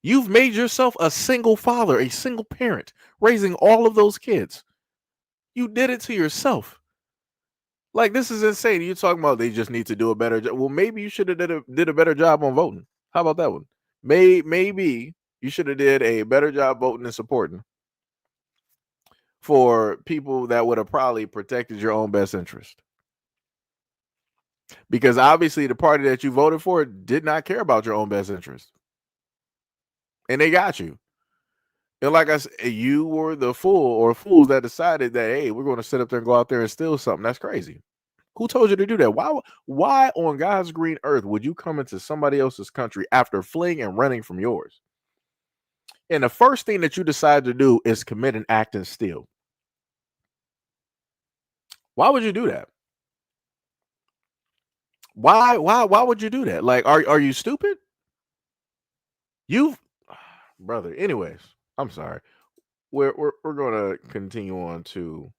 You've made yourself a single father, a single parent, raising all of those kids. You did it to yourself. Like, this is insane. You're talking about they just need to do a better job. Well, maybe you should have did a better job on voting. How about that one? Maybe you should have did a better job voting and supporting for people that would have probably protected your own best interest. Because obviously the party that you voted for did not care about your own best interest. And they got you. And like I said, you were the fool or fools that decided that, hey, we're going to sit up there and go out there and steal something. That's crazy. Who told you to do that? Why on God's green earth would you come into somebody else's country after fleeing and running from yours? and the first thing that you decide to do is commit an act and steal. Why would you do that? Why would you do that? Like, are you stupid? You've brother. Anyways, I'm sorry. We're gonna continue on to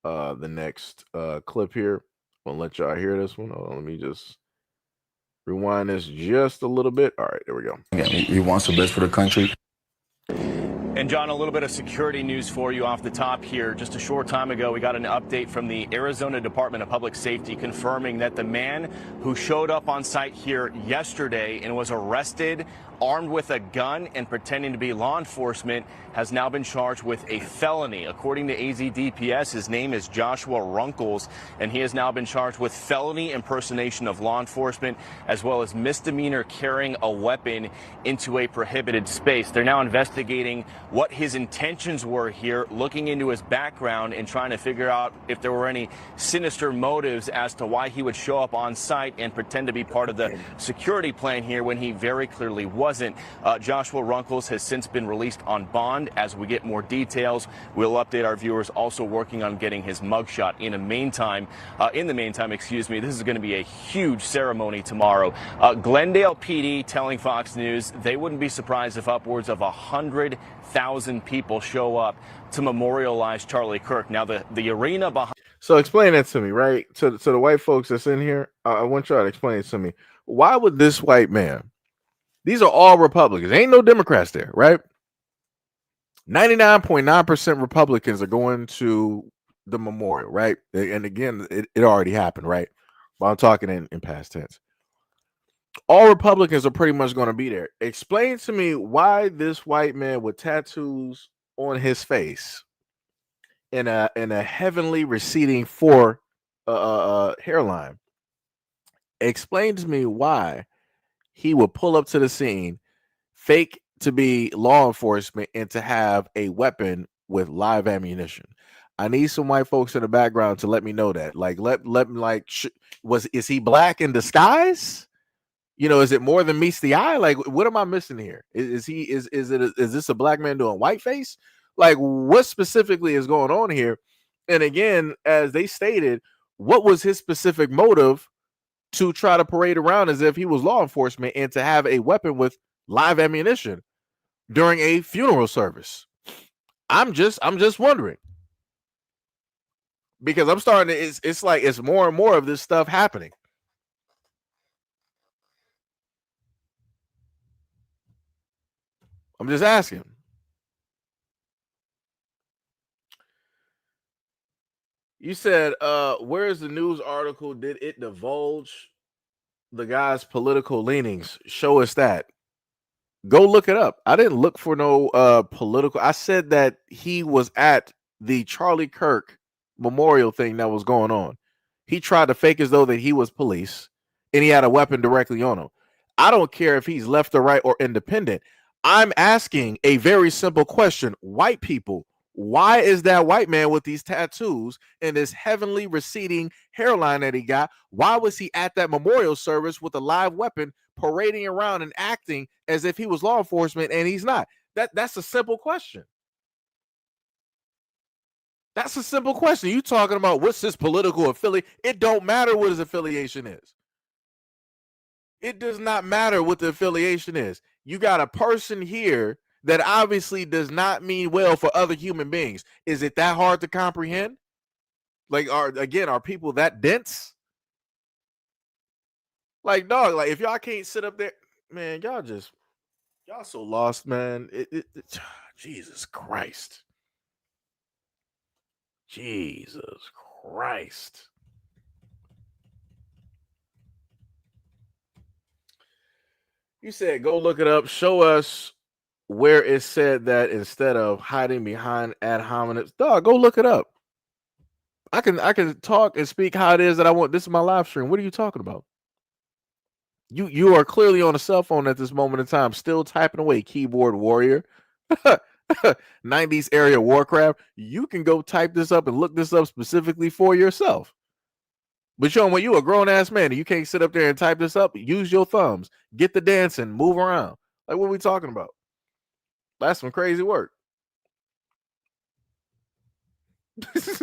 the next clip here. I'm gonna let y'all hear this one. Hold on, let me just rewind this just a little bit. All right, there we go. Again, he wants the best for the country. And John, a little bit of security news for you off the top here. Just a short time ago, we got an update from the Arizona Department of Public Safety confirming that the man who showed up on site here yesterday and was arrested armed with a gun and pretending to be law enforcement has now been charged with a felony. According to AZDPS, his name is Joshua Runkles, and he has now been charged with felony impersonation of law enforcement as well as misdemeanor carrying a weapon into a prohibited space. They're now investigating what his intentions were here, looking into his background and trying to figure out if there were any sinister motives as to why he would show up on site and pretend to be part of the security plan here when he very clearly wasn't. Joshua Runkles has since been released on bond. As we get more details, we'll update our viewers. Also working on getting his mugshot. In the meantime, this is going to be a huge ceremony tomorrow. Glendale PD telling Fox News they wouldn't be surprised if upwards of 100,000 people show up to memorialize Charlie Kirk. Now, the arena behind. So explain that to me, right? To the white folks that's in here, I want y'all to explain it to me. Why would this white man? These are all Republicans. Ain't no Democrats there, right? 99.9% Republicans are going to the memorial, right? And again, it already happened, right? But I'm talking in past tense. All Republicans are pretty much going to be there. Explain to me why this white man with tattoos on his face in a heavenly receding hairline. Explain to me why he would pull up to the scene, fake to be law enforcement, and to have a weapon with live ammunition. I need some white folks in the background to let me know that. Like, is he black in disguise? You know, is it more than meets the eye? Like, what am I missing here? Is this a black man doing whiteface? Like, what specifically is going on here? And again, as they stated, what was his specific motive to try to parade around as if he was law enforcement and to have a weapon with live ammunition during a funeral service? I'm just wondering, because I'm starting to, it's like it's more and more of this stuff happening. I'm just asking. You said, where is the news article? Did it divulge the guy's political leanings? Show us that. Go look it up. I didn't look for no political. I said that he was at the Charlie Kirk memorial thing that was going on. He tried to fake as though that he was police and he had a weapon directly on him. I don't care if he's left or right or independent. I'm asking a very simple question. White people, why is that white man with these tattoos and this heavenly receding hairline that he got? Why was he at that memorial service with a live weapon parading around and acting as if he was law enforcement and he's not? That's a simple question. That's a simple question. You talking about what's his political affiliation? It don't matter what his affiliation is. It does not matter what the affiliation is. You got a person here that obviously does not mean well for other human beings. Is it that hard to comprehend? Like, are people that dense? Like, dog, like if y'all can't sit up there, man, y'all so lost, man. Jesus Christ. Jesus Christ. You said go look it up. Show us where it said that instead of hiding behind ad hominems. Dog, go look it up. I can talk and speak how it is that I want. This is my live stream. What are you talking about? You are clearly on a cell phone at this moment in time, still typing away, keyboard warrior. 90s area Warcraft. You can go type this up and look this up specifically for yourself. But Sean, when you a grown ass man and you can't sit up there and type this up, use your thumbs, get the dancing, move around. Like, what are we talking about? That's some crazy work. This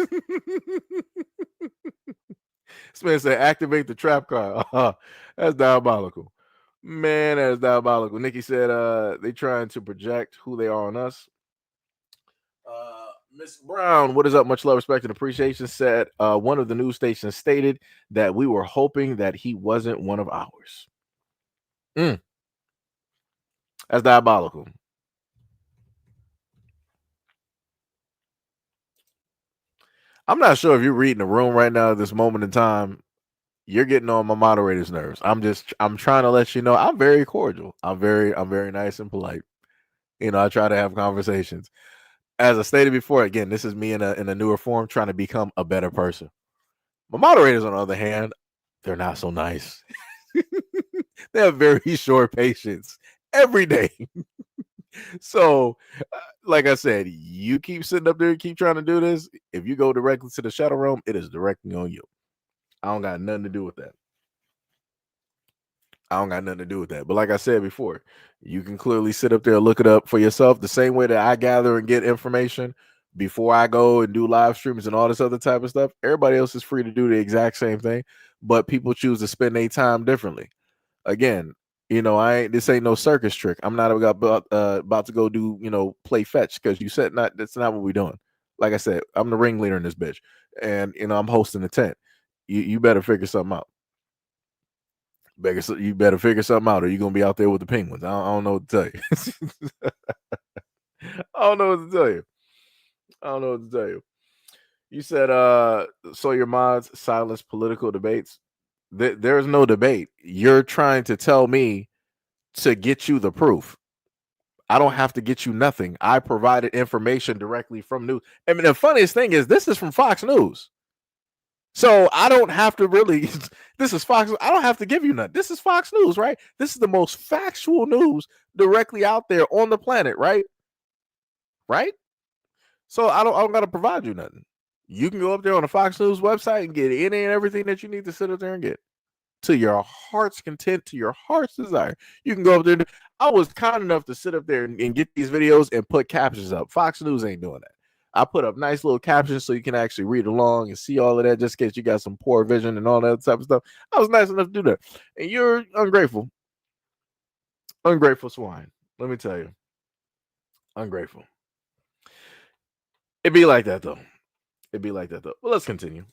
man said, activate the trap card. That's diabolical. Man, that is diabolical. Nikki said they trying to project who they are on us. Miss Brown, what is up? Much love, respect, and appreciation. Said one of the news stations stated that we were hoping that he wasn't one of ours. That's diabolical. I'm not sure if you're reading the room right now at this moment in time. You're getting on my moderator's nerves. I'm trying to let you know I'm very cordial. I'm very nice and polite. You know, I try to have conversations. As I stated before, again, this is me in a newer form trying to become a better person. My moderators, on the other hand, they're not so nice. They have very short patience every day. So, like I said, you keep sitting up there, keep trying to do this. If you go directly to the shadow realm, it is directly on you. I don't got nothing to do with that. But like I said before, you can clearly sit up there and look it up for yourself the same way that I gather and get information before I go and do live streams and all this other type of stuff. Everybody else is free to do the exact same thing, but people choose to spend their time differently. Again, you know, this ain't no circus trick. I'm not about to go do, you know, play fetch because you said that's not what we're doing. Like I said, I'm the ringleader in this bitch, and you know I'm hosting the tent. You better figure something out. You better figure something out, or you're gonna be out there with the penguins. I don't know what to tell you. I don't know what to tell you. You said, so your mods silence political debates. There's no debate. You're trying to tell me to get you the proof. I don't have to get you nothing. I provided information directly from news. I mean, the funniest thing is this is from Fox News. So I don't have to really, this is Fox. I don't have to give you nothing. This is Fox News, right? This is the most factual news directly out there on the planet, right? Right? So I don't got to provide you nothing. You can go up there on the Fox News website and get any and everything that you need to sit up there and get to your heart's content, to your heart's desire. You can go up there. I was kind enough to sit up there and get these videos and put captions up. Fox News ain't doing that. I put up nice little captions so you can actually read along and see all of that, just in case you got some poor vision and all that type of stuff. I was nice enough to do that. And you're ungrateful. Ungrateful swine. Let me tell you. Ungrateful. It'd be like that, though. Well, let's continue.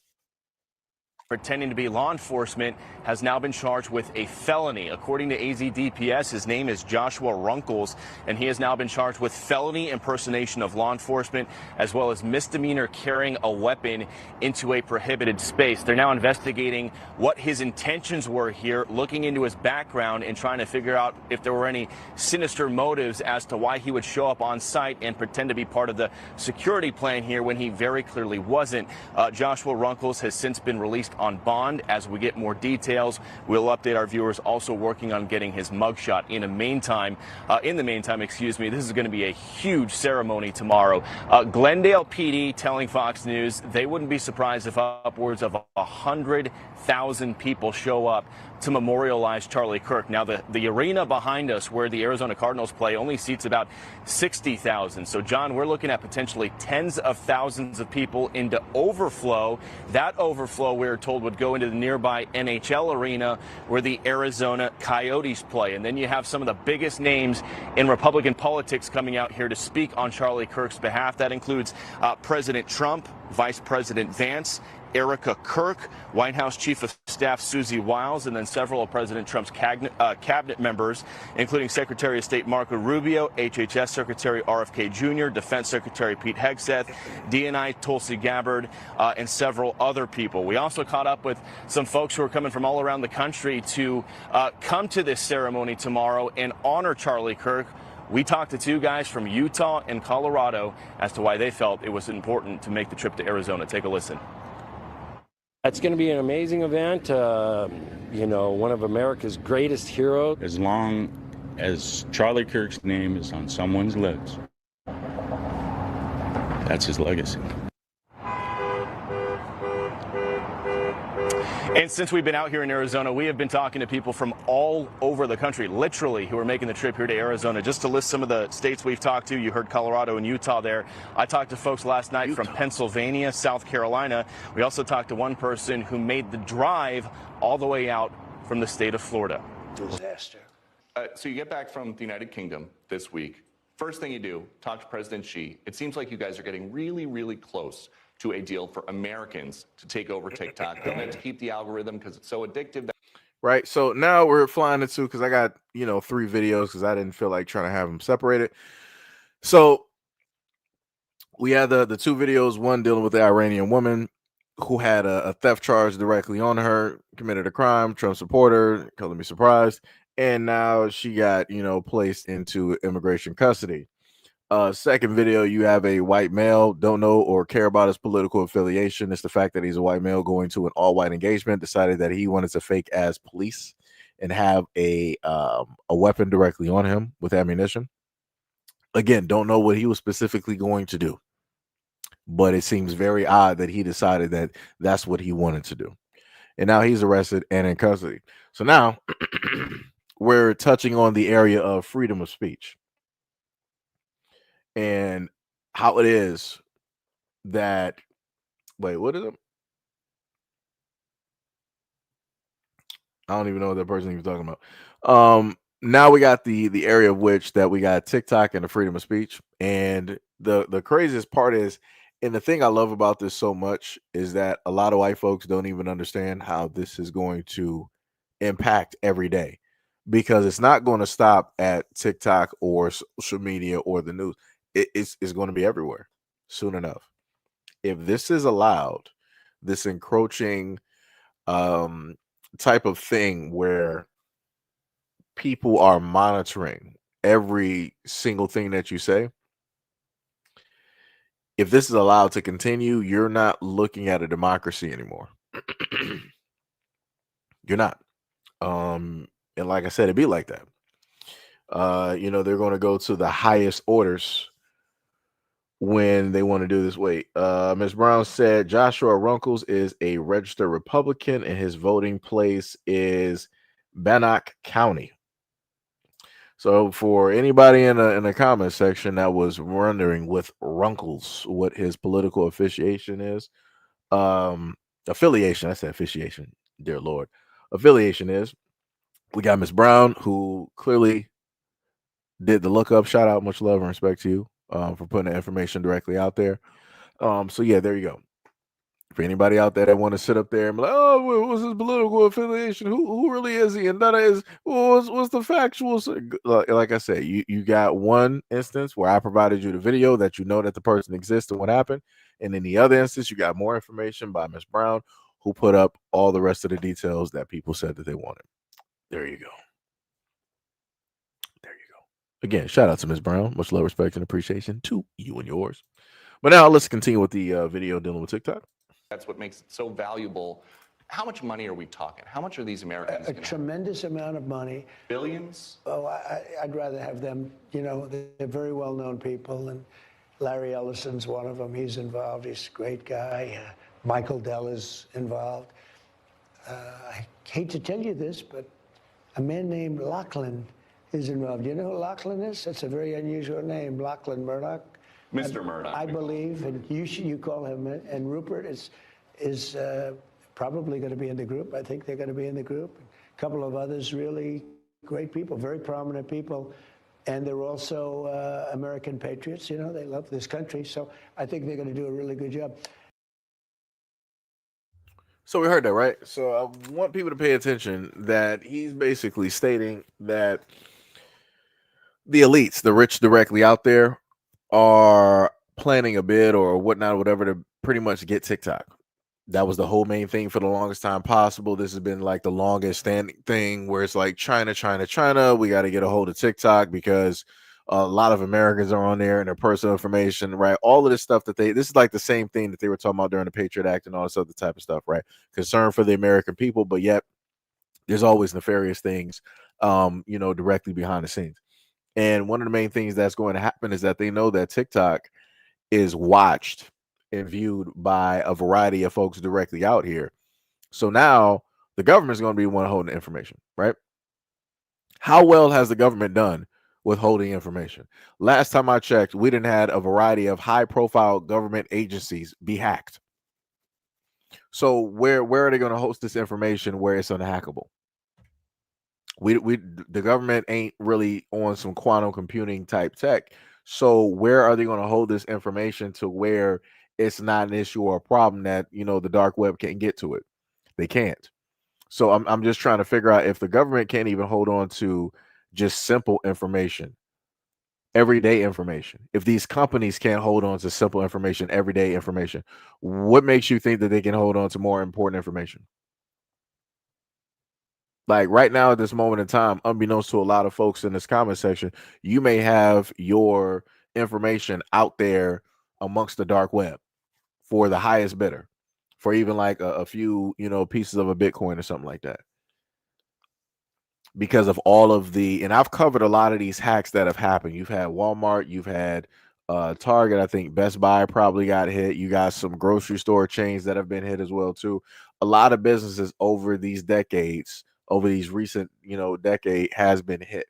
Pretending to be law enforcement has now been charged with a felony. According to AZDPS, his name is Joshua Runkles, and he has now been charged with felony impersonation of law enforcement, as well as misdemeanor carrying a weapon into a prohibited space. They're now investigating what his intentions were here, looking into his background and trying to figure out if there were any sinister motives as to why he would show up on site and pretend to be part of the security plan here when he very clearly wasn't. Joshua Runkles has since been released on bond. As we get more details, we'll update our viewers. Also working on getting his mugshot. In the meantime, this is going to be a huge ceremony tomorrow. Glendale PD telling Fox News they wouldn't be surprised if upwards of 100,000 people show up to memorialize Charlie Kirk. Now, the arena behind us where the Arizona Cardinals play only seats about 60,000. So, John, we're looking at potentially tens of thousands of people into overflow. That overflow, we're told, would go into the nearby NHL arena where the Arizona Coyotes play. And then you have some of the biggest names in Republican politics coming out here to speak on Charlie Kirk's behalf. That includes President Trump, Vice President Vance, Erica Kirk, White House Chief of Staff Susie Wiles, and then several of President Trump's cabinet members, including Secretary of State Marco Rubio, HHS Secretary RFK Jr., Defense Secretary Pete Hegseth, DNI Tulsi Gabbard, and several other people. We also caught up with some folks who are coming from all around the country to come to this ceremony tomorrow and honor Charlie Kirk. We talked to two guys from Utah and Colorado as to why they felt it was important to make the trip to Arizona. Take a listen. It's going to be an amazing event, one of America's greatest heroes. As long as Charlie Kirk's name is on someone's lips, that's his legacy. And since we've been out here in Arizona, we have been talking to people from all over the country, literally, who are making the trip here to Arizona. Just to list some of the states we've talked to, you heard Colorado and Utah there. I talked to folks last night from Pennsylvania, South Carolina. We also talked to one person who made the drive all the way out from the state of Florida. Disaster. So you get back from the United Kingdom this week. First thing you do, talk to President Xi. It seems like you guys are getting really, really close to a deal for Americans to take over TikTok. They'll have to keep the algorithm because it's so addictive. Right. So now we're flying into, because I got, 3 videos because I didn't feel like trying to have them separated. So we had the 2 videos, one dealing with the Iranian woman who had a theft charge directly on her, committed a crime, Trump supporter, color me surprised. And now she got, placed into immigration custody. Second video, you have a white male, don't know or care about his political affiliation. It's the fact that he's a white male going to an all-white engagement, decided that he wanted to fake as police and have a weapon directly on him with ammunition. Again, don't know what he was specifically going to do, but it seems very odd that he decided that that's what he wanted to do. And now he's arrested and in custody. So now we're touching on the area of freedom of speech and how it is that, wait, what is it? I don't even know what that person was talking about. Now we got the area of which that we got TikTok and the freedom of speech. And the craziest part is, and the thing I love about this so much is that a lot of white folks don't even understand how this is going to impact every day, because it's not going to stop at TikTok or social media or the news. It's going to be everywhere soon enough. If this is allowed, this encroaching type of thing where people are monitoring every single thing that you say, if this is allowed to continue, you're not looking at a democracy anymore. You're not. And like I said, it'd be like that. They're going to go to the highest orders when they want to do this. Wait, Ms. Brown said Joshua Runkles is a registered Republican and his voting place is Bannock County. So for anybody in the comment section that was wondering with Runkles what his political affiliation is, affiliation, I said officiation, dear Lord, affiliation is, we got Ms. Brown, who clearly did the lookup. Shout out, much love and respect to you for putting the information directly out there. So yeah, there you go. For anybody out there that want to sit up there and be like, oh, what's his political affiliation? Who really is he? And that is, what's the factual? Like I said, you got one instance where I provided you the video that you know that the person exists and what happened. And in the other instance, you got more information by Ms. Brown, who put up all the rest of the details that people said that they wanted. There you go. There you go. Again, shout out to Ms. Brown. Much love, respect, and appreciation to you and yours. But now let's continue with the video dealing with TikTok. That's what makes it so valuable. How much money are we talking? How much are these Americans? A tremendous amount of money. Billions? Oh, I'd rather have them. They're very well-known people, and Larry Ellison's one of them. He's involved. He's a great guy. Michael Dell is involved. I hate to tell you this, but a man named Lachlan is involved. You know who Lachlan is? That's a very unusual name, Lachlan Murdoch. Mr. Murdoch. I believe, and you call him, and Rupert is probably going to be in the group. I think they're going to be in the group. A couple of others, really great people, very prominent people, and they're also American patriots. They love this country, so I think they're going to do a really good job. So we heard that, right? So I want people to pay attention that he's basically stating that the elites, the rich directly out there, are planning a bid or whatnot, whatever, to pretty much get TikTok. That was the whole main thing for the longest time possible. This has been like the longest standing thing where it's like China. We got to get a hold of TikTok because a lot of Americans are on there and their personal information, right? All of this stuff this is like the same thing that they were talking about during the Patriot Act and all this other type of stuff, right? Concern for the American people, but yet there's always nefarious things, directly behind the scenes. And one of the main things that's going to happen is that they know that TikTok is watched and viewed by a variety of folks directly out here. So now the government's going to be the one holding the information, right? How well has the government done with holding information? Last time I checked, we didn't had a variety of high-profile government agencies be hacked. So where are they going to host this information where it's unhackable? The government ain't really on some quantum computing type tech. So where are they going to hold this information to where it's not an issue or a problem that the dark web can't get to it? They can't. So I'm just trying to figure out if the government can't even hold on to just simple information, everyday information. If these companies can't hold on to simple information, everyday information, what makes you think that they can hold on to more important information? Like right now at this moment in time, unbeknownst to a lot of folks in this comment section, you may have your information out there amongst the dark web for the highest bidder, for even like a few, pieces of a Bitcoin or something like that. Because of all of and I've covered a lot of these hacks that have happened. You've had Walmart, you've had Target, I think Best Buy probably got hit. You got some grocery store chains that have been hit as well too. A lot of businesses over these decades, over these recent, decade has been hit.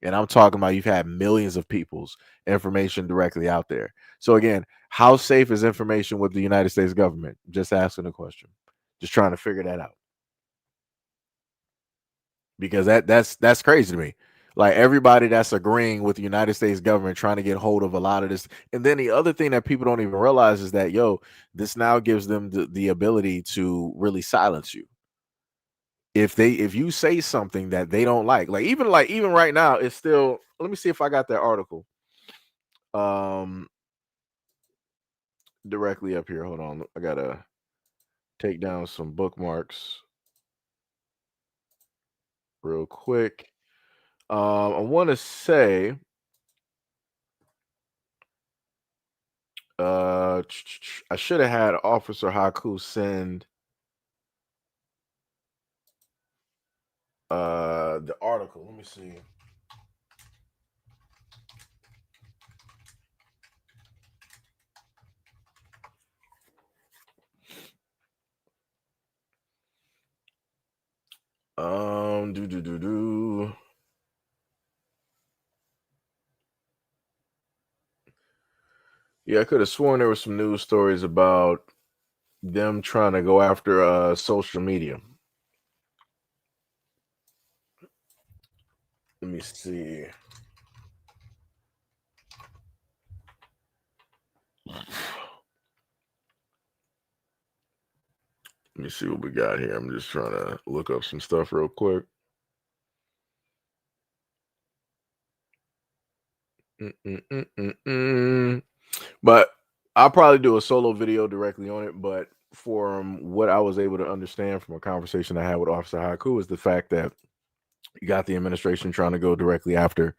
And I'm talking about you've had millions of people's information directly out there. So again, how safe is information with the United States government? Just asking a question. Just trying to figure that out. Because that's crazy to me. Like everybody that's agreeing with the United States government trying to get hold of a lot of this. And then the other thing that people don't even realize is that, this now gives them the ability to really silence you. If you say something that they don't like even right now, it's still, let me see if I got that article directly up here. Hold on. I gotta take down some bookmarks real quick. I want to say I should have had Officer Haku send the article. Let me see. Yeah, I could have sworn there were some news stories about them trying to go after social media. Let me see. Let me see what we got here. I'm just trying to look up some stuff real quick. But I'll probably do a solo video directly on it. But from what I was able to understand from a conversation I had with Officer Haku is the fact that you got the administration trying to go directly after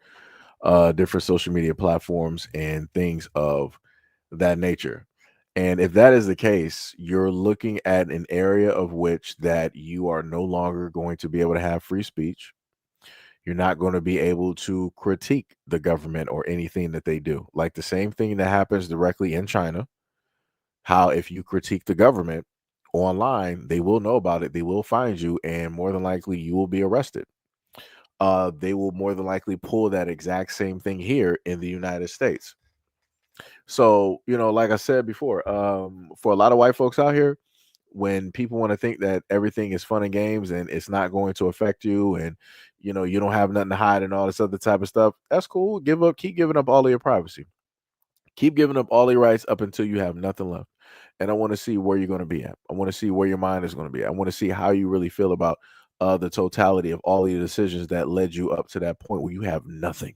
different social media platforms and things of that nature. And if that is the case, you're looking at an area of which that you are no longer going to be able to have free speech. You're not going to be able to critique the government or anything that they do. Like the same thing that happens directly in China. How if you critique the government online, they will know about it. They will find you, and more than likely you will be arrested. They will more than likely pull that exact same thing here in the United States. So, like I said before, for a lot of white folks out here, when people want to think that everything is fun and games and it's not going to affect you and you don't have nothing to hide and all this other type of stuff, that's cool. Keep giving up all of your privacy. Keep giving up all your rights up until you have nothing left. And I want to see where you're going to be at. I want to see where your mind is going to be. I want to see how you really feel about the totality of all your decisions that led you up to that point where you have nothing,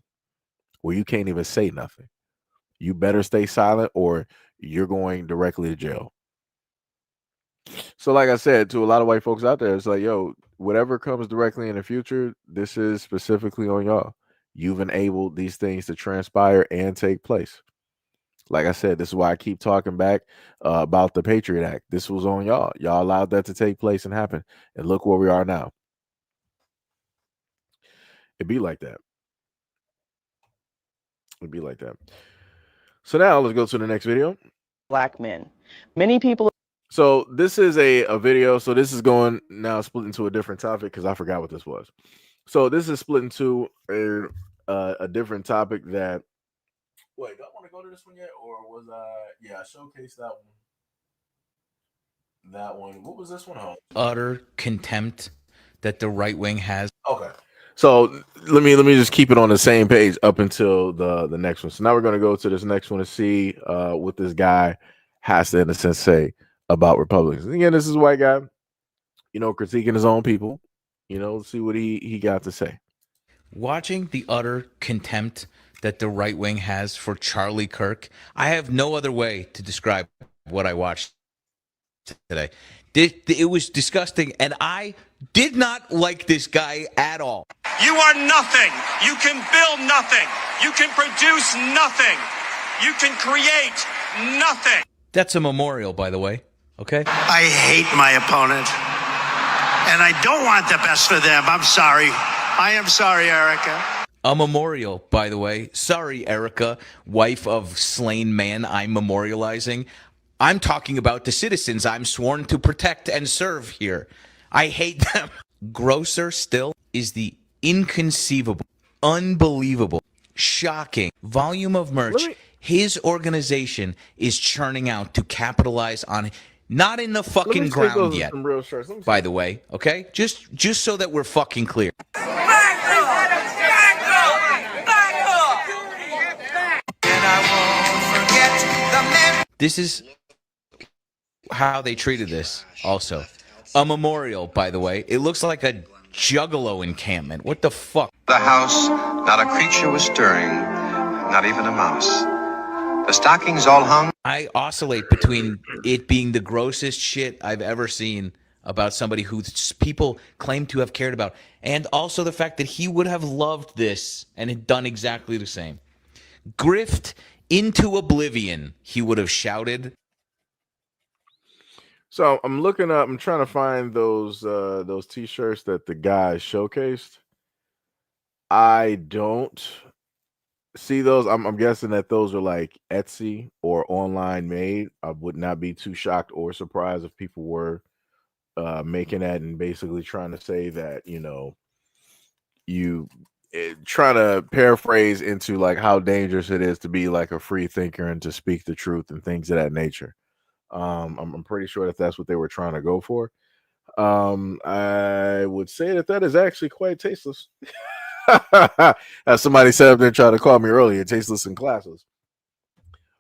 where you can't even say nothing. You better stay silent or you're going directly to jail. So like I said, to a lot of white folks out there, it's like, whatever comes directly in the future, this is specifically on y'all. You've enabled these things to transpire and take place. Like I said, this is why I keep talking back about the Patriot Act. This was on y'all. Y'all allowed that to take place and happen. And look where we are now. It'd be like that. It'd be like that. So now let's go to the next video. Black men. Many people. So this is a video. So this is going now split into a different topic because I forgot what this was. So this is split into a different topic that. Wait, do I want to go to this one yet, or was I? Yeah, I showcased that one. That one. What was this one? Oh. Utter contempt that the right wing has. Okay. So let me just keep it on the same page up until the next one. So now we're going to go to this next one to see what this guy has to, in a sense, say about Republicans. Again, this is a white guy, critiquing his own people. Let's see what he got to say. Watching the utter contempt that the right wing has for Charlie Kirk, I have no other way to describe what I watched today. It was disgusting, and I did not like this guy at all. You are nothing. You can build nothing. You can produce nothing. You can create nothing. That's a memorial, by the way. Okay? I hate my opponent, and I don't want the best for them. I'm sorry. I am sorry, Erica. A memorial, by the way. Sorry, Erica, wife of slain man I'm memorializing. I'm talking about the citizens I'm sworn to protect and serve here. I hate them. Grosser still is the inconceivable, unbelievable, shocking volume of merch his organization is churning out to capitalize on. Not in the fucking ground yet, by the way, okay? Just so that we're fucking clear. This is how they treated this also. A memorial, by the way. It looks like a juggalo encampment. What the fuck? The house, not a creature was stirring, not even a mouse. The stockings all hung. I oscillate between it being the grossest shit I've ever seen about somebody who people claim to have cared about, and also the fact that he would have loved this and had done exactly the same. Grift into oblivion, he would have shouted. So I'm looking up. I'm trying to find those T-shirts that the guy showcased. I don't see those. I'm guessing that those are like Etsy or online made. I would not be too shocked or surprised if people were making that and basically trying to say that trying to paraphrase into like how dangerous it is to be like a free thinker and to speak the truth and things of that nature. I'm pretty sure that that's what they were trying to go for. I would say that is actually quite tasteless. As somebody said up there trying to call me earlier, tasteless and classless.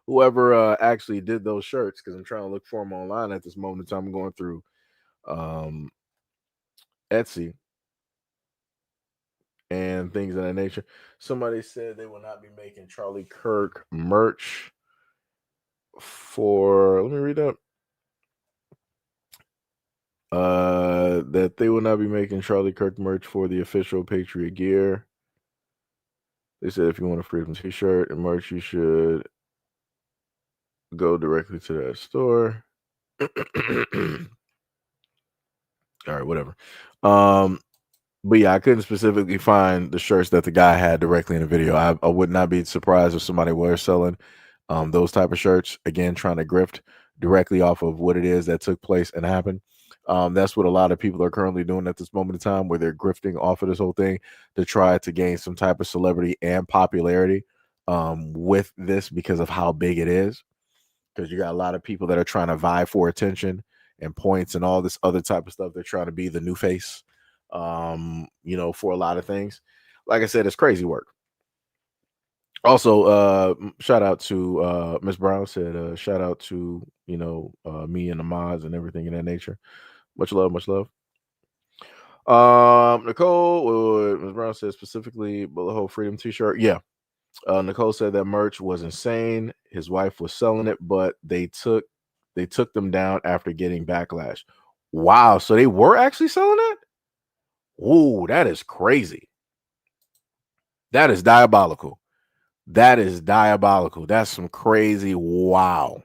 Whoever actually did those shirts, because I'm trying to look for them online at this moment in time. I'm going through Etsy and things of that nature. Somebody said they will not be making Charlie Kirk merch for, let me read that. That they will not be making Charlie Kirk merch for the official Patriot gear. They said if you want a Freedom t-shirt and merch, you should go directly to that store. All right, whatever. But yeah, I couldn't specifically find the shirts that the guy had directly in the video. I would not be surprised if somebody were selling those type of shirts, again, trying to grift directly off of what it is that took place and happened. That's what a lot of people are currently doing at this moment in time, where they're grifting off of this whole thing to try to gain some type of celebrity and popularity with this because of how big it is. Because you got a lot of people that are trying to vie for attention and points and all this other type of stuff. They're trying to be the new face, for a lot of things. Like I said, it's crazy work. Also, shout out to Miss Brown said, shout out to, me and the mods and everything in that nature. Much love, much love. Nicole, Ms. Brown said specifically, Bullet Hole Freedom t-shirt. Yeah. Nicole said that merch was insane. His wife was selling it, but they took them down after getting backlash. Wow. So they were actually selling it? Ooh, that is crazy. That is diabolical. That is diabolical. That's some crazy. Wow.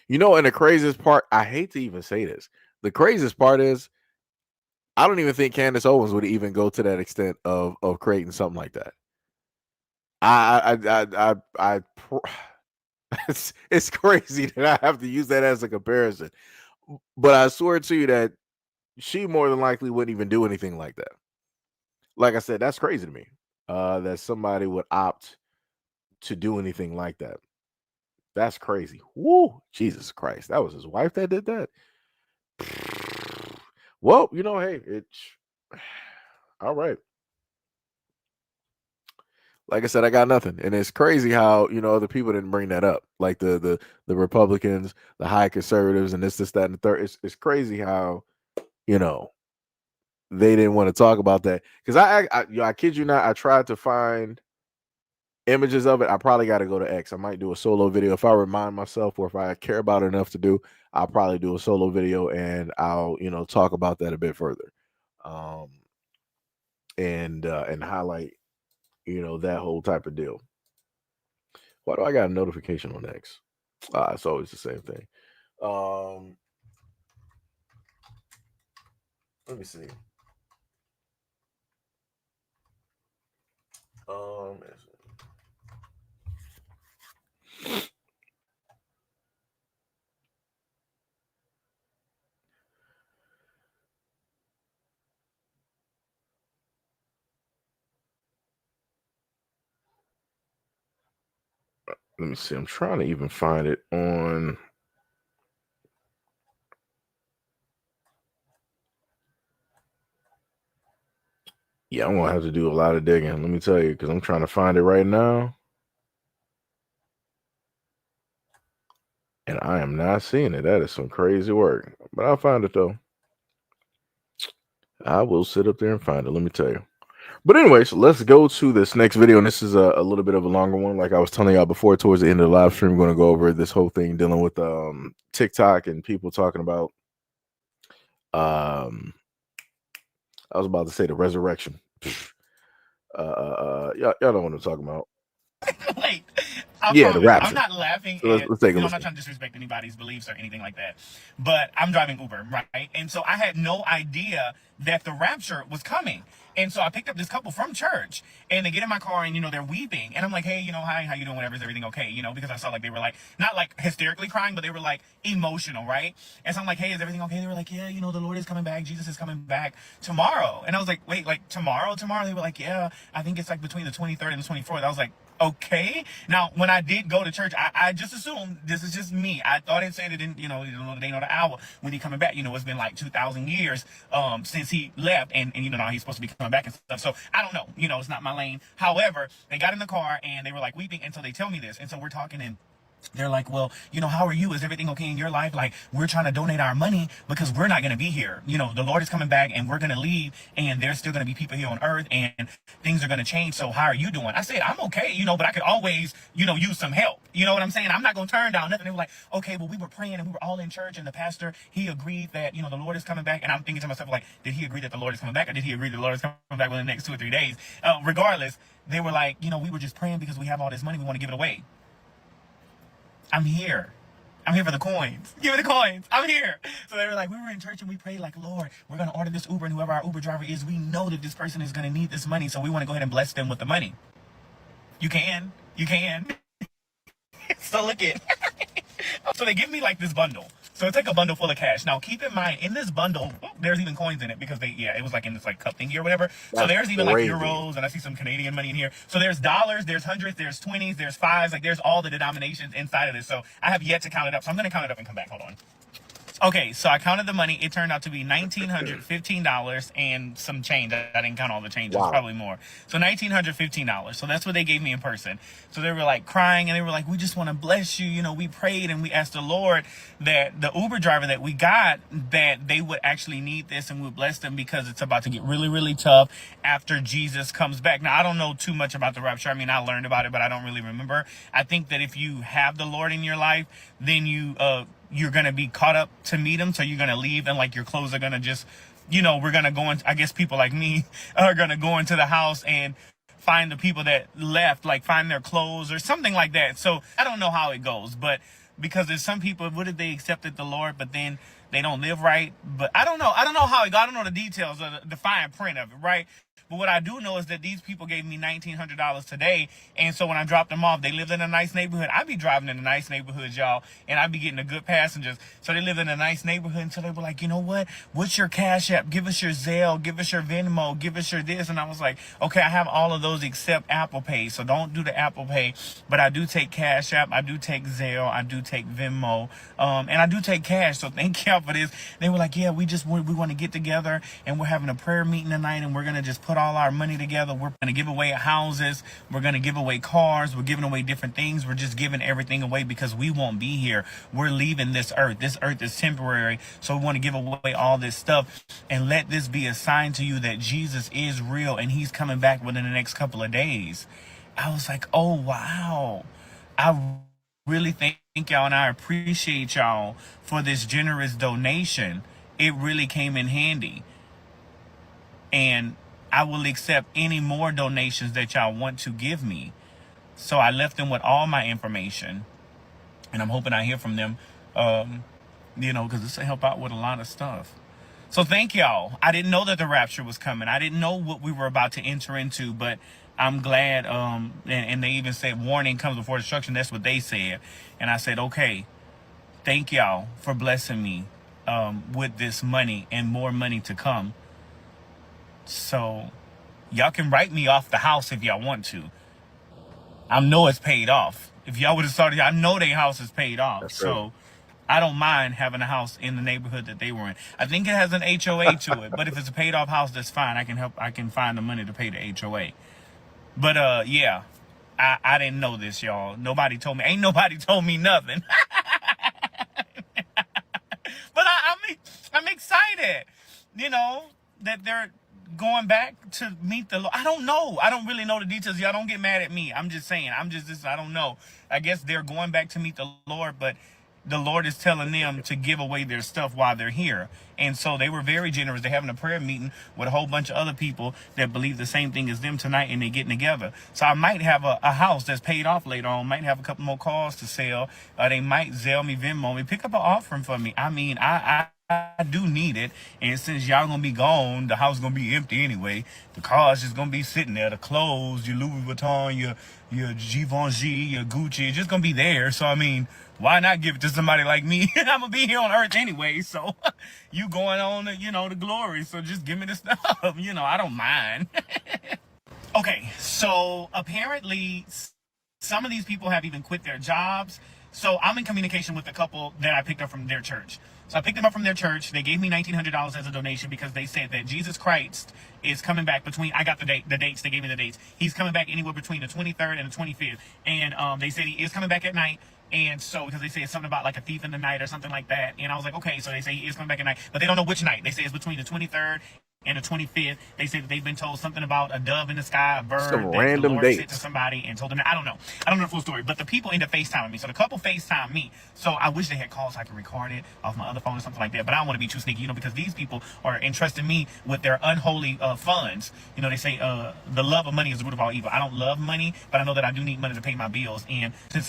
And the craziest part, I hate to even say this. The craziest part is I don't even think Candace Owens would even go to that extent of creating something like that. It's crazy that I have to use that as a comparison. But I swear to you that she more than likely wouldn't even do anything like that. Like I said, that's crazy to me. That somebody would opt to do anything like that. That's crazy. Woo! Jesus Christ. That was his wife that did that. Well, hey, it's all right. Like I said, I got nothing. And it's crazy how, other people didn't bring that up. Like the Republicans, the high conservatives, and this, that, and the third. It's crazy how, they didn't want to talk about that. Because I kid you not, I tried to find images of it. I probably got to go to X. I might do a solo video if I remind myself, or if I care about it enough to do. I'll probably do a solo video and I'll talk about that a bit further, and highlight that whole type of deal. Why do I got a notification on X? It's always the same thing. Let me see. Let me see. I'm trying to even find it on. Yeah, I'm gonna have to do a lot of digging. Let me tell you, because I'm trying to find it right now, and I am not seeing it. That is some crazy work, but I'll find it though. I will sit up there and find it. Let me tell you. But anyways, let's go to this next video, and this is a little bit of a longer one. Like I was telling y'all before, towards the end of the live stream, we're going to go over this whole thing dealing with TikTok and people talking about. I was about to say the resurrection. Y'all know what I'm talking about. Wait, The Rapture. I'm not laughing. So let's take a I'm listen. not trying to disrespect anybody's beliefs or anything like that. But I'm driving Uber, right? And so I had no idea that the Rapture was coming. And so I picked up this couple from church, and they get in my car, and they're weeping, and I'm like, hey, hi, how you doing? Whatever, is everything okay? Because I saw like they were like not like hysterically crying, but they were like emotional, right? And so I'm like, hey, is everything okay? They were like, yeah, the Lord is coming back, Jesus is coming back tomorrow. And I was like, wait, like tomorrow? They were like, yeah, I think it's like between the 23rd and the 24th. I was like, okay. Now, when I did go to church, I just assumed, this is just me, I thought it said it didn't, they know the hour when he coming back. It's been like 2,000 years since he left, and now he's supposed to be coming back and stuff. So I don't know, it's not my lane. However, they got in the car and they were like weeping, and so they tell me this, and so we're talking, and they're like, well, how are you? Is everything okay in your life? Like, we're trying to donate our money because we're not going to be here. The Lord is coming back and we're going to leave, and there's still going to be people here on earth, and things are going to change. So how are you doing? I said, I'm okay, but I could always, use some help. You know what I'm saying? I'm not going to turn down nothing. They were like, okay, well, we were praying and we were all in church, and the pastor, he agreed that, the Lord is coming back. And I'm thinking to myself, like, did he agree that the Lord is coming back, or did he agree that the Lord is coming back within the next 2 or 3 days? Regardless, they were like, we were just praying because we have all this money. We want to give it away. I'm here. I'm here for the coins. Give me the coins. I'm here. So they were like, we were in church and we prayed like, Lord, we're going to order this Uber, and whoever our Uber driver is, we know that this person is going to need this money. So we want to go ahead and bless them with the money. You can. So look it. So they give me like this bundle. So it's like a bundle full of cash. Now keep in mind, in this bundle, there's even coins in it, because it was like in this like cup thingy or whatever. So there's even like euros, and I see some Canadian money in here. So there's dollars, there's hundreds, there's 20s, there's fives, like there's all the denominations inside of this. So I have yet to count it up. So I'm going to count it up and come back. Hold on. Okay, so I counted the money. It turned out to be $1,915 and some change. I didn't count all the change. It was probably more. So $1,915. So that's what they gave me in person. So they were like crying, and they were like, we just want to bless you. We prayed and we asked the Lord that the Uber driver that we got, that they would actually need this, and we would bless them, because it's about to get really, really tough after Jesus comes back. Now, I don't know too much about the rapture. I mean, I learned about it, but I don't really remember. I think that if you have the Lord in your life, then you're going to be caught up to meet him. So you're going to leave, and like your clothes are going to just, we're going to go in. I guess people like me are going to go into the house and find the people that left, like find their clothes or something like that. So I don't know how it goes, but because there's some people, what if they accepted the Lord, but then they don't live right. But I don't know how it got. I don't know the details of the fine print of it, right? But what I do know is that these people gave me $1,900 today. And so when I dropped them off, they lived in a nice neighborhood. I be driving in a nice neighborhood, y'all, and I be getting the good passengers. So they live in a nice neighborhood. And so they were like, you know what? What's your Cash App? Give us your Zelle. Give us your Venmo. Give us your this. And I was like, okay, I have all of those except Apple Pay. So don't do the Apple Pay. But I do take Cash App. I do take Zelle. I do take Venmo. And I do take cash. So thank y'all for this. They were like, yeah, we want to get together, and we're having a prayer meeting tonight, and we're going to just put all our money together. We're going to give away houses. We're going to give away cars. We're giving away different things. We're just giving everything away because we won't be here. We're leaving this earth. This earth is temporary. So we want to give away all this stuff and let this be a sign to you that Jesus is real and he's coming back within the next couple of days. I was like, oh, wow. I really thank y'all, and I appreciate y'all for this generous donation. It really came in handy. And I will accept any more donations that y'all want to give me. So I left them with all my information, and I'm hoping I hear from them, because this will help out with a lot of stuff. So thank y'all. I didn't know that the rapture was coming. I didn't know what we were about to enter into, but I'm glad. And they even said warning comes before destruction. That's what they said. And I said, okay, thank y'all for blessing me with this money and more money to come. So y'all can write me off the house if y'all want to. I know it's paid off. If y'all would have started, I know their house is paid off. That's so right. I don't mind having a house in the neighborhood that they were in. I think it has an HOA to it, but if it's a paid off house, that's fine. I can find the money to pay the HOA. But yeah, I didn't know this, y'all. Nobody told me. Ain't nobody told me nothing. But I'm excited, that they're going back to meet the Lord. I don't know. I don't really know the details. Y'all don't get mad at me. I'm just saying. I don't know. I guess they're going back to meet the Lord, but the Lord is telling them to give away their stuff while they're here. And so they were very generous. They're having a prayer meeting with a whole bunch of other people that believe the same thing as them tonight, and they're getting together. So I might have a house that's paid off later on. Might have a couple more cars to sell. They might Zelle me, Venmo me, pick up an offering for me. I mean, I do need it. And since y'all gonna be gone, the house gonna be empty anyway. The car's just gonna be sitting there. The clothes, your Louis Vuitton, your Givenchy, your Gucci, it's just gonna be there. So I mean, why not give it to somebody like me? I'm gonna be here on earth anyway, so you going on, the glory. So just give me the stuff. I don't mind. Okay, so apparently some of these people have even quit their jobs. So I'm in communication with a couple that I picked up from their church. So I picked them up from their church. They gave me $1,900 as a donation because they said that Jesus Christ is coming back I got the dates. They gave me the dates. He's coming back anywhere between the 23rd and the 25th. And they said he is coming back at night. And so, because they say it's something about like a thief in the night or something like that. And I was like, okay, so they say he is coming back at night, but they don't know which night. They say it's between the 23rd and the 25th. They say that they've been told something about a dove in the sky, a bird Some that random the Lord dates. sent to somebody and told them that. I don't know the full story, but the people end up FaceTiming me. So the couple FaceTime me. So I wish they had called so I could record it off my other phone or something like that. But I don't want to be too sneaky, because these people are entrusting me with their unholy funds. They say the love of money is the root of all evil. I don't love money, but I know that I do need money to pay my bills. And since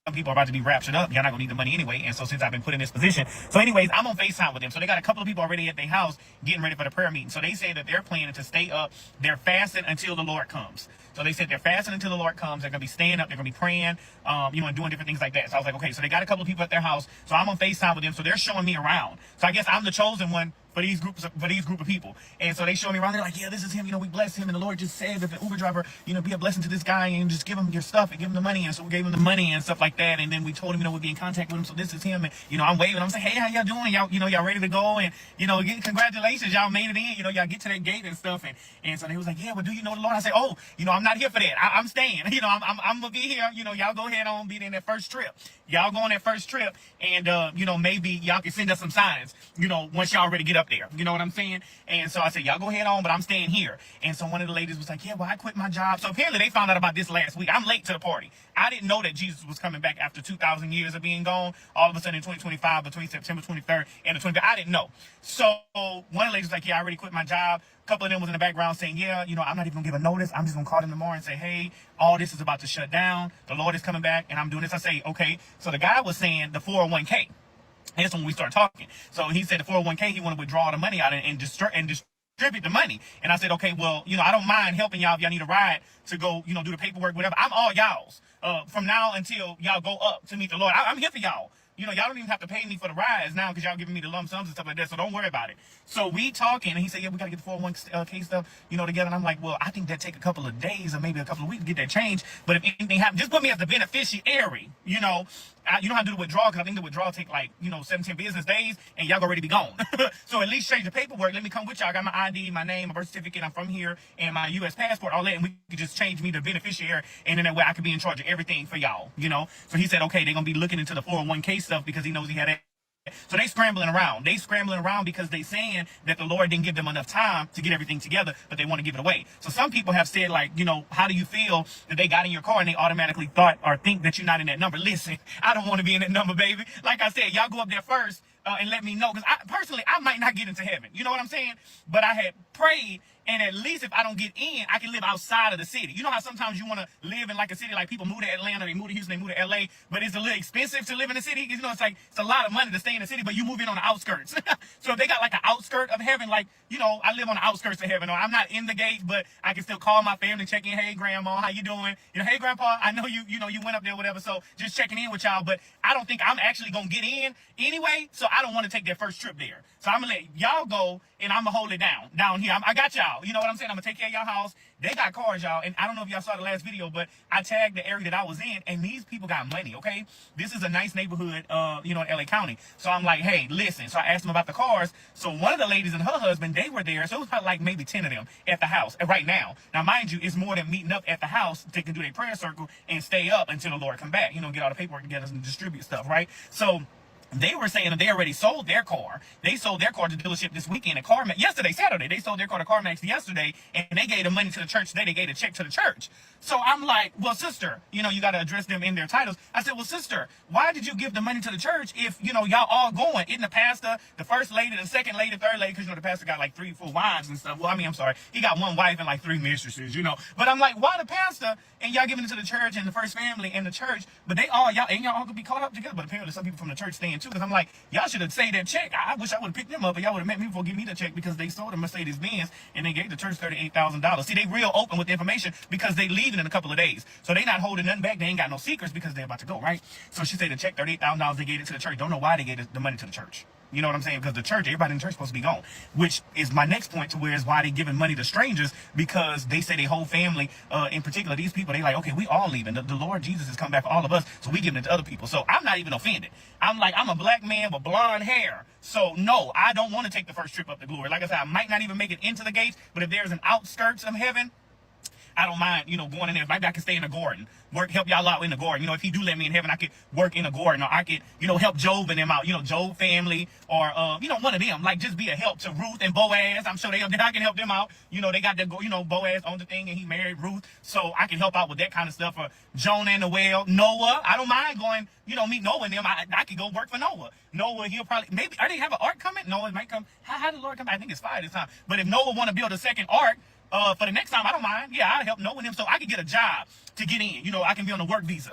some people are about to be raptured up, you're not gonna need the money anyway. And so since I've been put in this position, so anyways, I'm on FaceTime with them. So they got a couple of people already at their house getting ready for the prayer meeting. So they say that they're planning to stay up. They're fasting until the Lord comes. So they said they're fasting until the Lord comes. They're gonna be staying up. They're gonna be praying, and doing different things like that. So I was like, okay. So they got a couple of people at their house. So I'm on FaceTime with them. So they're showing me around. So I guess I'm the chosen one for these group of people. And so they show me around. They're like, yeah, this is him. We bless him. And the Lord just said that the Uber driver, be a blessing to this guy and just give him your stuff and give him the money. And so we gave him the money and stuff like that. And then we told him, we'd be in contact with him. So this is him. And, I'm waving. I'm saying, hey, how y'all doing? Y'all ready to go? And, congratulations. Y'all made it in. Y'all get to that gate and stuff. And so they was like, yeah, well, do you know the Lord? I said, oh, I'm not here for that. I'm staying. I'm going to be here. Y'all go ahead on, be in that first trip. Y'all go on that first trip. And, maybe y'all can send us some signs, once y'all already get up there. You know what I'm saying? And so I said, y'all go ahead on, but I'm staying here. And so one of the ladies was like, yeah, well, I quit my job. So apparently they found out about this last week. I'm late to the party. I didn't know that Jesus was coming back after 2,000 years of being gone. All of a sudden in 2025, between September 23rd and the 25th, I didn't know. So one of the ladies was like, yeah, I already quit my job. A couple of them was in the background saying, yeah, I'm not even gonna give a notice. I'm just gonna call them tomorrow and say, hey, all this is about to shut down. The Lord is coming back and I'm doing this. I say, okay. So the guy was saying the 401k. And that's when we start talking. So he said the 401k, he want to withdraw the money out and distribute the money. And I said, okay, well, I don't mind helping y'all if y'all need a ride to go, do the paperwork, whatever. I'm all y'all's from now until y'all go up to meet the Lord. I'm here for y'all. Y'all don't even have to pay me for the rides now because y'all giving me the lump sums and stuff like that. So don't worry about it. So we talking, and he said, yeah, we got to get the 401k stuff, together. And I'm like, well, I think that take a couple of days or maybe a couple of weeks to get that change. But if anything happens, just put me as the beneficiary, you don't have to do the withdrawal because I think the withdrawal take 7-10 business days and y'all already be gone. So at least change the paperwork. Let me come with y'all. I got my ID, my name, my birth certificate. I'm from here, and my U.S. passport, all that. And we could just change me to beneficiary, and then that way I could be in charge of everything for y'all. So he said, okay, they're gonna be looking into the 401k stuff because he knows he had that. So they scrambling around. They scrambling around because they saying that the Lord didn't give them enough time to get everything together, but they want to give it away. So some people have said, how do you feel that they got in your car and they automatically thought or think that you're not in that number? Listen, I don't want to be in that number, baby. Like I said, y'all go up there first and let me know. Because personally, I might not get into heaven. You know what I'm saying? But I had prayed, and at least if I don't get in, I can live outside of the city. You know how sometimes you want to live in like a city, like people move to Atlanta, they move to Houston, they move to LA, but it's a little expensive to live in the city. It's a lot of money to stay in the city, but you move in on the outskirts. So if they got like an outskirt of heaven, I live on the outskirts of heaven, or I'm not in the gate, but I can still call my family, check in. Hey, grandma, how you doing? Hey, grandpa, I know you went up there, whatever. So just checking in with y'all, but I don't think I'm actually gonna get in anyway. So I don't want to take that first trip there. So I'm gonna let y'all go, and I'm gonna hold it down here. I got y'all. You know what I'm saying? I'm gonna take care of y'all house. They got cars, y'all, and I don't know if y'all saw the last video, but I tagged the area that I was in, and these people got money. Okay, this is a nice neighborhood, in LA County. So I'm like, hey, listen. So I asked them about the cars. So one of the ladies and her husband, they were there. So it was about like maybe 10 of them at the house right now. Now, mind you, it's more than meeting up at the house. They can do their prayer circle and stay up until the Lord come back. Get all the paperwork together and distribute stuff, right? So they were saying that they already sold their car. They sold their car to the dealership this weekend at CarMax. Yesterday, Saturday, they sold their car to CarMax yesterday, and they gave the money to the church today. They gave a check to the church. So I'm like, well, sister, you got to address them in their titles. I said, well, sister, why did you give the money to the church if, y'all all going? Isn't the pastor, the first lady, the second lady, third lady, because, the pastor got like 3-4 wives and stuff. Well, I'm sorry. He got one wife and like 3 mistresses, But I'm like, why the pastor and y'all giving it to the church and the first family and the church, but y'all all could be caught up together. But apparently some people from the church staying too, because I'm like, y'all should have saved that check. I wish I would have picked them up, but y'all would have met me before giving me the check, because they sold a Mercedes Benz and they gave the church $38,000. See, they real open with the information because they leaving in a couple of days. So they not holding nothing back. They ain't got no secrets because they're about to go, right? So she said the check, $38,000, they gave it to the church. Don't know why they gave the money to the church. You know what I'm saying? Because the church, everybody in the church is supposed to be gone. Which is my next point to where is why they giving money to strangers, because they say their whole family, in particular, these people, they like, okay, we all leaving. The Lord Jesus has come back for all of us, so we giving it to other people. So I'm not even offended. I'm like, I'm a black man with blonde hair. So no, I don't want to take the first trip up to glory. Like I said, I might not even make it into the gates, but if there's an outskirts of heaven, I don't mind, going in there. Maybe I can stay in the garden, help y'all out in the garden. If he do let me in heaven, I could work in the garden, or I could, help Job and them out, Job family, or, one of them, like just be a help to Ruth and Boaz. I'm sure I can help them out. They got the, Boaz on the thing and he married Ruth. So I can help out with that kind of stuff. Or Jonah and the whale, Noah. I don't mind going, meet Noah and them. I could go work for Noah. Noah, he'll probably, maybe, are they have an ark coming? Noah might come. How did the Lord come? I think it's 5 this time. But if Noah want to build a second ark, for the next time, I don't mind. Yeah, I'll help Noah and them so I can get a job to get in. I can be on a work visa.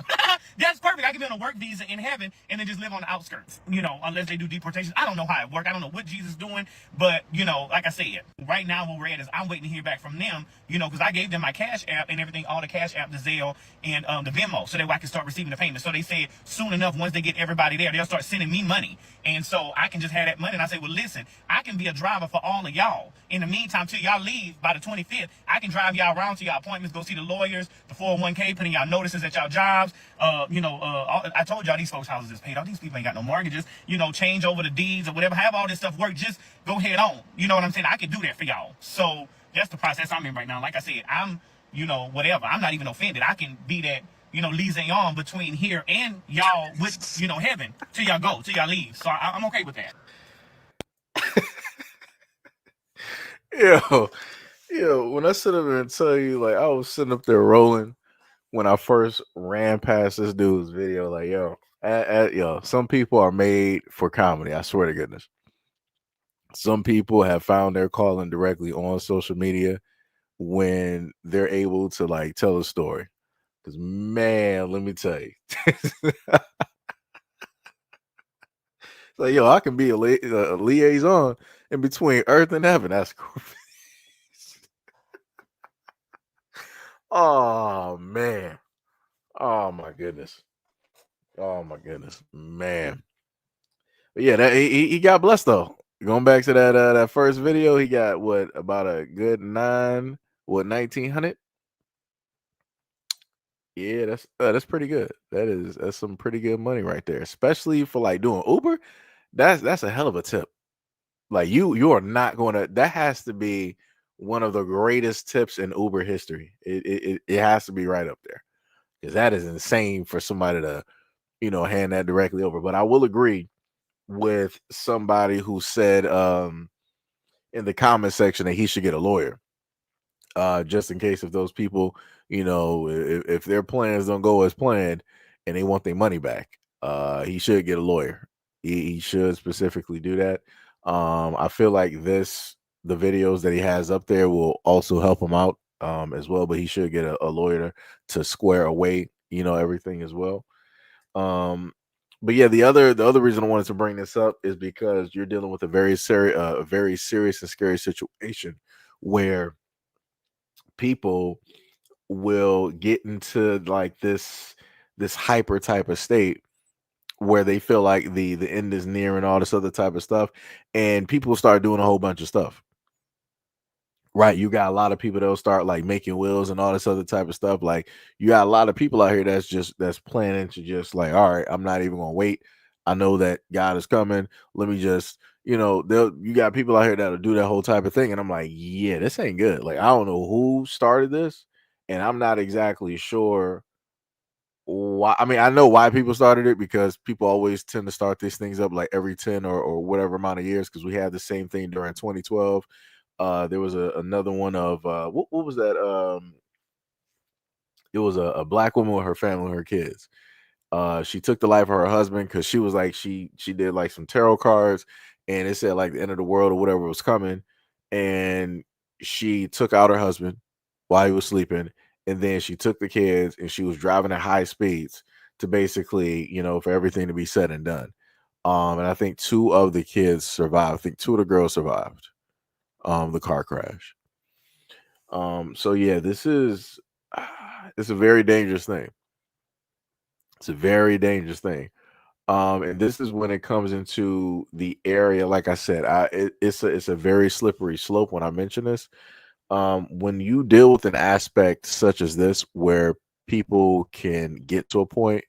That's perfect. I can be on a work visa in heaven and then just live on the outskirts, unless they do deportation. I don't know how it works. I don't know what Jesus is doing. But, like I said, right now where we're at is I'm waiting to hear back from them, because I gave them my Cash App and everything, all the Cash App, the Zelle, and the Venmo, so that way I can start receiving the payment. So they said soon enough, once they get everybody there, they'll start sending me money. And so I can just have that money. And I say, well, listen, I can be a driver for all of y'all. In the meantime, till y'all leave by the 25th, I can drive y'all around to y'all appointments, go see the lawyers, the 401k, putting y'all notices at y'all jobs. I told y'all these folks' houses is paid off. These people ain't got no mortgages. Change over the deeds or whatever. Have all this stuff work. Just go head on. You know what I'm saying? I can do that for y'all. So that's the process I'm in right now. Like I said, I'm, whatever. I'm not even offended. I can be that, liaison between here and y'all with, heaven till y'all go, till y'all leave. So I'm okay with that. When I sit up there and tell you, like, I was sitting up there rolling when I first ran past this dude's video, like, some people are made for comedy. I swear to goodness. Some people have found their calling directly on social media when they're able to, like, tell a story. Because, man, let me tell you, Like, yo, I can be a liaison in between earth and heaven. That's cool. Oh man. Oh my goodness. Oh my goodness, man. But yeah, that he got blessed though. Going back to that first video, he got what about a good 1900. Yeah, that's pretty good. That's some pretty good money right there, especially for like doing Uber. That's a hell of a tip. Like you are not going to. That has to be one of the greatest tips in Uber history. It has to be right up there because that is insane for somebody to hand that directly over. But I will agree with somebody who said in the comment section that he should get a lawyer, just in case if those people, if their plans don't go as planned and they want their money back, he should get a lawyer. He should specifically do that. I feel like the videos that he has up there will also help him out as well, but he should get a lawyer to square away, everything as well. But yeah, the other reason I wanted to bring this up is because you're dealing with a very serious and scary situation where people will get into like this hyper type of state where they feel like the end is near and all this other type of stuff, and people start doing a whole bunch of stuff. Right, you got a lot of people that'll start like making wills and all this other type of stuff. Like you got a lot of people out here that's planning to just like, all right, I'm not even gonna wait. I know that God is coming. Let me just, you got people out here that'll do that whole type of thing. And I'm like, yeah, this ain't good. Like, I don't know who started this, and I'm not exactly sure why. I mean, I know why people started it because people always tend to start these things up like every 10 or whatever amount of years, because we had the same thing during 2012. There was another one of what was that? It was a black woman with her family and her kids. She took the life of her husband because she was like she did like some tarot cards, and it said like the end of the world or whatever was coming, and she took out her husband while he was sleeping, and then she took the kids and she was driving at high speeds to basically for everything to be said and done. And I think two of the kids survived. I think two of the girls survived the car crash. So yeah, this is it's a very dangerous thing. It's a very dangerous thing. And this is when it comes into the area. Like I said, it's a very slippery slope when I mention this. When you deal with an aspect such as this, where people can get to a point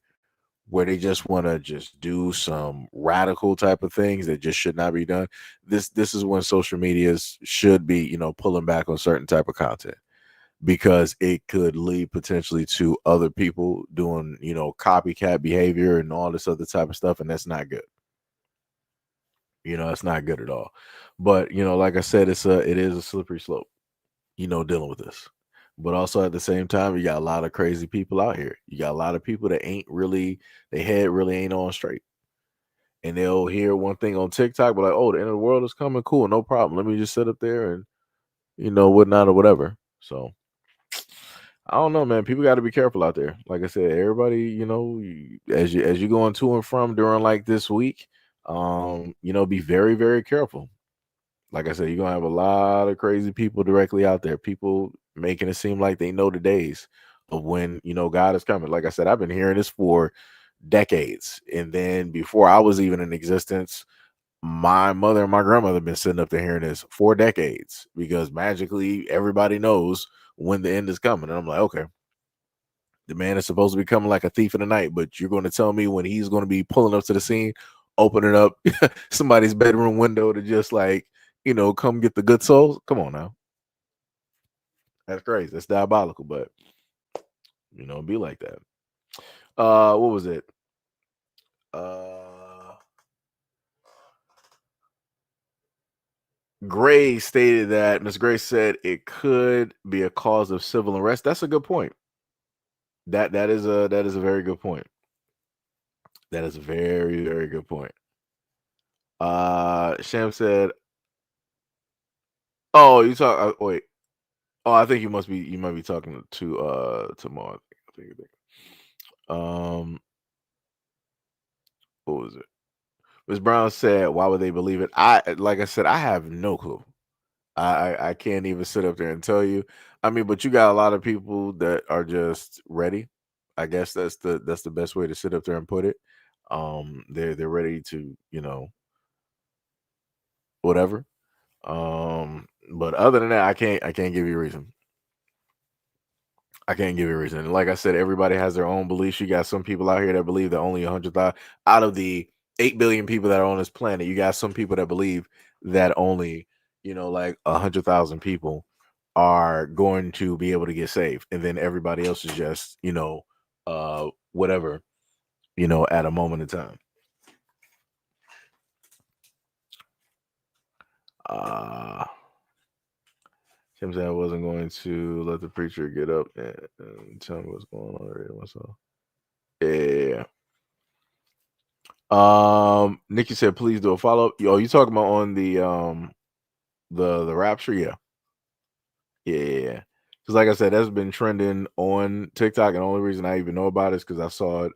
where they just want to just do some radical type of things that just should not be done. This is when social medias should be, pulling back on certain type of content, because it could lead potentially to other people doing, copycat behavior and all this other type of stuff, and that's not good. It's not good at all. But like I said, it is a slippery slope, dealing with this. But also at the same time, you got a lot of crazy people out here. You got a lot of people that ain't really, their head really ain't on straight. And they'll hear one thing on TikTok, but like, oh, the end of the world is coming. Cool, no problem. Let me just sit up there and, whatnot or whatever. So I don't know, man. People got to be careful out there. Like I said, everybody, as you going to and from during like this week, be very, very careful. Like I said, you're gonna have a lot of crazy people directly out there. People making it seem like they know the days of when God is coming. Like I said, I've been hearing this for decades, and then before I was even in existence, my mother and my grandmother have been sitting up there hearing this for decades, because magically everybody knows when the end is coming. And I'm like, okay, the man is supposed to be coming like a thief in the night, but you're going to tell me when he's going to be pulling up to the scene, opening up somebody's bedroom window to just like, come get the good souls? Come on now. That's crazy. That's diabolical, but be like that. What was it? Gray stated that Ms. Gray said it could be a cause of civil unrest. That's a good point. That is a very good point. That is a very, very good point. Sham said, "Oh, you talk. Wait. Oh, I think you might be talking to Mo. I think. What was it? Ms. Brown said, "Why would they believe it?" Like I said, I have no clue. I can't even sit up there and tell you. I mean, but you got a lot of people that are just ready. I guess that's the best way to sit up there and put it. They're ready to, whatever. But other than that, I can't give you a reason. I can't give you a reason. And like I said, everybody has their own beliefs. You got some people out here that believe that only 100,000 out of the 8 billion people that are on this planet. You got some people that believe that only, like 100,000 people are going to be able to get saved, and then everybody else is just, whatever, at a moment in time. Tim said I wasn't going to let the preacher get up and tell me what's going on already myself. Yeah. Nikki said, please do a follow up. Yo, you talking about on the Rapture? Yeah. Yeah. Because like I said, that's been trending on TikTok, and the only reason I even know about it is because I saw it.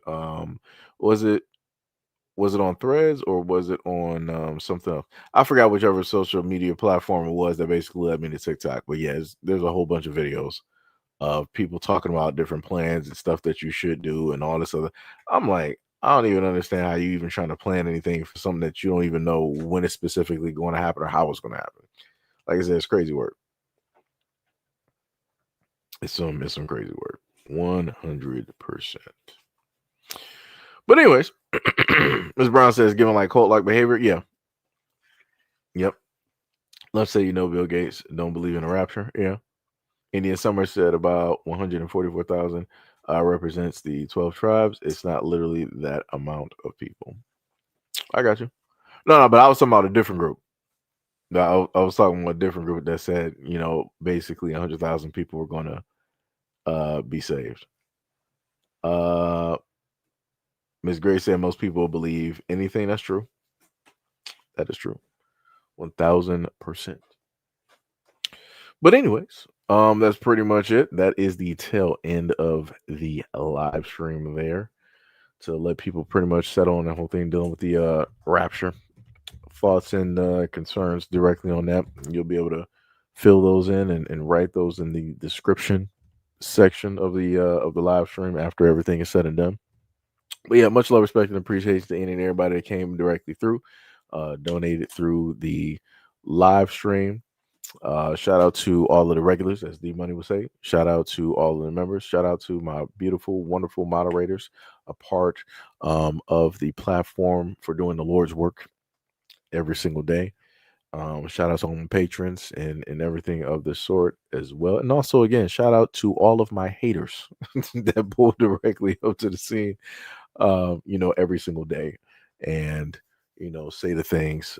Was it on Threads or was it on something else? I forgot whichever social media platform it was that basically led me to TikTok. But yeah, there's a whole bunch of videos of people talking about different plans and stuff that you should do and all this other. I'm like, I don't even understand how you even trying to plan anything for something that you don't even know when it's specifically going to happen or how it's going to happen. Like I said, it's crazy work. It's some crazy work. 100%. But anyways, Ms. Brown says, given like cult-like behavior, yeah. Yep. Let's say Bill Gates don't believe in a rapture. Yeah. Indian Summer said about 144,000 represents the 12 tribes. It's not literally that amount of people. I got you. No, but I was talking about a different group. No, I was talking about a different group that said, basically 100,000 people were going to be saved. Ms. Gray said most people believe anything. That's true. That is true. 1,000%. But anyways, that's pretty much it. That is the tail end of the live stream there, to let people pretty much settle on the whole thing dealing with the Rapture. Thoughts and concerns directly on that. You'll be able to fill those in and write those in the description section of the live stream after everything is said and done. But yeah, much love, respect, and appreciation to any and everybody that came directly through, donated through the live stream. Shout out to all of the regulars, as D Money would say. Shout out to all of the members. Shout out to my beautiful, wonderful moderators, a part of the platform for doing the Lord's work every single day. Shout out to all my patrons and everything of the sort as well. And also, again, shout out to all of my haters that pull directly up to the scene, every single day, and say the things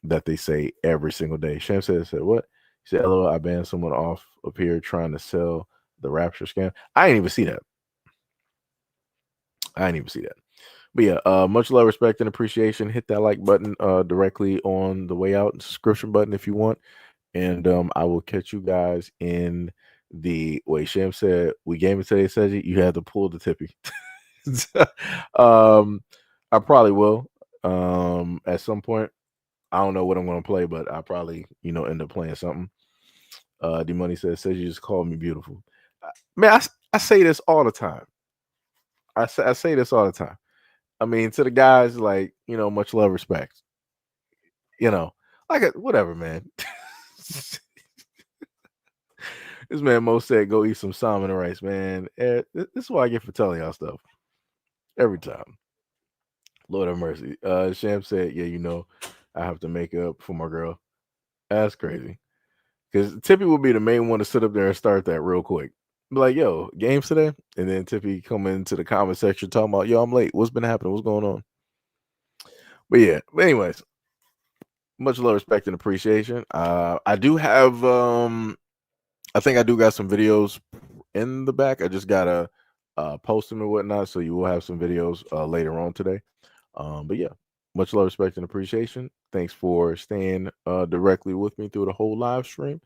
that they say every single day. Sham said what? He said, "LOL, I banned someone off up here trying to sell the Rapture scam." I didn't even see that. But yeah, much love, respect, and appreciation. Hit that like button directly on the way out, subscription button if you want. And I will catch you guys in the wait. Sham said we game it today, says you had to pull the tippy. I probably will. At some point. I don't know what I'm gonna play, but I'll probably, end up playing something. D Money says you just called me beautiful. Man, I say this all the time. I say this all the time. I mean, to the guys, like, much love, respect. Whatever, man. This man Mo said, go eat some salmon and rice, man. This is what I get for telling y'all stuff every time. Lord have mercy. Sham said, yeah, I have to make up for my girl. That's crazy. Because Tippy would be the main one to sit up there and start that real quick. Be like, yo, games today? And then Tippy come into the comment section talking about, yo, I'm late. What's been happening? What's going on? But yeah, anyways, much love, respect, and appreciation. I do have, I think I do got some videos in the back. I just got to post them and whatnot. So you will have some videos later on today. But yeah, much love, respect, and appreciation. Thanks for staying directly with me through the whole live stream.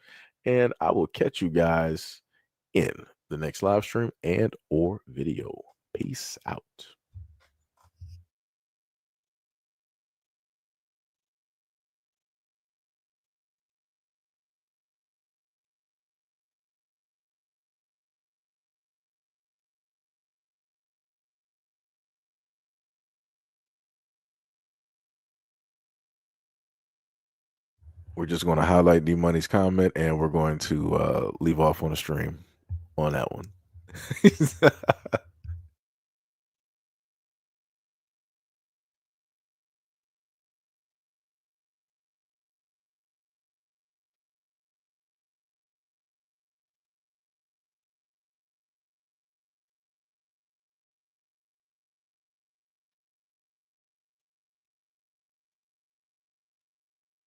And I will catch you guys in the next live stream and or video. Peace out. We're just going to highlight D Money's comment, and we're going to leave off on the stream on that one.